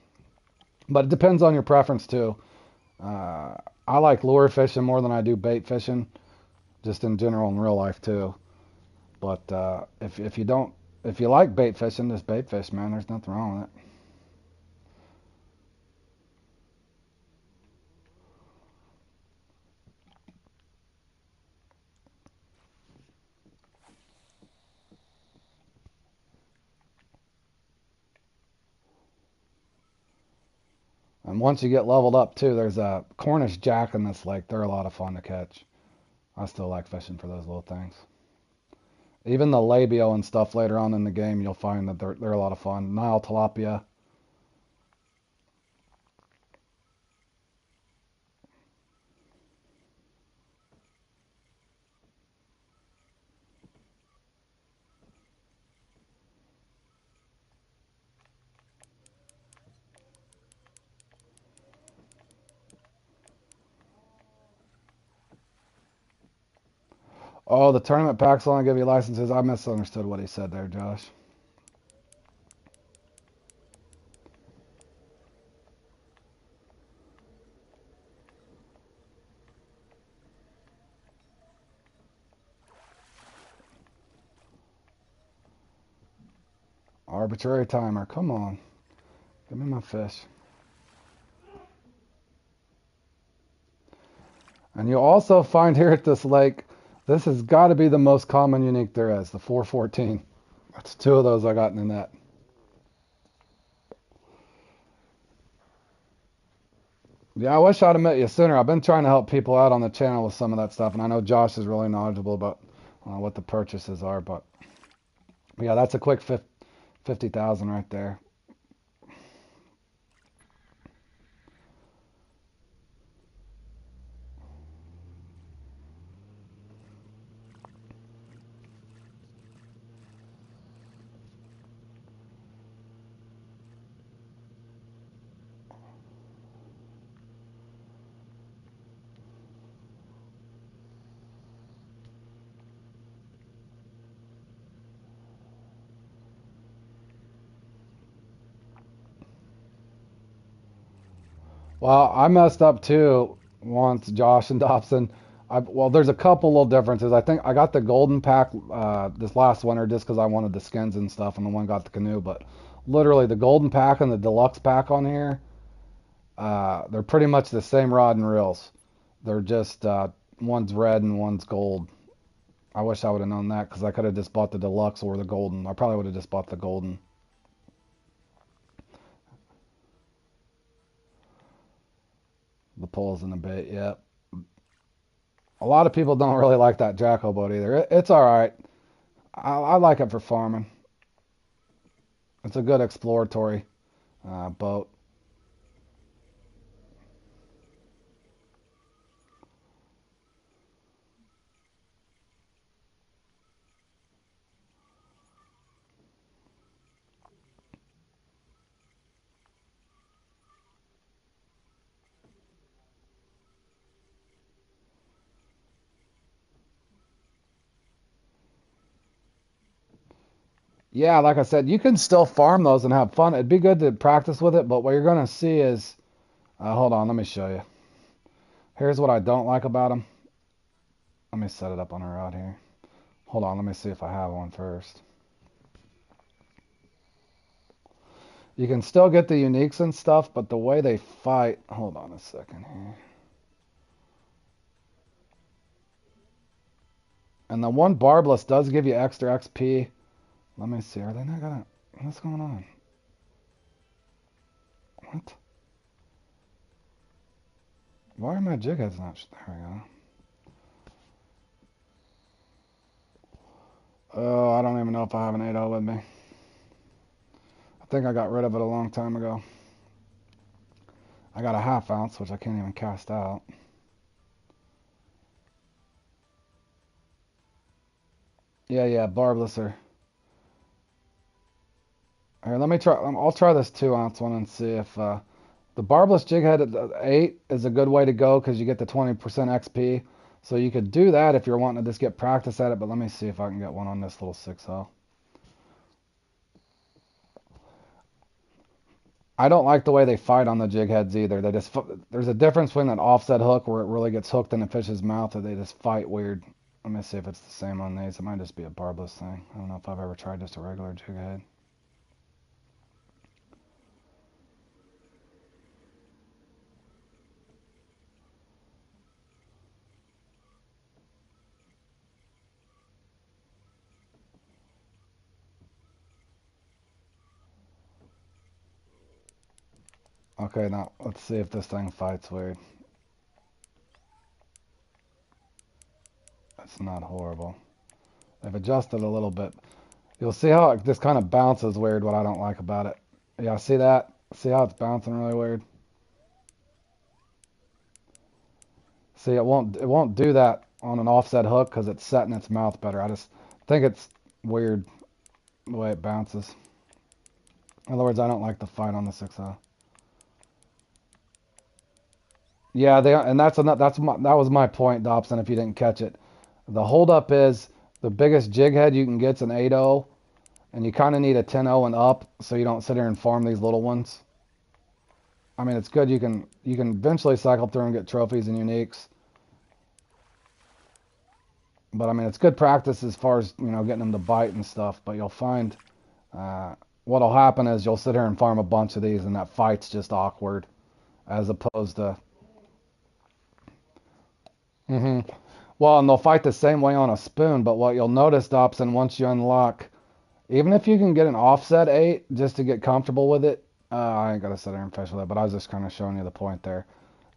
But it depends on your preference too. Uh, I like lure fishing more than I do bait fishing, just in general in real life too. But if you don't, if you like bait fishing, just bait fish, man. There's nothing wrong with it. And once you get leveled up too, there's a Cornish jack in this lake. They're a lot of fun to catch. I still like fishing for those little things. Even the labio and stuff later on in the game, you'll find that they're a lot of fun. Nile tilapia. Oh, the tournament packs only give you licenses. I misunderstood what he said there, Josh. Arbitrary timer. Come on. Give me my fish. And you'll also find here at this lake, this has got to be the most common unique there is, the 414. That's two of those I got in the net. Yeah, I wish I'd have met you sooner. I've been trying to help people out on the channel with some of that stuff, and I know Josh is really knowledgeable about what the purchases are. But yeah, that's a quick 50,000 right there. Well, I messed up too once, Josh and Dobson. Well, there's a couple little differences. I think I got the golden pack this last winter just because I wanted the skins and stuff, and the one got the canoe. But literally, the golden pack and the deluxe pack on here, they're pretty much the same rod and reels. They're just one's red and one's gold. I wish I would have known that because I could have just bought the deluxe or the golden. I probably would have just bought the golden. The poles and the bait, yeah. A lot of people don't really like that Jacko boat either. It's all right. I like it for farming. It's a good exploratory boat. Yeah, like I said, you can still farm those and have fun. It'd be good to practice with it, but what you're going to see is, hold on, let me show you. Here's what I don't like about them. Let me set it up on a rod here. Hold on, let me see if I have one first. You can still get the uniques and stuff, but the way they fight... Hold on a second here. And the one barbless does give you extra XP. Let me see, are they not gonna... What's going on? What? Why are my jig heads not... There we go. Oh, I don't even know if I have an 8.0 with me. I think I got rid of it a long time ago. I got a 1/2 ounce, which I can't even cast out. Yeah, barbless are... Here, let me try... I'll try this 2-ounce one and see if... The barbless jig head at 8 is a good way to go because you get the 20% XP. So you could do that if you're wanting to just get practice at it, but let me see if I can get one on this little 6.0. I don't like the way they fight on the jig heads either. There's a difference between an offset hook where it really gets hooked in the fish's mouth, and they just fight weird. Let me see if it's the same on these. It might just be a barbless thing. I don't know if I've ever tried just a regular jig head. Okay, now let's see if this thing fights weird. It's not horrible. They've adjusted a little bit. You'll see how it just kind of bounces weird, what I don't like about it. Yeah, see that? See how it's bouncing really weird? See, it won't do that on an offset hook because it's set in its mouth better. I just think it's weird the way it bounces. In other words, I don't like the fight on the 6.0. Yeah, that was my point, Dobson, if you didn't catch it. The holdup is the biggest jig head you can get's an 8.0, and you kind of need a 10.0 and up so you don't sit here and farm these little ones. I mean, it's good. You can eventually cycle through and get trophies and uniques. But I mean, it's good practice as far as, getting them to bite and stuff. But you'll find what'll happen is you'll sit here and farm a bunch of these, and that fight's just awkward, as opposed to. Well, and they'll fight the same way on a spoon. But what you'll notice, Dobson, once you unlock, even if you can get an offset 8 just to get comfortable with it, I ain't gonna sit there and fish with it. But I was just kind of showing you the point there.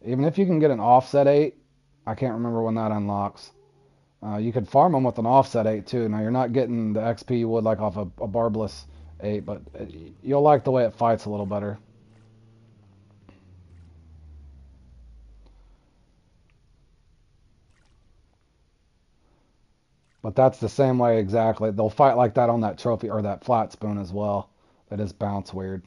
Even if you can get an offset 8, I can't remember when that unlocks. You could farm them with an offset 8 too. Now you're not getting the XP you would like off a barbless 8, but you'll like the way it fights a little better. But that's the same way exactly. They'll fight like that on that trophy or that flat spoon as well. They just bounce weird.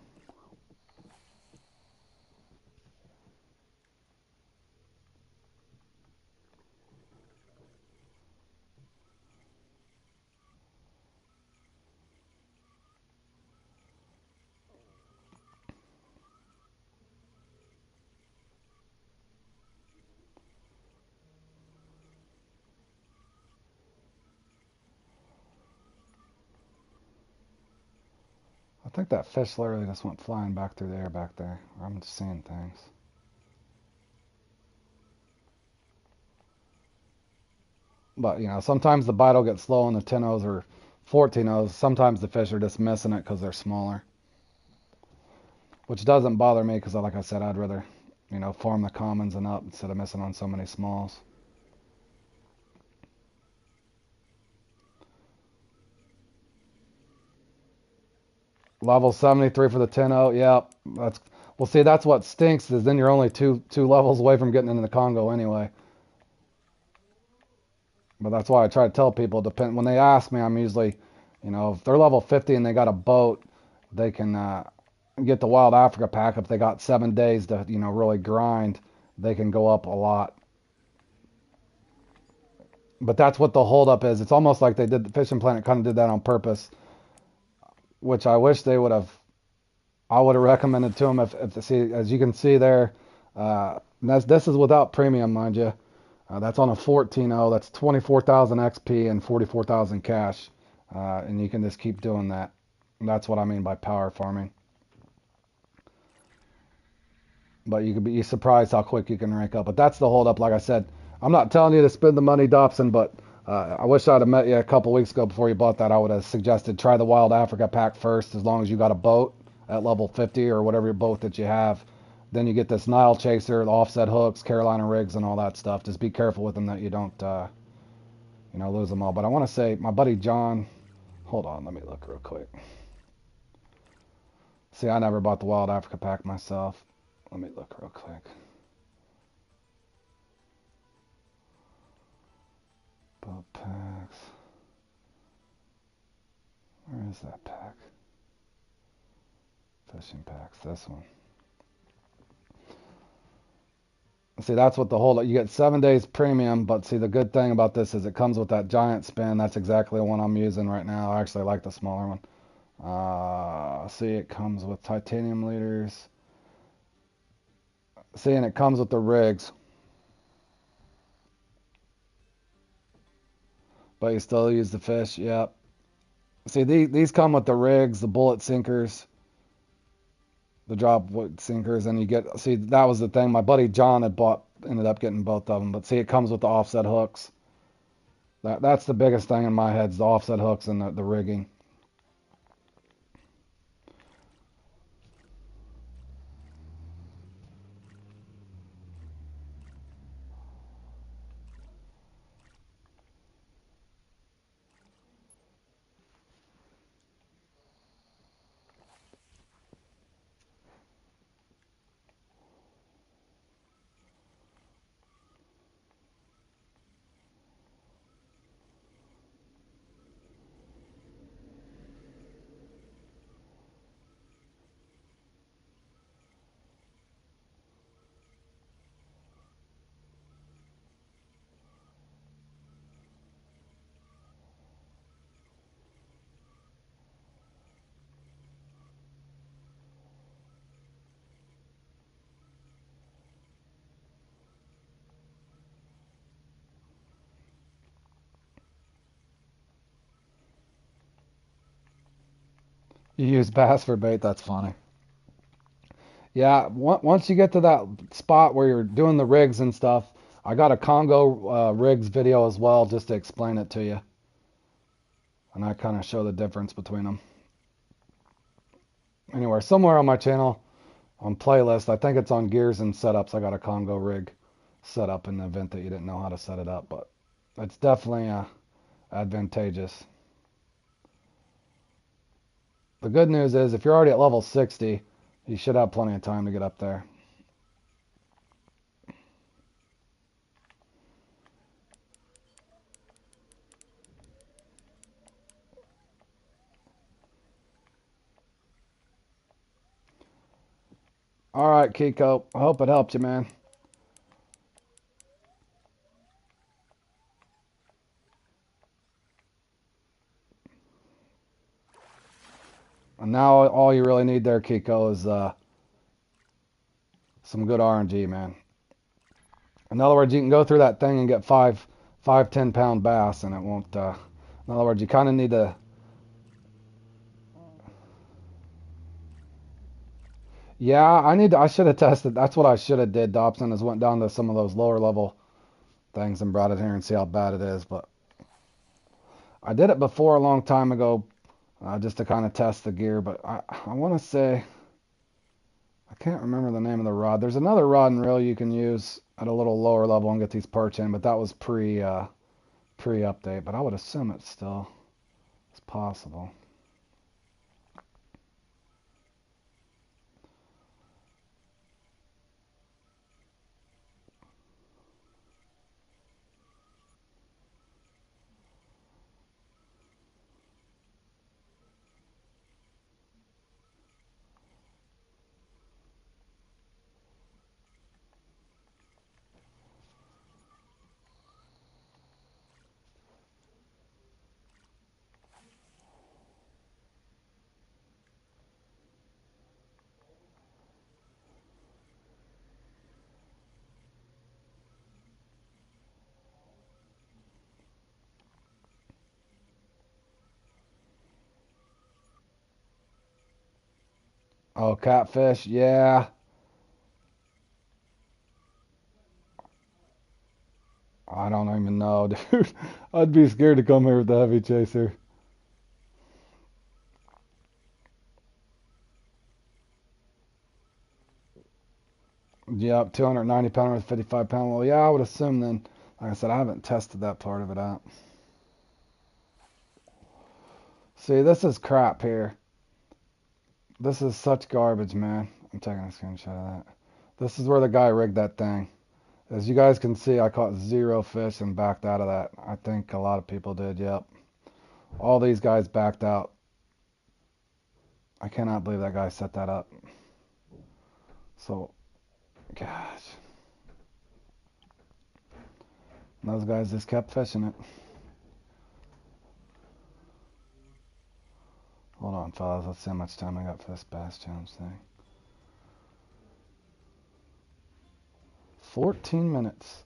I think that fish literally just went flying back through the air back there. I'm just seeing things. But, sometimes the bite will get slow on the 10-0s or 14-0s. Sometimes the fish are just missing it because they're smaller. Which doesn't bother me because, like I said, I'd rather, farm the commons and up instead of missing on so many smalls. Level 73 for the 10-0. Yeah, that's what stinks is then you're only two levels away from getting into the Congo anyway. But that's why I try to tell people, when they ask me, I'm usually, if they're level 50 and they got a boat, they can get the Wild Africa pack. If they got 7 days to, really grind, they can go up a lot. But that's what the holdup is. It's almost like the Fishing Planet kind of did that on purpose, which I wish they would have. I would have recommended to them if see, as you can see there, this is without premium, mind you. That's on a 14.0. That's 24,000 XP and 44,000 cash. And you can just keep doing that. And that's what I mean by power farming. But you could be surprised how quick you can rank up. But that's the hold up. Like I said, I'm not telling you to spend the money, Dobson, but I wish I'd have met you a couple weeks ago before you bought that. I would have suggested try the Wild Africa pack first, as long as you got a boat at level 50 or whatever your boat that you have. Then you get this Nile Chaser, the offset hooks, Carolina rigs, and all that stuff. Just be careful with them that you don't, lose them all. But I want to say, my buddy John, hold on, let me look real quick. See, I never bought the Wild Africa pack myself. Let me look real quick. Boat packs. Where is that pack? Fishing packs, this one. See, that's what the whole, you get 7 days premium, but see, the good thing about this is it comes with that giant spin. That's exactly the one I'm using right now. I actually like the smaller one. See, it comes with titanium leaders. See, and it comes with the rigs. But you still use the fish, yep. See, these come with the rigs, the bullet sinkers, the drop wood sinkers, and you get, see, that was the thing. My buddy John ended up getting both of them. But see, it comes with the offset hooks. That's the biggest thing in my head, is the offset hooks and the rigging. You use bass for bait, that's funny. Yeah, once you get to that spot where you're doing the rigs and stuff, I got a Congo rigs video as well, just to explain it to you. And I kind of show the difference between them. Anyway, somewhere on my channel, on playlist, I think it's on gears and setups, I got a Congo rig set up in the event that you didn't know how to set it up. But it's definitely advantageous. The good news is, if you're already at level 60, you should have plenty of time to get up there. All right, Kiko. I hope it helped you, man. And now all you really need there, Kiko, is some good RNG, man. In other words, you can go through that thing and get five 10-pound bass, and it won't. In other words, you kind of need to. Yeah, I should have tested. That's what I should have did, Dobson, is went down to some of those lower level things and brought it here and see how bad it is. But I did it before a long time ago, just to kind of test the gear. But I want to say, I can't remember the name of the rod. There's another rod and reel you can use at a little lower level and get these perch in, but that was pre-update. But I would assume it's still is possible. Oh, catfish, yeah. I don't even know, dude. I'd be scared to come here with the heavy chaser. Yep, 290 pounder with 55 pound. Well, yeah, I would assume then. Like I said, I haven't tested that part of it out. See, this is crap here. This is such garbage, man. I'm taking a screenshot of that. This is where the guy rigged that thing. As you guys can see, I caught 0 fish and backed out of that. I think a lot of people did, yep. All these guys backed out. I cannot believe that guy set that up. So, gosh. Those guys just kept fishing it. Hold on, fellas. Let's see how much time I got for this bass challenge thing. 14 minutes.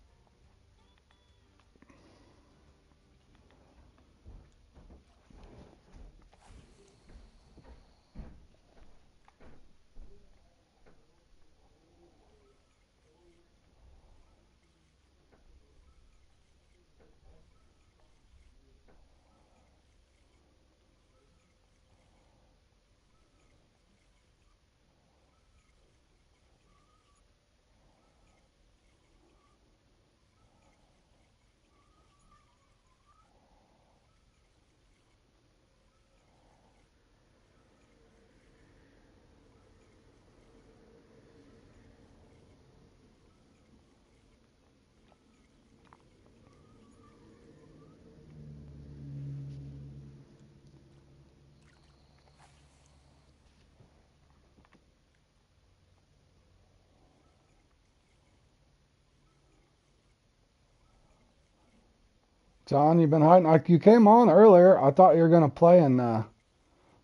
John, you've been hiding. You came on earlier. I thought you were gonna play and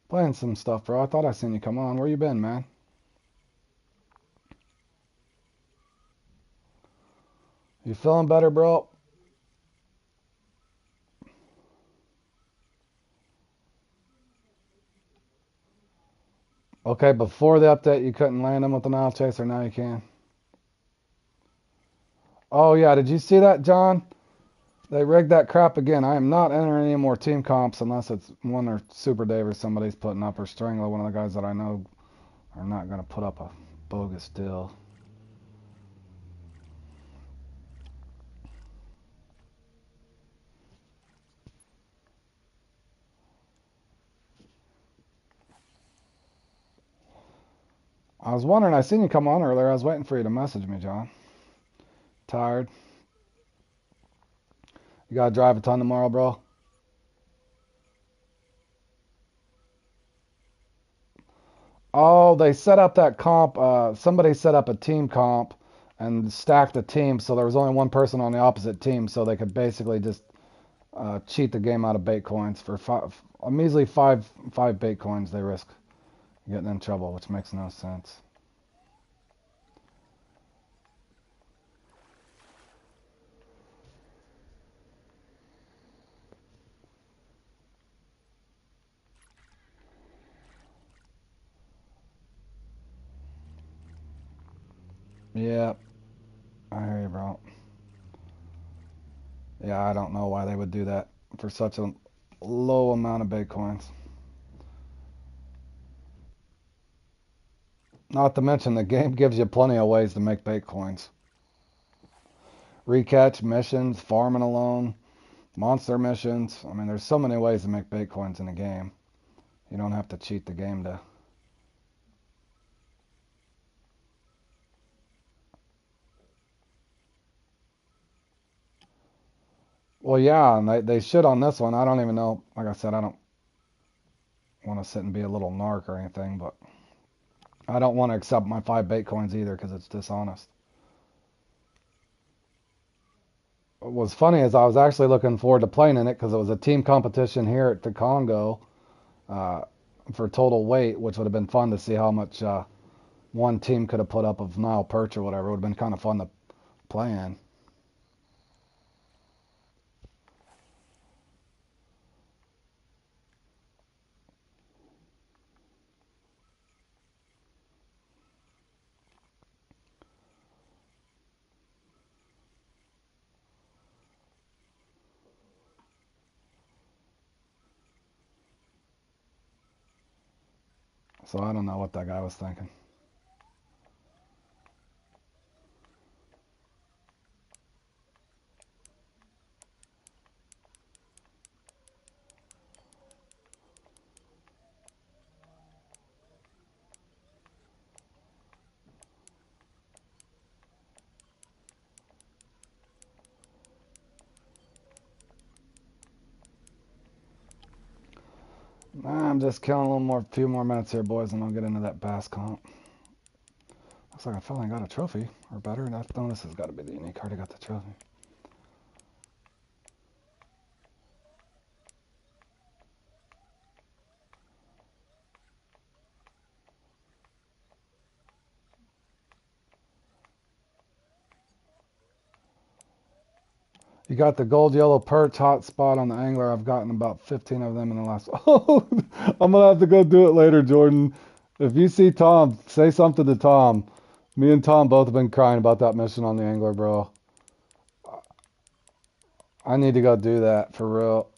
playing some stuff, bro. I thought I seen you come on. Where you been, man? You feeling better, bro? Okay, before the update, you couldn't land them with an Nile chaser. Now you can. Oh yeah, did you see that, John? They rigged that crap again. I am not entering any more team comps unless it's one or Super Dave or somebody's putting up, or Strangler, one of the guys that I know are not going to put up a bogus deal. I was wondering, I seen you come on earlier. I was waiting for you to message me, John. Tired? You got to drive a ton tomorrow, bro? Oh, they set up that comp. Somebody set up a team comp and stacked the team, so there was only one person on the opposite team, so they could basically just cheat the game out of bait coins for a measly five bait coins. They risk getting in trouble, which makes no sense. Yeah, I hear you, bro. Yeah, I don't know why they would do that for such a low amount of bait coins. Not to mention the game gives you plenty of ways to make bait coins. Recatch, missions, farming alone, monster missions. I mean, there's so many ways to make bait coins in a game. You don't have to cheat the game to. Well, yeah, and they should on this one. I don't even know. Like I said, I don't want to sit and be a little narc or anything, but I don't want to accept my 5 bait coins either because it's dishonest. What was funny is I was actually looking forward to playing in it because it was a team competition here at the Congo uh, for total weight, which would have been fun to see how much one team could have put up of Nile perch or whatever. It would have been kind of fun to play in. So I don't know what that guy was thinking. I'm just killing few more minutes here, boys, and I'll get into that bass comp. Looks like I finally got a trophy, or better. No, this has got to be the unique card. I got the trophy. You got the gold yellow perch hot spot on the angler. I've gotten about 15 of them in the last. Oh, I'm gonna have to go do it later, Jordan. If you see Tom, say something to Tom. Me and Tom both have been crying about that mission on the angler, bro. I need to go do that for real.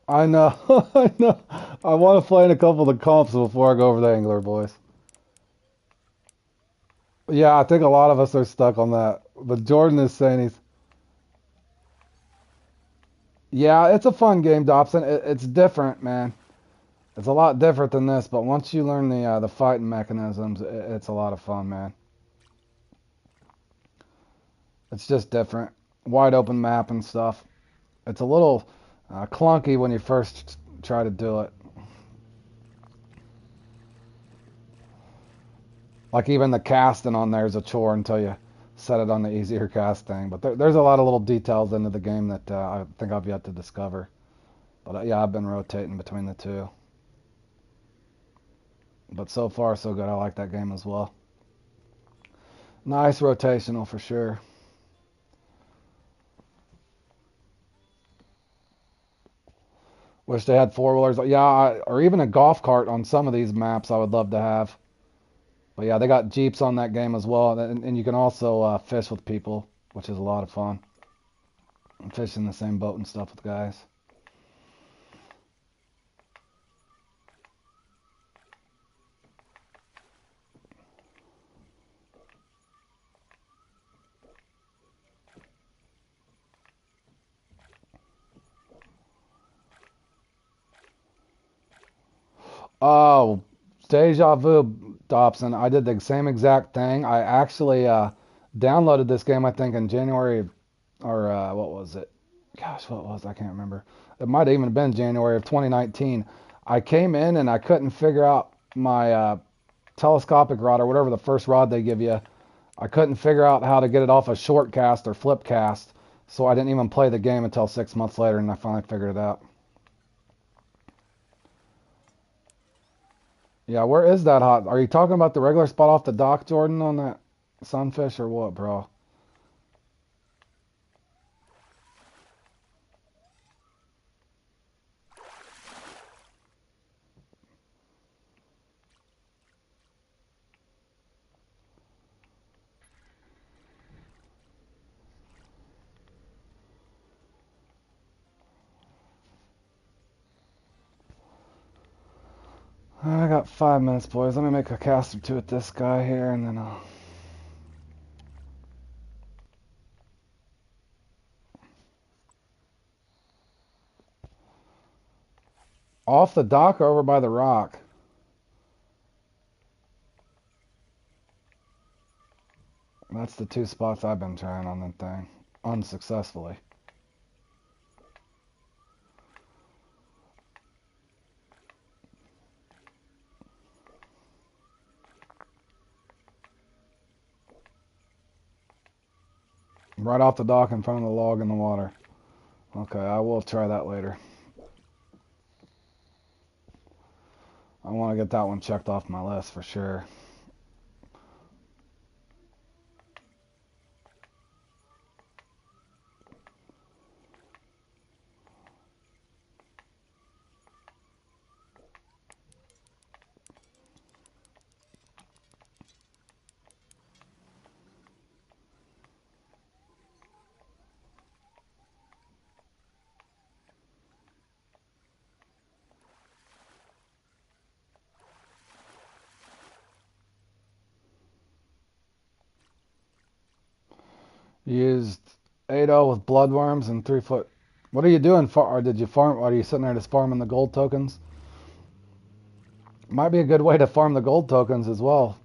I know, I know. I want to play in a couple of the comps before I go over the angler, boys. Yeah, I think a lot of us are stuck on that. But Jordan is saying yeah, it's a fun game, Dobson. It's different, man. It's a lot different than this, but once you learn the fighting mechanisms, it's a lot of fun, man. It's just different. Wide open map and stuff. It's a little clunky when you first try to do it. Like even the casting on there is a chore until you set it on the easier cast thing. But there's a lot of little details into the game that I think I've yet to discover. But yeah, I've been rotating between the two. But so far, so good. I like that game as well. Nice rotational for sure. Wish they had four-wheelers. Yeah, or even a golf cart on some of these maps I would love to have. But yeah, they got Jeeps on that game as well. And you can also fish with people, which is a lot of fun. And fish in the same boat and stuff with guys. Oh, deja vu, Dobson. I did the same exact thing. I actually downloaded this game, I think, in January, or what was it? Gosh, what was it? I can't remember. It might have even been January of 2019. I came in and I couldn't figure out my telescopic rod or whatever the first rod they give you. I couldn't figure out how to get it off a short cast or flip cast, so I didn't even play the game until 6 months later, and I finally figured it out. Yeah, where is that hot? Are you talking about the regular spot off the dock, Jordan, on that sunfish or what, bro? I got 5 minutes, boys. Let me make a cast or two at this guy here, and then I'll... Off the dock or over by the rock? That's the two spots I've been trying on that thing. Unsuccessfully. Right off the dock in front of the log in the water. Okay, I will try that later. I want to get that one checked off my list for sure. You used 8-0 with bloodworms and 3-foot. What are you doing? Or did you farm? Or are you sitting there just farming the gold tokens? Might be a good way to farm the gold tokens as well.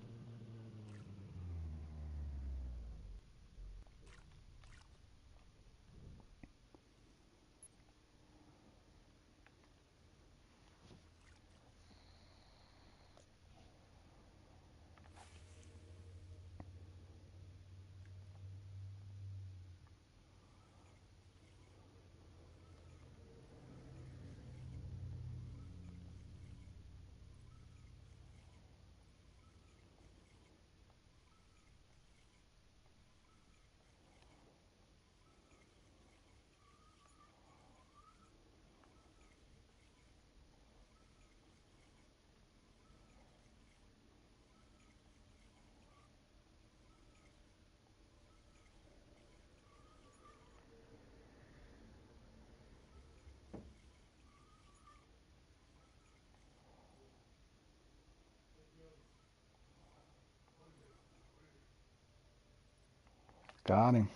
Got him.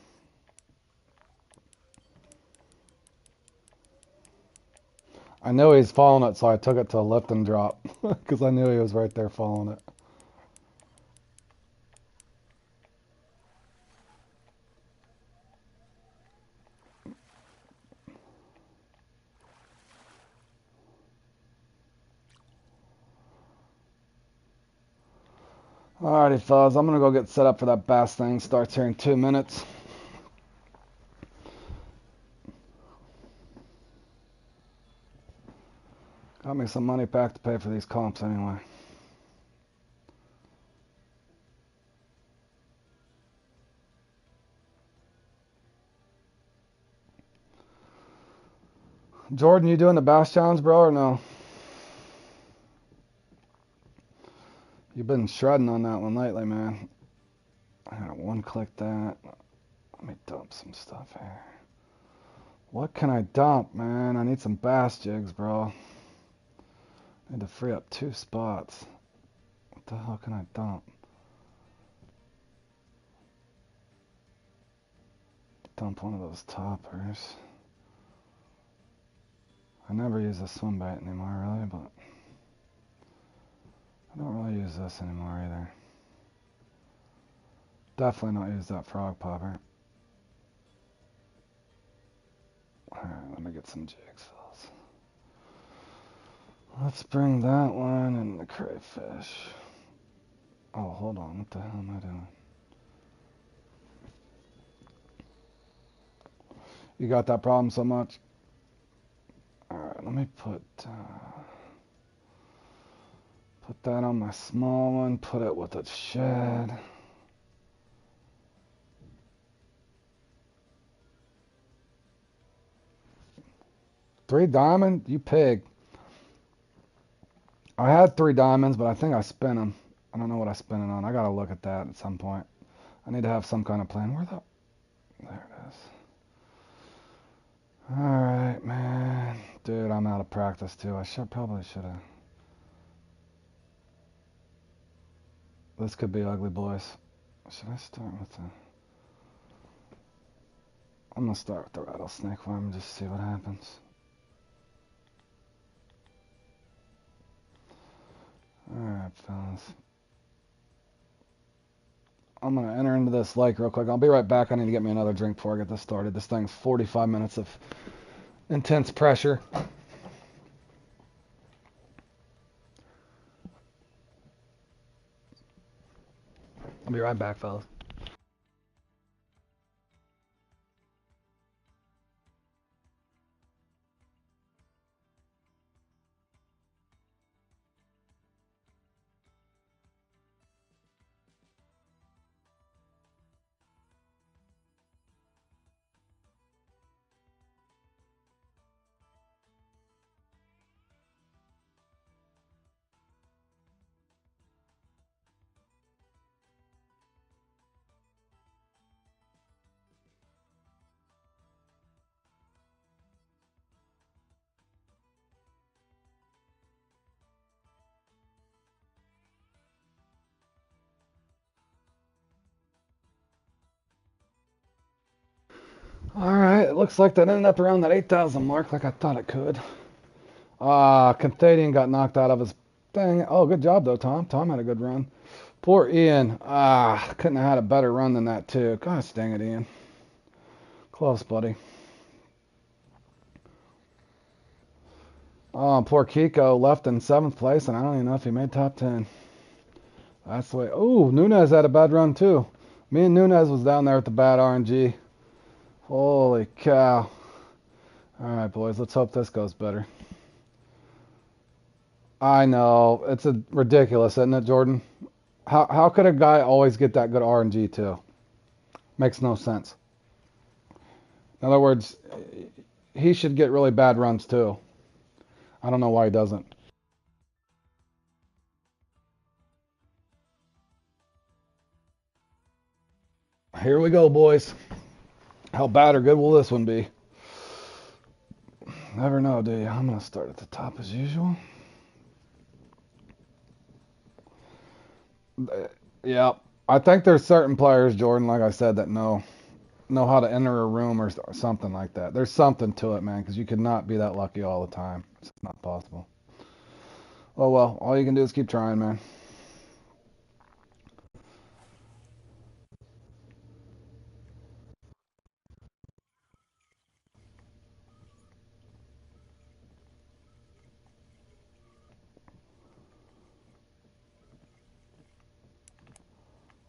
I knew he's following it, so I took it to a lift and drop because I knew he was right there following it. Alrighty, fellas, I'm gonna go get set up for that bass thing. Starts here in 2 minutes. Got me some money back to pay for these comps anyway. Jordan, you doing the bass challenge, bro, or no? You've been shredding on that one lately, man. I gotta one-click that. Let me dump some stuff here. What can I dump, man? I need some bass jigs, bro. I need to free up 2 spots. What the hell can I dump? Dump one of those toppers. I never use a swim bait anymore, really, but I don't really use this anymore either. Definitely not use that frog popper. Alright, let me get some jigs, fellas. Let's bring that one and the crayfish. Oh, hold on. What the hell am I doing? You got that problem so much? Alright, let me put that on my small one. Put it with a shed. Three diamond? You pig. I had 3 diamonds, but I think I spent them. I don't know what I spent it on. I gotta look at that at some point. I need to have some kind of plan. Where the... There it is. Alright, man. Dude, I'm out of practice, too. Probably should have... This could be ugly, boys. Should I start with the... I'm gonna start with the rattlesnake worm and just see what happens. Alright, fellas. I'm gonna enter into this lake real quick. I'll be right back. I need to get me another drink before I get this started. This thing's 45 minutes of intense pressure. I'll be right back, fellas. Alright, it looks like that ended up around that 8,000 mark like I thought it could. Conthadian got knocked out of his thing. Oh, good job though, Tom. Tom had a good run. Poor Ian. Couldn't have had a better run than that too. Gosh dang it, Ian. Close, buddy. Oh, poor Kiko left in 7th place, and I don't even know if he made top 10. That's the way. Oh, Nunez had a bad run too. Me and Nunez was down there with the bad RNG. Holy cow. Alright, boys, let's hope this goes better. I know. It's ridiculous, isn't it, Jordan? How could a guy always get that good RNG too? Makes no sense. In other words, he should get really bad runs too. I don't know why he doesn't. Here we go, boys. How bad or good will this one be? Never know, do you? I'm going to start at the top as usual. Yeah, I think there's certain players, Jordan, like I said, that know how to enter a room or something like that. There's something to it, man, because you cannot be that lucky all the time. It's not possible. Oh, well, all you can do is keep trying, man.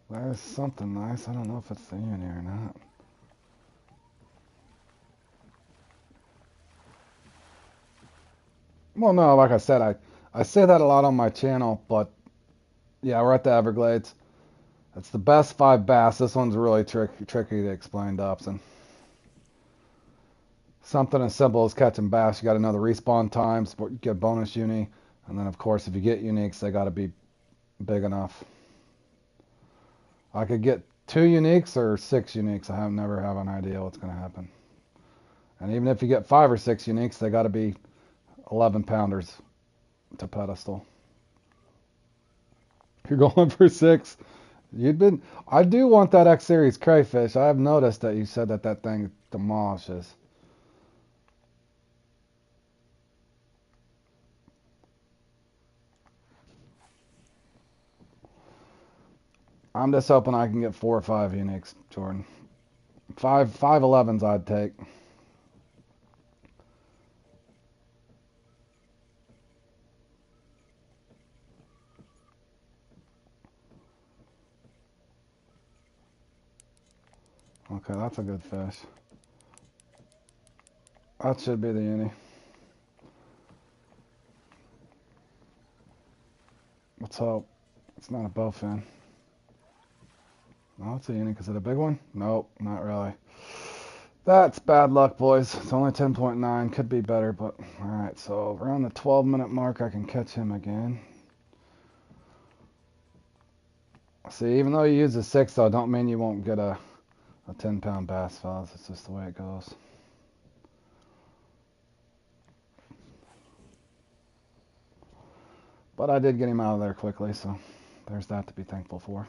There's something nice. I don't know if it's the uni or not. Well, no, like I said, I say that a lot on my channel, but yeah, we're at the Everglades. It's the best 5 bass. This one's really tricky to explain, Dobson. Something as simple as catching bass. You got another respawn times, get bonus uni, and then of course if you get uniques, they got to be big enough. I could get 2 uniques or 6 uniques. I never have an idea what's going to happen. And even if you get 5 or 6 uniques, they got to be 11 pounders to pedestal. You're going for 6. I do want that X Series crayfish. I have noticed that you said that thing demolishes. I'm just hoping I can get 4 or 5 uniques, Jordan. 5.11s I'd take. Okay, that's a good fish. That should be the uni. Let's hope. It's not a bowfin. No, it's a uni. Is it a big one? Nope, not really. That's bad luck, boys. It's only 10.9. Could be better, but alright. So around the 12-minute mark, I can catch him again. See, even though you use a 6, though, don't mean you won't get a 10-pound bass, fellas. It's just the way it goes. But I did get him out of there quickly, so there's that to be thankful for.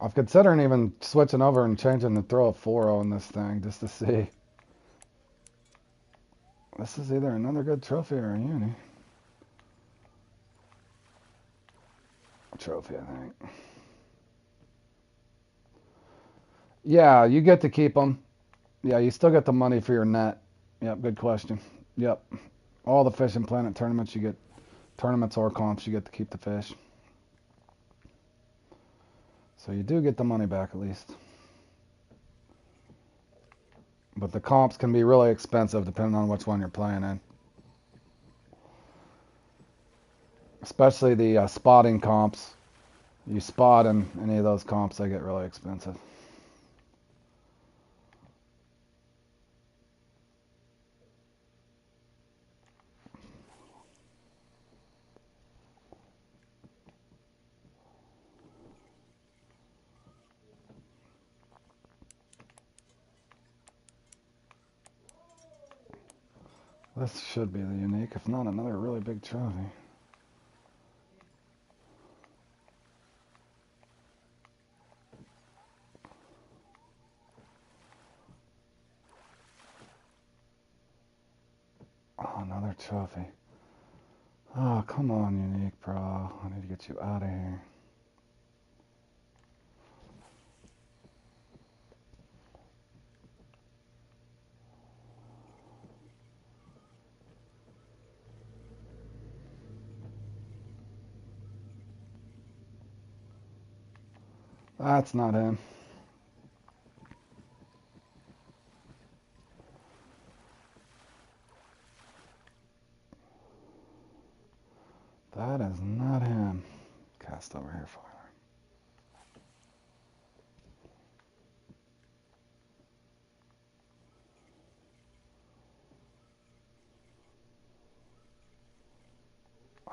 I'm considering even switching over and changing the throw of 4.0 in this thing just to see. This is either another good trophy or a uni. A trophy, I think. Yeah, you get to keep them. Yeah, you still get the money for your net. Yep, good question. Yep. All the Fishing Planet tournaments, you get tournaments or comps, you get to keep the fish. So you do get the money back at least. But the comps can be really expensive depending on which one you're playing in. Especially the spotting comps. You spot in any of those comps, they get really expensive. This should be the unique, if not another really big trophy. Oh, another trophy. Oh, come on, unique, bro. I need to get you out of here. That's not him. That is not him. Cast over here, Filer.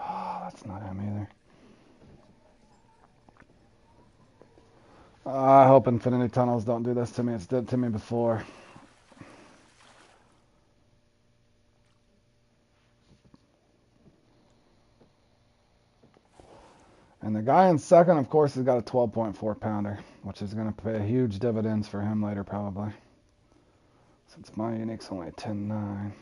Oh, that's not him either. I hope Infinity Tunnels don't do this to me. It's did to me before. And the guy in second, of course, has got a 12.4 pounder, which is going to pay huge dividends for him later, probably. Since my unique's only a 10.9.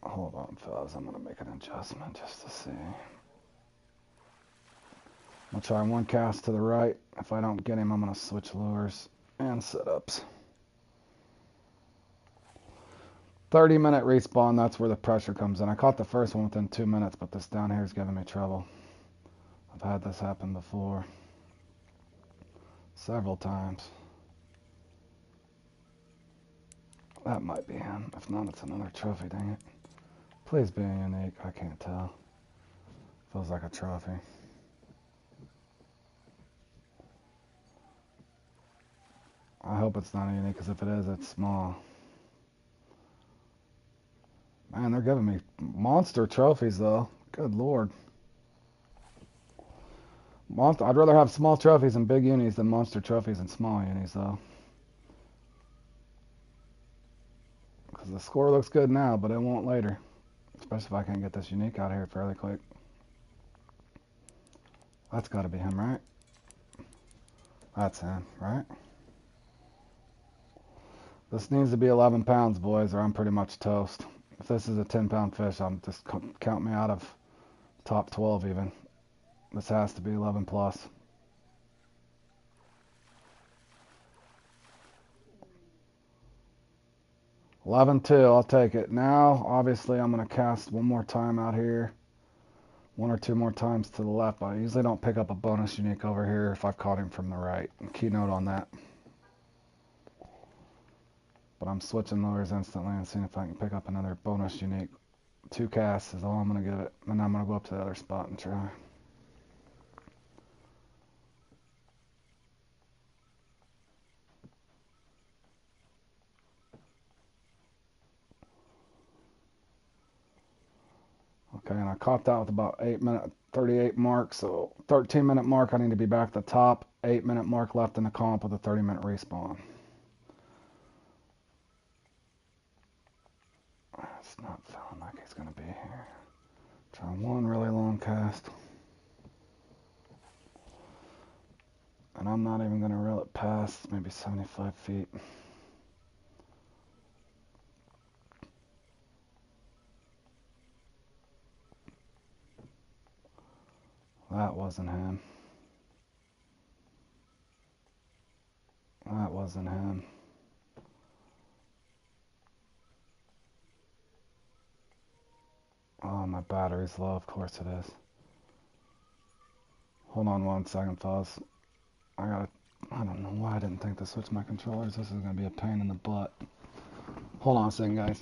Hold on, fellas. I'm going to make an adjustment just to see. I'll try one cast to the right. If I don't get him, I'm going to switch lures and setups. 30-minute respawn, that's where the pressure comes in. I caught the first one within 2 minutes, but this down here is giving me trouble. I've had this happen before. Several times. That might be him. If not, it's another trophy, dang it. Please be unique. I can't tell. Feels like a trophy. I hope it's not a unique, because if it is, it's small. Man, they're giving me monster trophies, though. Good lord. I'd rather have small trophies and big unis than monster trophies and small unis, though. Because the score looks good now, but it won't later. Especially if I can get this unique out of here fairly quick. That's got to be him, right? That's him, right? This needs to be 11 pounds, boys, or I'm pretty much toast. If this is a 10-pound fish, I'm just count me out of top 12 even. This has to be 11 plus. 11-2, I'll take it. Now, obviously, I'm going to cast one more time out here. One or two more times to the left. I usually don't pick up a bonus unique over here if I've caught him from the right. Keynote on that. But I'm switching lures instantly and seeing if I can pick up another bonus unique. 2 casts is all I'm going to give it. And I'm going to go up to the other spot and try. Okay, and I caught that with about 38 mark, so 13-minute mark, I need to be back at the top. 8-minute mark left in the comp with a 30-minute respawn. It's not feeling like he's going to be here. Try one really long cast. And I'm not even going to reel it past maybe 75 feet. That wasn't him. That wasn't him. Oh, my battery's low. Of course it is. Hold on 1 second, fellas. I don't know why I didn't think to switch my controllers. This is going to be a pain in the butt. Hold on a second, guys.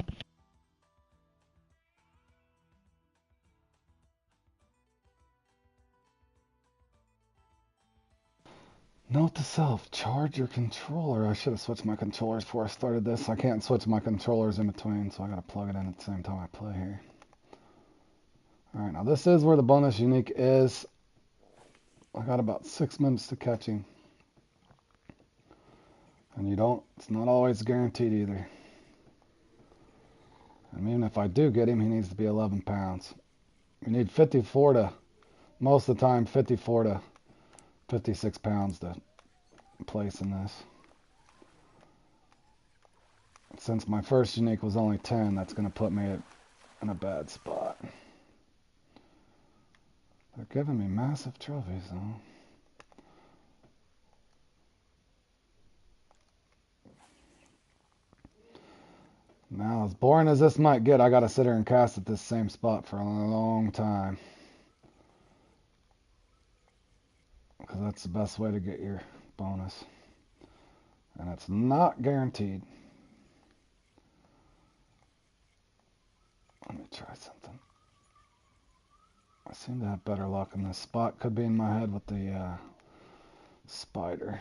Note to self, charge your controller. I should have switched my controllers before I started this. I can't switch my controllers in between, so I gotta plug it in at the same time I play here. Alright, now this is where the bonus unique is. I got about 6 minutes to catch him. And it's not always guaranteed either. And even if I do get him, he needs to be 11 pounds. You need 54 to, most of the time, 54 to 56 pounds to place in this. Since my first unique was only 10, that's going to put me in a bad spot. They're giving me massive trophies, though. Now, as boring as this might get, I got to sit here and cast at this same spot for a long time. Because that's the best way to get your bonus. And it's not guaranteed. Let me try something. I seem to have better luck in this spot. Could be in my head with the spider.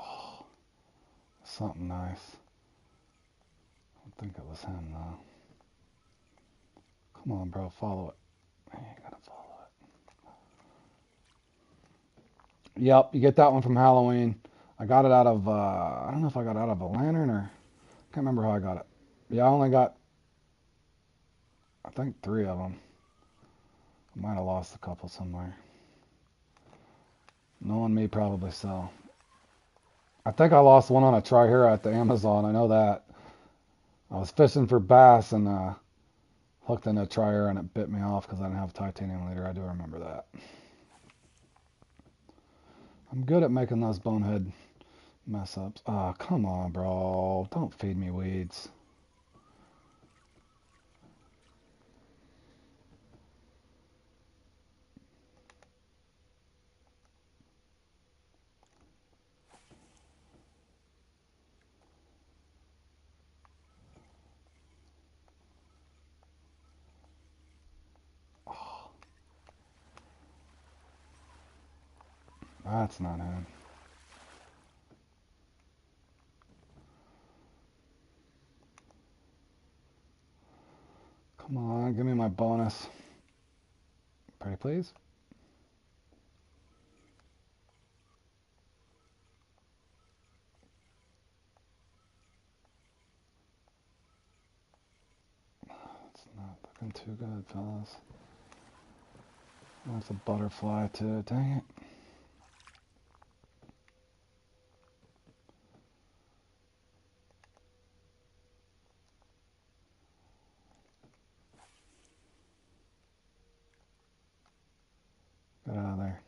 Oh, something nice. I don't think it was him, though. Come on, bro, follow it. You ain't gotta follow it. Yep, you get that one from Halloween. I got it out of, I don't know if I got it out of a lantern or, I can't remember how I got it. Yeah, I only got, I think 3 of them. I might have lost a couple somewhere. Knowing me, probably so. I think I lost one on a Tri-Hero at the Amazon. I know that. I was fishing for bass and hooked in a Tri-Hero and it bit me off because I didn't have a titanium leader. I do remember that. I'm good at making those bonehead mess ups. Oh, come on, bro. Don't feed me weeds. Oh, that's not him. Come on, give me my bonus. Pretty please. It's not looking too good, fellas. That's a butterfly too. Dang it. Get out of there.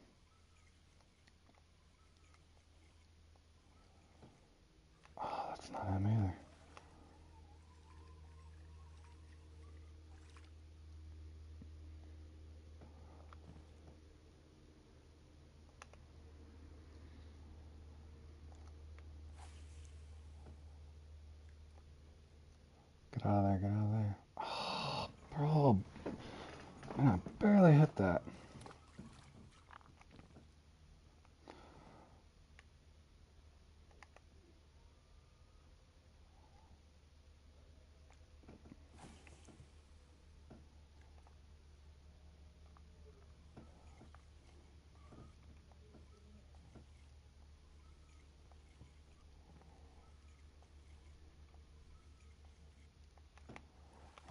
Oh, that's not him either. Get out of there, get out of there. Oh, bro. Man, I barely hit that.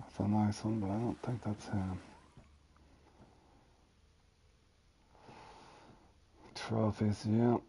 That's a nice one, but I don't think that's him. Trophies, yep.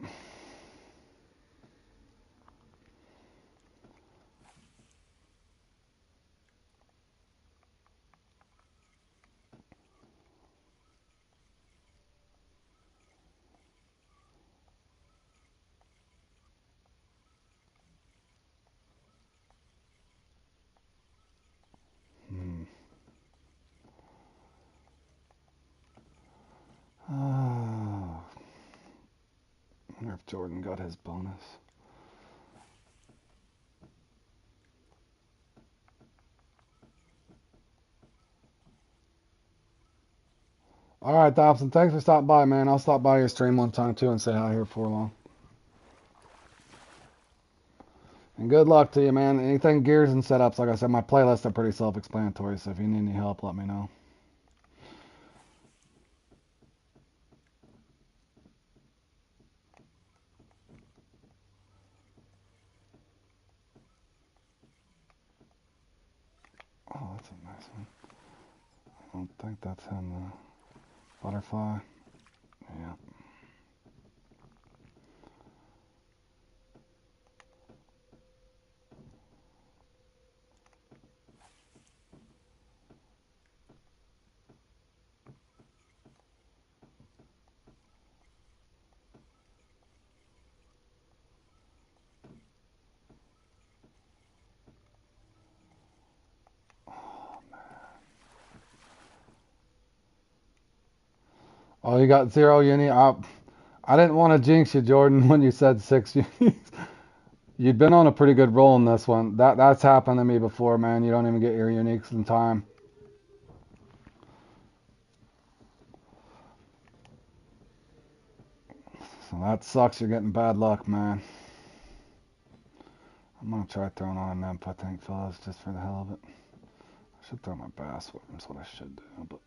Oh, I wonder if Jordan got his bonus. All right, Dobson, thanks for stopping by, man. I'll stop by your stream one time too and say hi here for long. And good luck to you, man. Anything gears and setups, like I said, my playlists are pretty self-explanatory, so if you need any help, let me know. Oh, that's a nice one. I don't think that's him, though. Butterfly. Yeah. Oh, you got 0 uni? I didn't want to jinx you, Jordan, when you said 6 unis. You'd been on a pretty good roll in this one. That's happened to me before, man. You don't even get your uniques in time. So that sucks. You're getting bad luck, man. I'm gonna try throwing on a nymph, I think, fellas, just for the hell of it. I should throw my bass. That's what I should do. But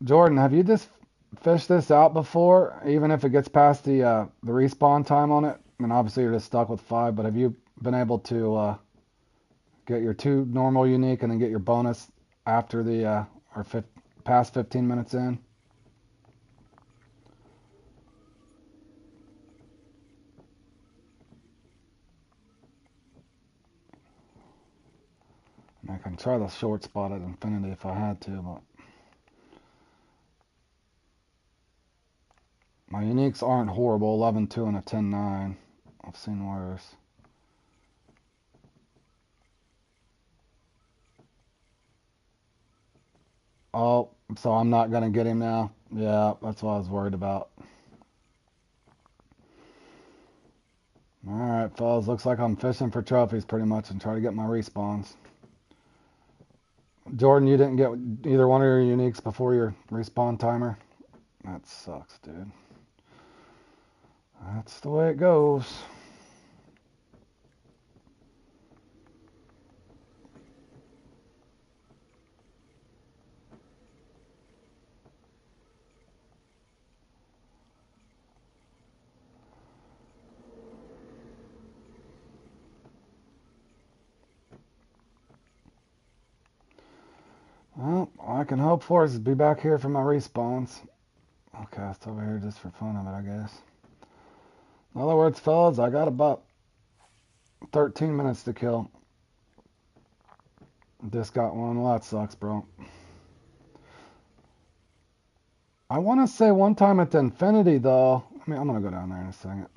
Jordan, have you just fished this out before? Even if it gets past the respawn time on it? I mean, obviously you're just stuck with 5, but have you been able to get your 2 normal unique and then get your bonus after the past 15 minutes in? I can try the short spot at infinity if I had to, but my uniques aren't horrible. 11-2 and a 10-9. I've seen worse. Oh, so I'm not gonna get him now. Yeah, that's what I was worried about. All right, fellas. Looks like I'm fishing for trophies pretty much and try to get my respawns. Jordan, you didn't get either one of your uniques before your respawn timer? That sucks, dude. That's the way it goes. Well, all I can hope for is to be back here for my respawns. I'll cast over here just for fun of it, I guess. In other words, fellas, I got about 13 minutes to kill. Just got one. Well, that sucks, bro. I want to say one time at the Infinity, though. I mean, I'm going to go down there in a second.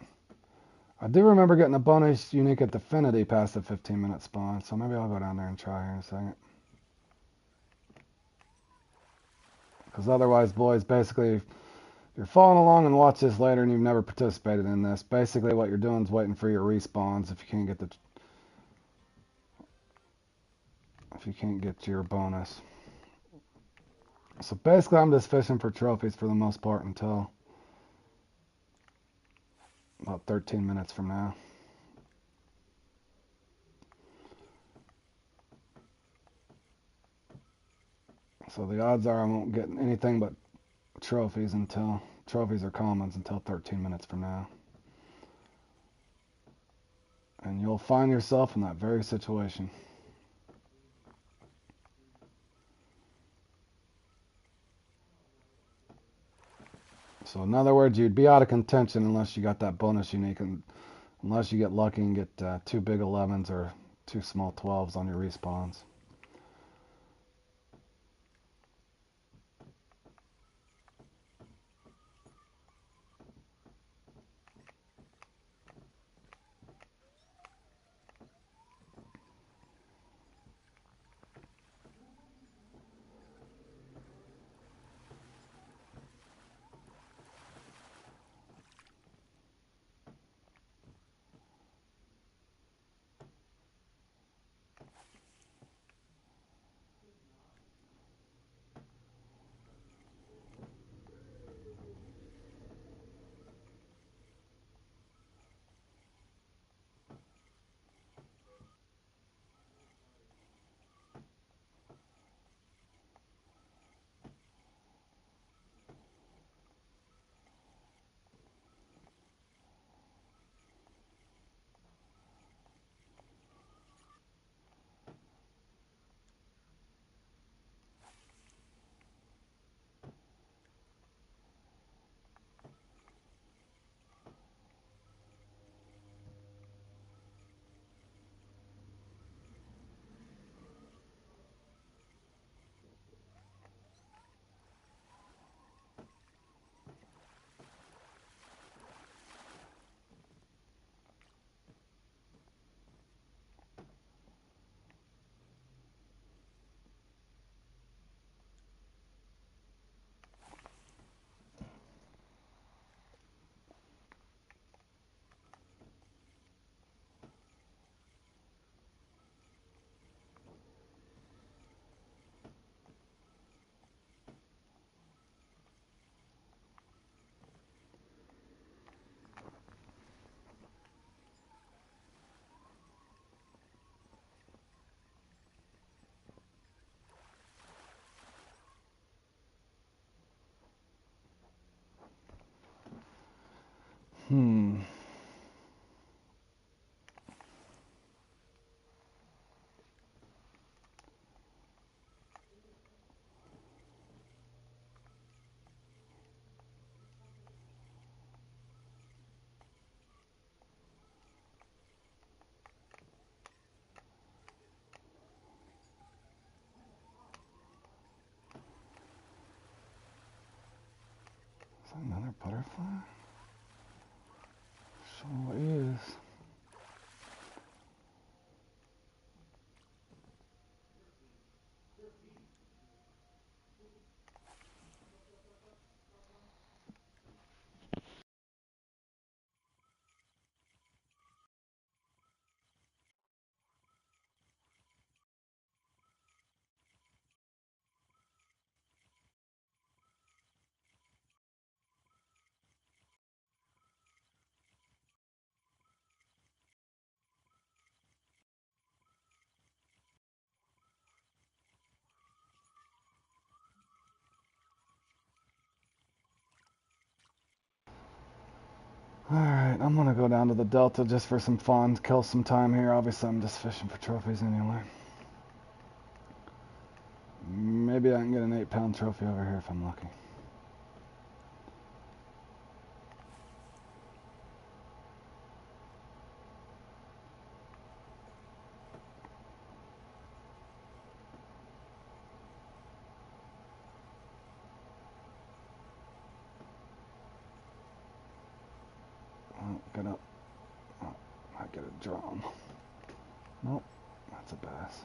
I do remember getting a bonus unique at the Infinity past the 15-minute spawn, so maybe I'll go down there and try here in a second. Because otherwise, boys, basically, if you're following along and watch this later and you've never participated in this, basically what you're doing is waiting for your respawns if you can't get your bonus. So basically, I'm just fishing for trophies for the most part until about 13 minutes from now. So the odds are I won't get anything but trophies or commons until 13 minutes from now. And you'll find yourself in that very situation. So in other words, you'd be out of contention unless you got that bonus unique, and unless you get lucky and get 2 big 11s or 2 small 12s on your respawns. Butterfly? Sure is. Alright, I'm gonna go down to the Delta just for some fun, kill some time here. Obviously, I'm just fishing for trophies anyway. Maybe I can get an 8-pound trophy over here if I'm lucky. Oh, get up. Oh, I get a drum. Nope, that's a bass.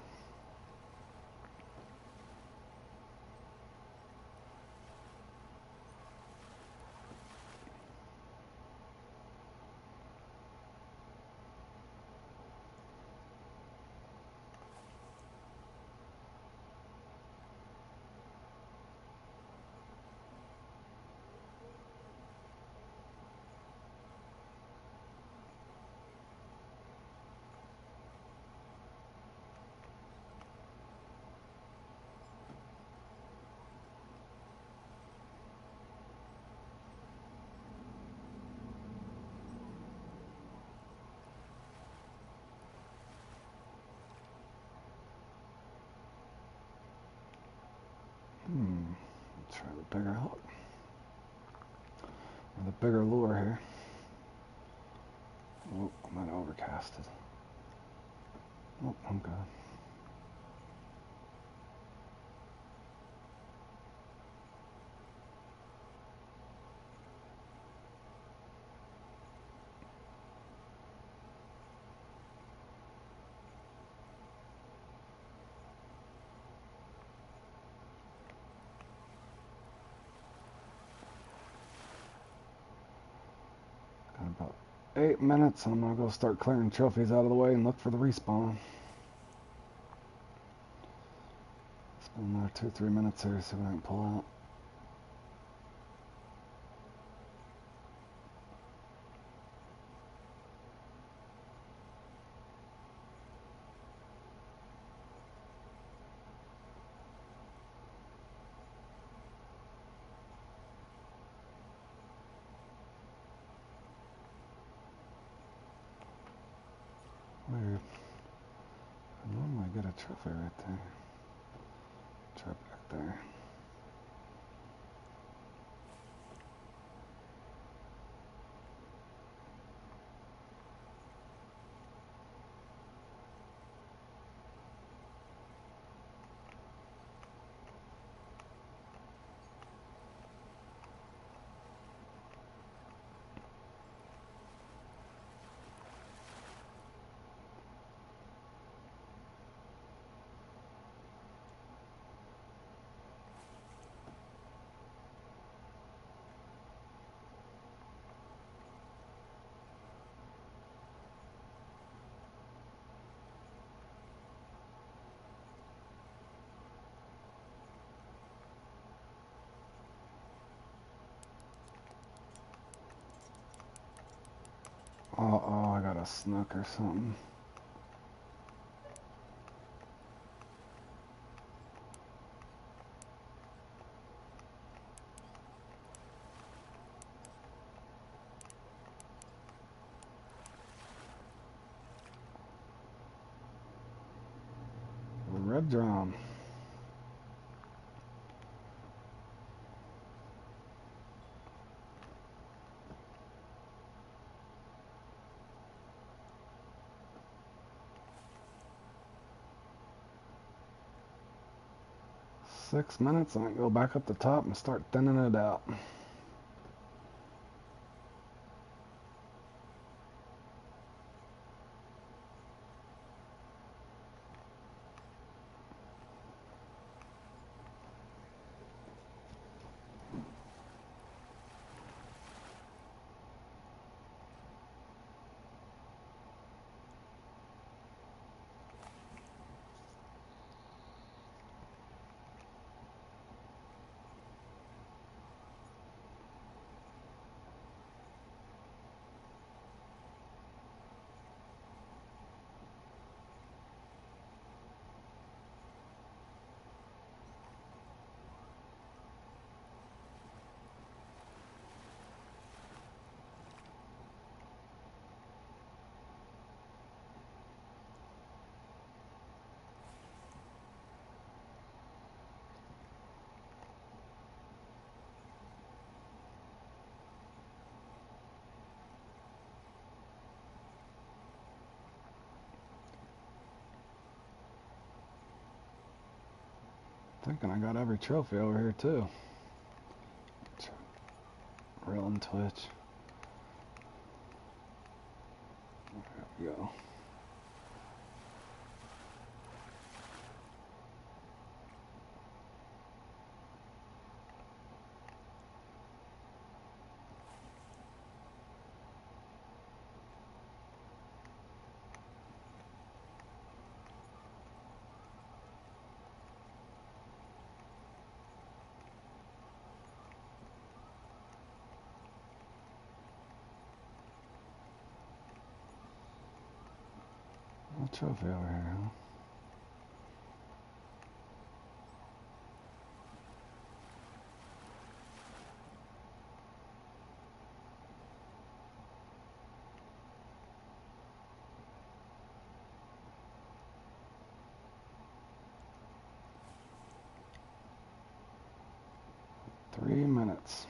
Try the bigger hook. Or the bigger lure here. Oh, I might have overcasted. Oh, I'm good. Got about 8 minutes, and I'm gonna go start clearing trophies out of the way and look for the respawn. Spend another 2-3 minutes here, see what I can pull out. Weird. I normally get a trophy right there. Try back there. Uh-oh, I got a snook or something. Red drum. Six minutes, and I go back up the top and start thinning it out. Thinking I got every trophy over here too. Reel and twitch. There we go. A trophy over here, huh? Three minutes.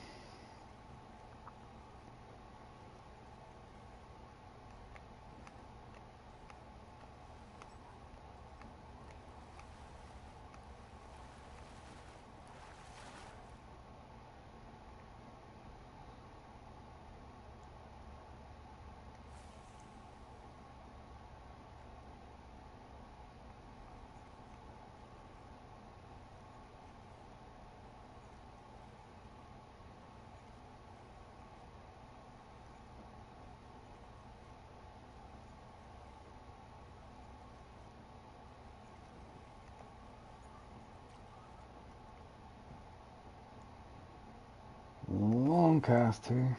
Long cast here.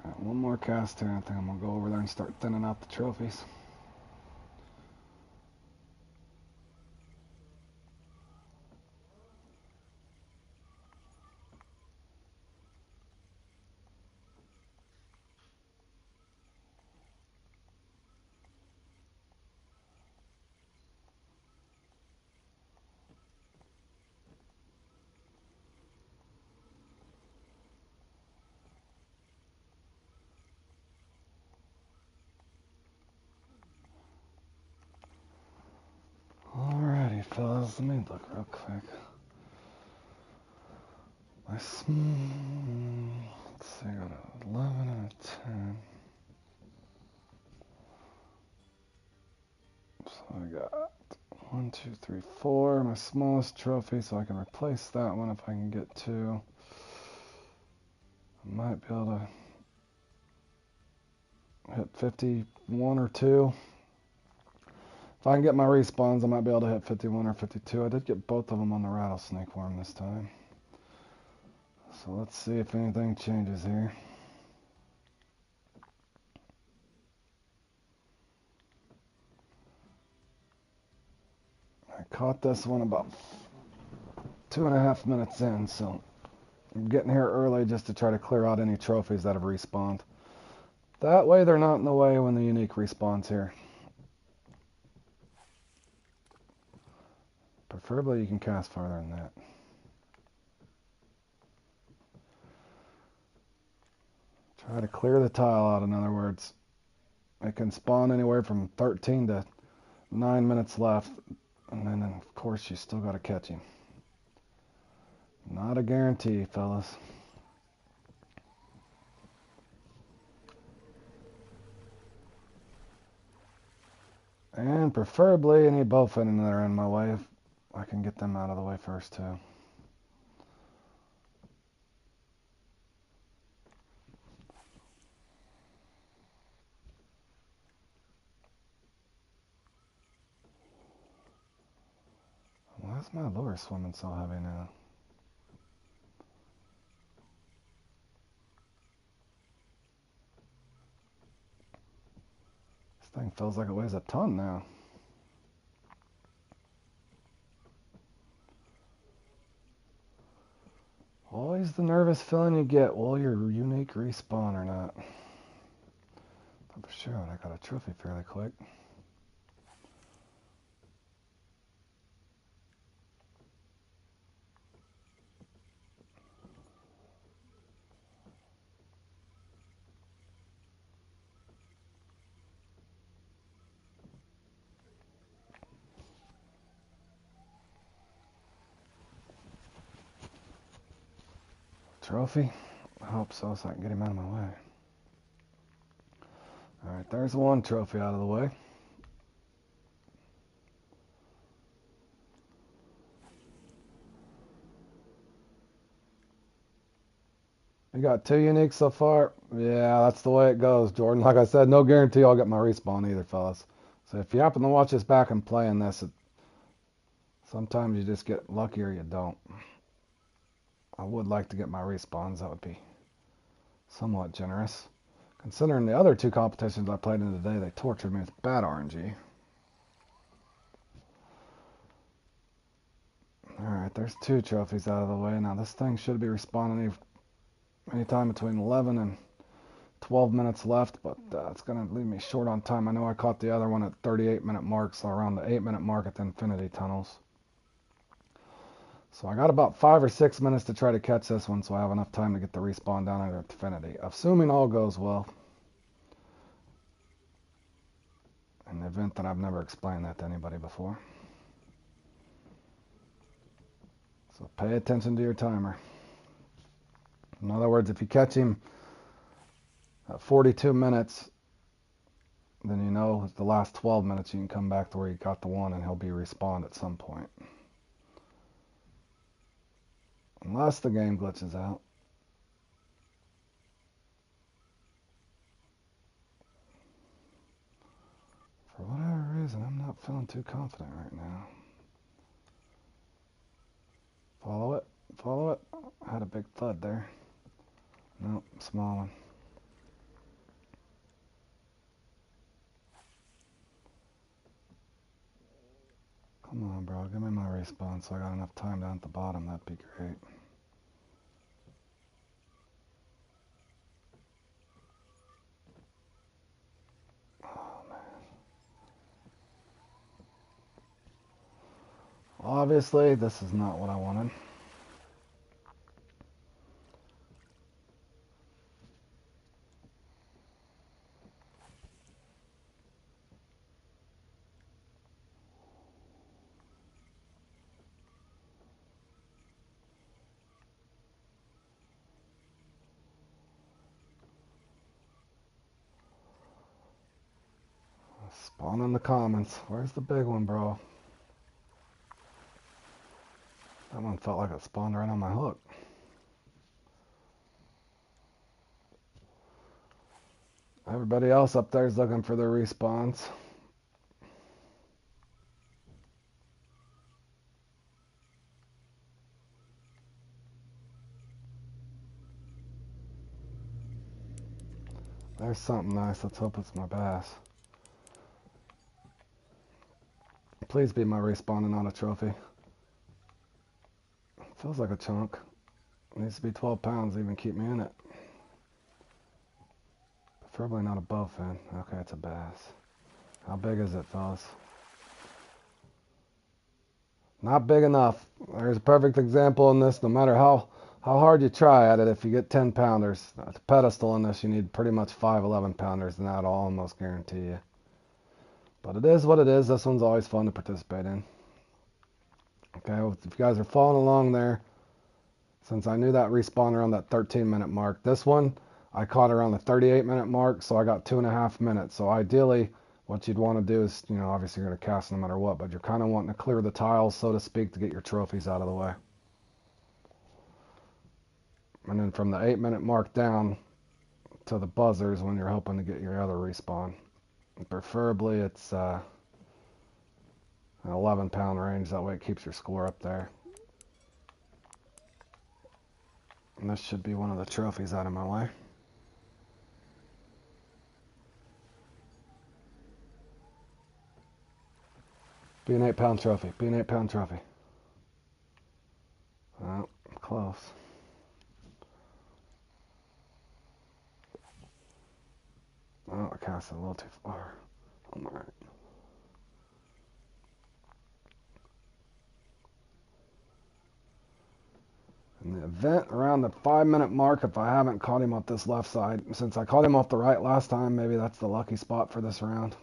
Alright, one more cast here. I think I'm going to go over there and start thinning out the trophies. Alrighty, fellas, let me look real quick. Let's see, I got an 11 and a 10. So I got 1, 2, 3, 4. My smallest trophy, so I can replace that one if I can get 2. I might be able to hit 51 or 2. If I can get my respawns, I might be able to hit 51 or 52. I did get both of them on the rattlesnake worm this time. So let's see if anything changes here. I caught this one about 2.5 minutes in, so I'm getting here early just to try to clear out any trophies that have respawned. That way they're not in the way when the unique respawns here. Preferably you can cast farther than that. Try to clear the tile out, in other words. It can spawn anywhere from 13 to 9 minutes left, and then of course you still got to catch him. Not a guarantee, fellas. And preferably any bowfin that are in my way, if I can get them out of the way first too. Why is my lure swimming so heavy now? This thing feels like it weighs a ton now. Always the nervous feeling you get. Will your unique respawn or not? For sure, I got a trophy fairly quick. Trophy? I hope so, so I can get him out of my way. Alright, there's one trophy out of the way. You got 2 uniques so far? Yeah, that's the way it goes, Jordan. Like I said, no guarantee I'll get my respawn either, fellas. So if you happen to watch this back and play in this, sometimes you just get lucky or you don't. I would like to get my respawns. That would be somewhat generous. Considering the other 2 competitions I played in today, they tortured me with bad RNG. Alright, there's 2 trophies out of the way. Now this thing should be respawning anytime between 11 and 12 minutes left, but it's going to leave me short on time. I know I caught the other one at 38-minute mark, so around the 8-minute mark at the Infinity Tunnels. So I got about 5 or 6 minutes to try to catch this one, so I have enough time to get the respawn down at Infinity. Assuming all goes well. In the event that I've never explained that to anybody before. So pay attention to your timer. In other words, if you catch him at 42 minutes, then you know the last 12 minutes you can come back to where you got the one and he'll be respawned at some point. Unless the game glitches out. For whatever reason, I'm not feeling too confident right now. Follow it. Follow it. I had a big thud there. Nope, small one. Come on, bro. Give me my respawn so I got enough time down at the bottom. That'd be great. Oh, man. Obviously, this is not what I wanted. Spawn in the comments. Where's the big one, bro? That one felt like it spawned right on my hook. Everybody else up there is looking for their respawns. There's something nice. Let's hope it's my bass. Please be my respawn and not a trophy. Feels like a chunk. It needs to be 12 pounds to even keep me in it. Preferably not a bowfin. Okay, it's a bass. How big is it, fellas? Not big enough. There's a perfect example in this. No matter how hard you try at it, if you get 10 pounders, a pedestal in this, you need pretty much 5 11 pounders, and that'll almost guarantee you. But it is what it is. This one's always fun to participate in. Okay, well, if you guys are following along there, since I knew that respawn around that 13-minute mark, this one I caught around the 38-minute mark, so I got 2.5 minutes. So ideally, what you'd want to do is, obviously you're going to cast no matter what, but you're kind of wanting to clear the tiles, so to speak, to get your trophies out of the way. And then from the 8-minute mark down to the buzzers when you're hoping to get your other respawn. And preferably it's an 11-pound range, that way it keeps your score up there. And this should be one of the trophies out of my way. Be an 8-pound trophy. Be an 8-pound trophy. Oh, close. cast it a little too far. I'm alright. In the event around the 5-minute mark, if I haven't caught him off this left side, since I caught him off the right last time, maybe that's the lucky spot for this round.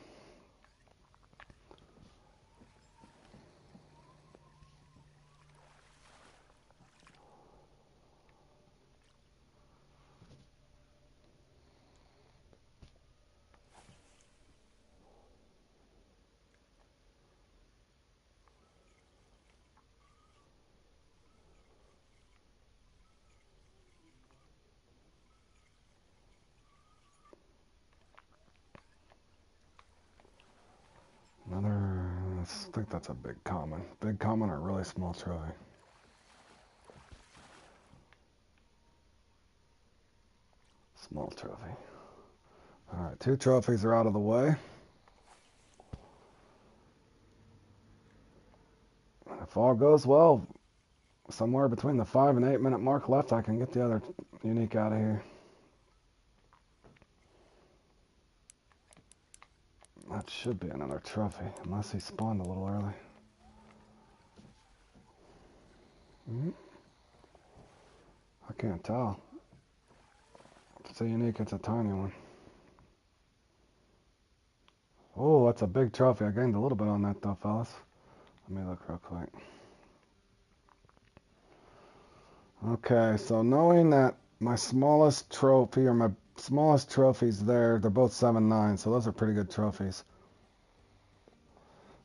I think that's a big common. Big common or really small trophy. Small trophy. Alright, 2 trophies are out of the way. And if all goes well, somewhere between the 5 and 8-minute mark left, I can get the other unique out of here. That should be another trophy, unless he spawned a little early. I can't tell. If it's a unique, it's a tiny one. Oh, that's a big trophy. I gained a little bit on that though, fellas. Let me look real quick. Okay, so knowing that my smallest trophy, or my smallest trophies there, they're both 7.9, so those are pretty good trophies.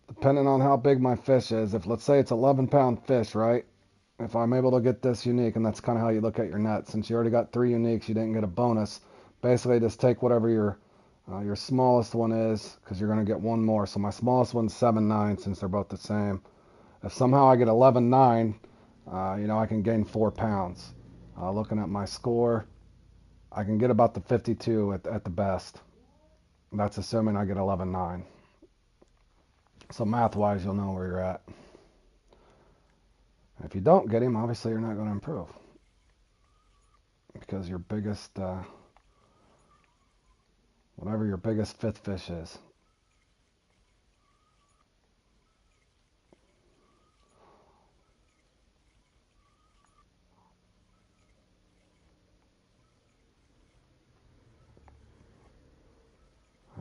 Depending on how big my fish is, if let's say it's 11-pound fish, right? If I'm able to get this unique, and that's kind of how you look at your net, since you already got 3 uniques, you didn't get a bonus. Basically, just take whatever your smallest one is, because you're going to get one more. So my smallest one's 7.9, since they're both the same. If somehow I get 11.9, I can gain 4 pounds. Looking at my score, I can get about the 52 at the best. That's assuming I get 11.9. So math-wise, you'll know where you're at. If you don't get him, obviously you're not going to improve. Because your biggest, whatever your biggest 5th fish is.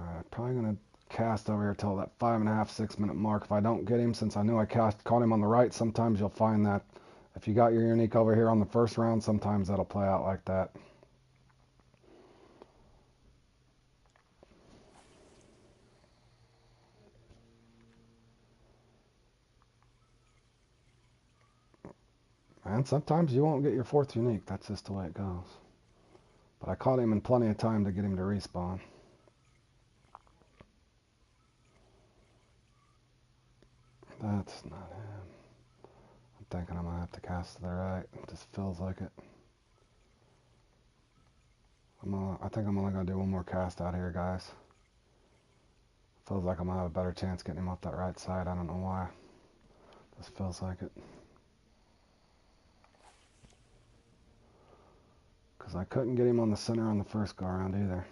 Alright, probably going to cast over here till that 5.5, 6-minute mark. If I don't get him, since I knew I caught him on the right, sometimes you'll find that if you got your unique over here on the first round, sometimes that'll play out like that. And sometimes you won't get your 4th unique. That's just the way it goes. But I caught him in plenty of time to get him to respawn. That's not him. I'm thinking I'm going to have to cast to the right. It just feels like it. I think I'm only going to do one more cast out here, guys. Feels like I'm going to have a better chance getting him off that right side. I don't know why. Just feels like it. Because I couldn't get him on the center on the first go around either.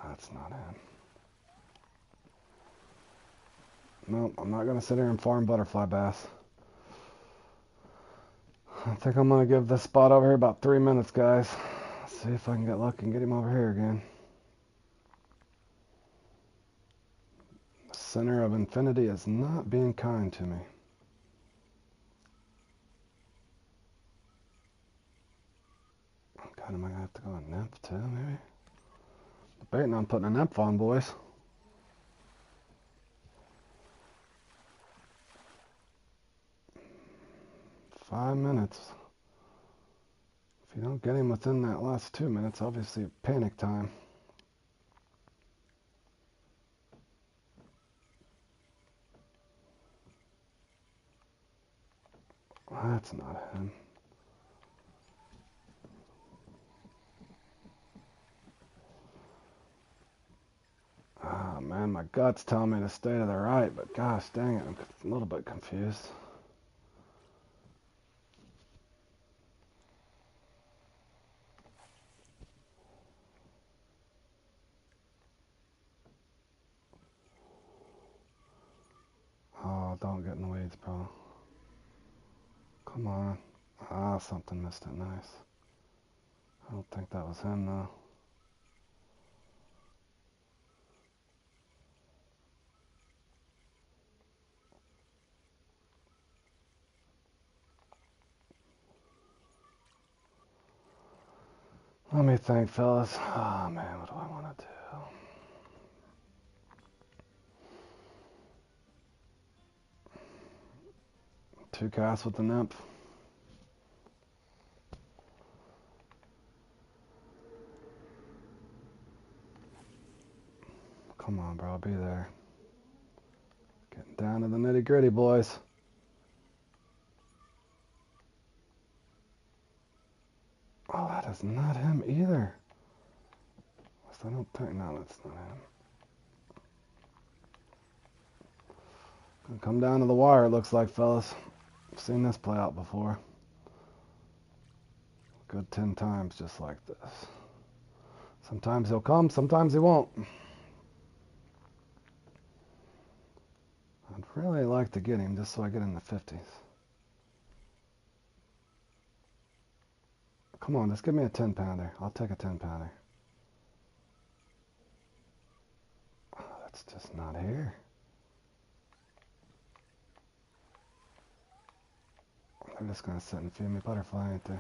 That's not him. Nope, I'm not going to sit here and farm butterfly bass. I think I'm going to give this spot over here about 3 minutes, guys. See if I can get lucky and get him over here again. The center of infinity is not being kind to me. God, am I going to have to go on nymph too, maybe? Debating on putting a nymph on, boys. Five minutes. If you don't get him within that last 2 minutes, obviously panic time. That's not him. Ah, man, man. My gut's telling me to stay to the right, but gosh dang it, I'm a little bit confused. Oh, don't get in the weeds, bro. Come on. Ah, something missed it. Nice. I don't think that was him, though. Let me think, fellas. Oh, man, what do I want to do? Two casts with the nymph. Come on, bro. Be there. Getting down to the nitty gritty, boys. Oh, that is not him either. I don't think. No, that's not him. Gonna come down to the wire, it looks like, fellas. I've seen this play out before. Good 10 times just like this. Sometimes he'll come, sometimes he won't. I'd really like to get him just so I get in the 50s. Come on, just give me a 10-pounder. I'll take a 10-pounder. Oh, that's just not here. They're just going to sit and feed me butterfly, ain't they?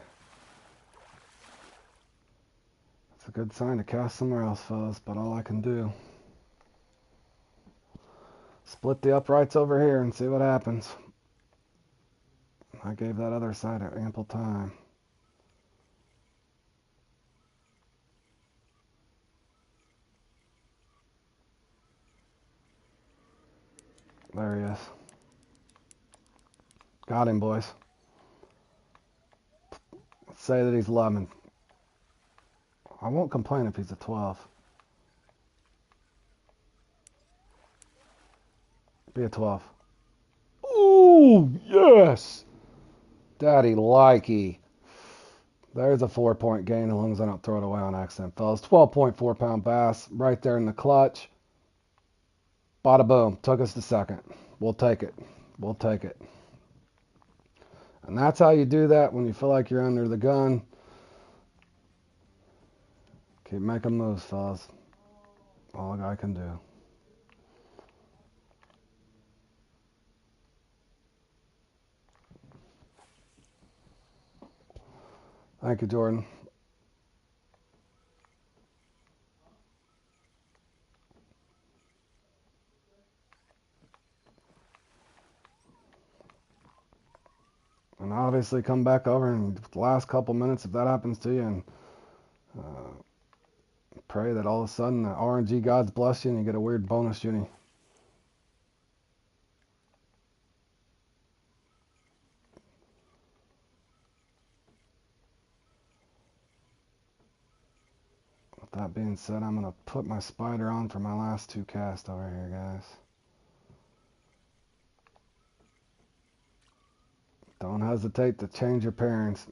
It's a good sign to cast somewhere else, fellas, but all I can do. Split the uprights over here and see what happens. I gave that other side ample time. There he is. Got him, boys. Let's say that he's 11. I won't complain if he's a 12. Be a 12. Ooh, yes! Daddy likey. There's a 4-point gain as long as I don't throw it away on accident, fellas. 12.4 pound bass right there in the clutch. Bada boom. Took us to second. We'll take it. We'll take it. And that's how you do that when you feel like you're under the gun. Keep making moves, fellas. All a guy can do. Thank you, Jordan. And obviously come back over in the last couple minutes if that happens to you, and pray that all of a sudden the RNG gods bless you and you get a weird bonus uni. With that being said, I'm going to put my spider on for my last 2 casts over here, guys. Don't hesitate to change your pairings.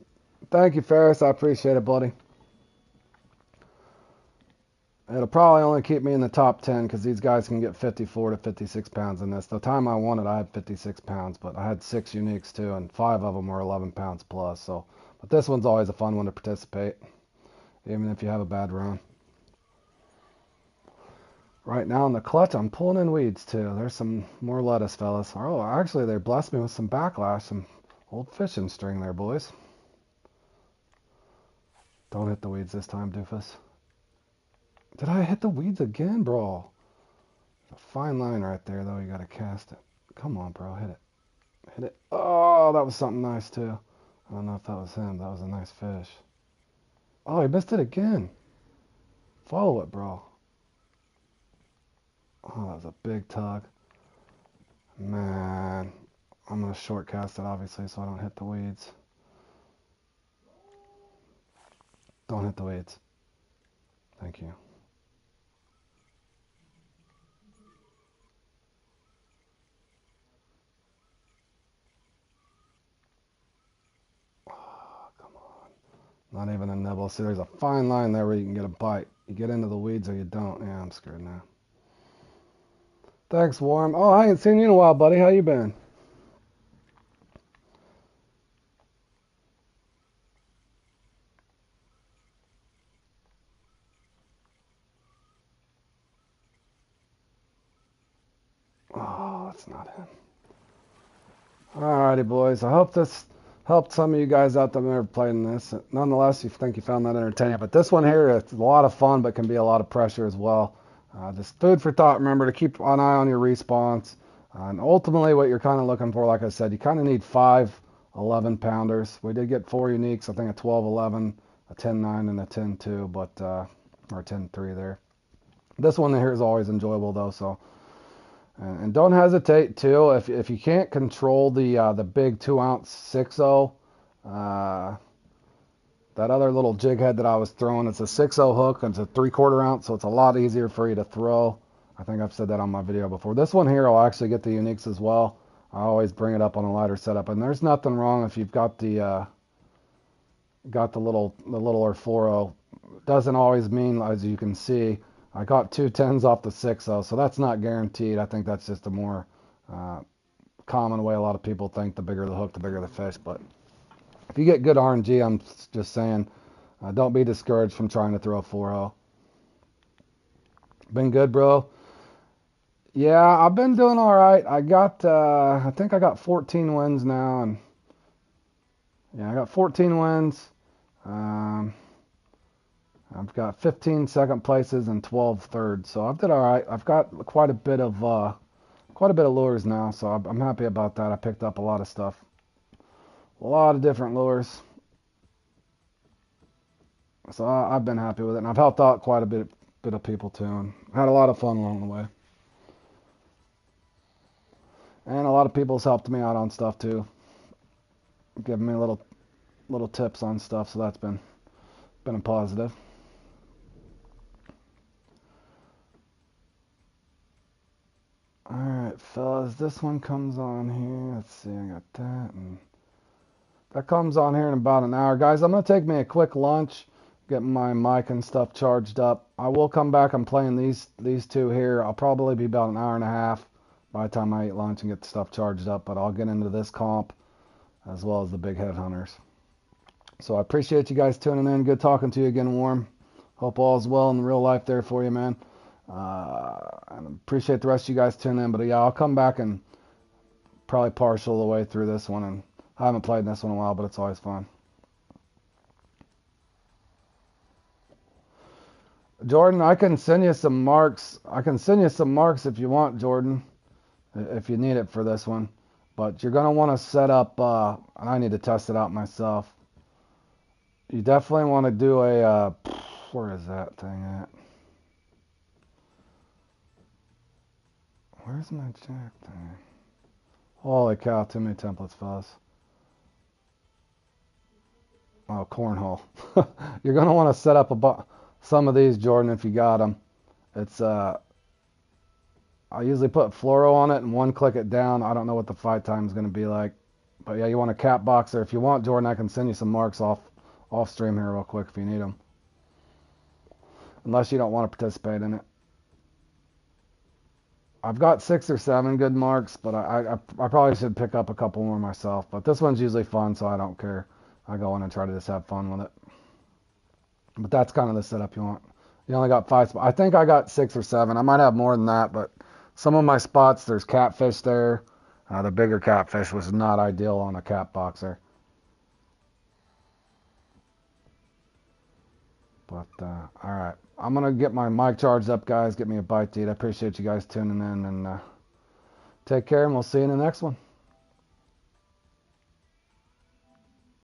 Thank you, Ferris. I appreciate it, buddy. It'll probably only keep me in the top 10 because these guys can get 54 to 56 pounds in this. The time I won it, I had 56 pounds, but I had 6 uniques too, and 5 of them were 11 pounds plus. So, but this one's always a fun one to participate, even if you have a bad run. Right now in the clutch, I'm pulling in weeds too. There's some more lettuce, fellas. Oh, actually, they blessed me with some backlash, some old fishing string there, boys. Don't hit the weeds this time, doofus. Did I hit the weeds again, bro? A fine line right there, though. You got to cast it. Come on, bro. Hit it. Hit it. Oh, that was something nice, too. I don't know if that was him. That was a nice fish. Oh, he missed it again. Follow it, bro. Oh, that was a big tug. Man. I'm going to short cast it, obviously, so I don't hit the weeds. Don't hit the weeds. Thank you. Not even a nibble. See, there's a fine line there where you can get a bite. You get into the weeds or you don't. Yeah, I'm scared now. Thanks, Warm. Oh, I ain't seen you in a while, buddy. How you been? Oh, that's not him. Alrighty, boys. I hope this helped some of you guys out that have never played in this. Nonetheless, you think you found that entertaining. But this one here, it's a lot of fun, but can be a lot of pressure as well. Just food for thought. Remember to keep an eye on your response. And ultimately, what you're kind of looking for, like I said, you kind of need 5 11-pounders. We did get 4 uniques. I think a 12-11, a 10-9, and a 10-2, but or 10-3 there. This one here is always enjoyable though, so. And don't hesitate too if you can't control the big 2-ounce 6-0, that other little jig head that I was throwing. It's a 6-0 hook and it's a 3/4 ounce, so it's a lot easier for you to throw. I think I've said that on my video before. This one here will actually get the uniques as well. I always bring it up on a lighter setup, and there's nothing wrong if you've got the littler 4-0. Doesn't always mean, as you can see, I got 2 10s off the 6-0, so that's not guaranteed. I think that's just a more common way a lot of people think. The bigger the hook, the bigger the fish. But if you get good RNG, I'm just saying, don't be discouraged from trying to throw a 4-0. Been good, bro. Yeah, I've been doing all right. I think I got 14 wins now, and yeah, I got 14 wins. I've got 15 second places and 12 thirds, so I've did all right. I've got quite a bit of lures now, so I'm happy about that. I picked up a lot of stuff, a lot of different lures, so I've been happy with it, and I've helped out quite a bit of people too, and had a lot of fun along the way. And a lot of people's helped me out on stuff too, giving me little tips on stuff, so that's been a positive. Alright, fellas, this one comes on here. Let's see, I got that, and that comes on here in about an hour. Guys, I'm going to take me a quick lunch, get my mic and stuff charged up. I will come back and playing these two here. I'll probably be about an hour and a half by the time I eat lunch and get the stuff charged up, but I'll get into this comp as well as the big head hunters. So I appreciate you guys tuning in. Good talking to you again, Warm. Hope all's well in real life there for you, man. And appreciate the rest of you guys tuning in. But yeah, I'll come back and probably partial the way through this one. And I haven't played this one in a while, but it's always fun. Jordan, I can send you some marks. I can send you some marks if you want, Jordan, if you need it for this one. But you're going to want to set up, and I need to test it out myself. You definitely want to do a, where is that thing at? Where's my jack thing? Holy cow, too many templates, fellas. Oh, cornhole. You're going to want to set up some of these, Jordan, if you got them. It's, I usually put fluoro on it and one click it down. I don't know what the fight time is going to be like. But yeah, you want a cap boxer. If you want, Jordan, I can send you some marks off stream here real quick if you need them. Unless you don't want to participate in it. I've got 6 or 7 good marks, but I probably should pick up a couple more myself. But this one's usually fun, so I don't care. I go in and try to just have fun with it. But that's kind of the setup you want. You only got 5 spots. I think I got 6 or 7. I might have more than that, but some of my spots, there's catfish there. The bigger catfish was not ideal on a cap boxer. But, all right. I'm going to get my mic charged up, guys. Get me a bite to eat. I appreciate you guys tuning in. And take care, and we'll see you in the next one.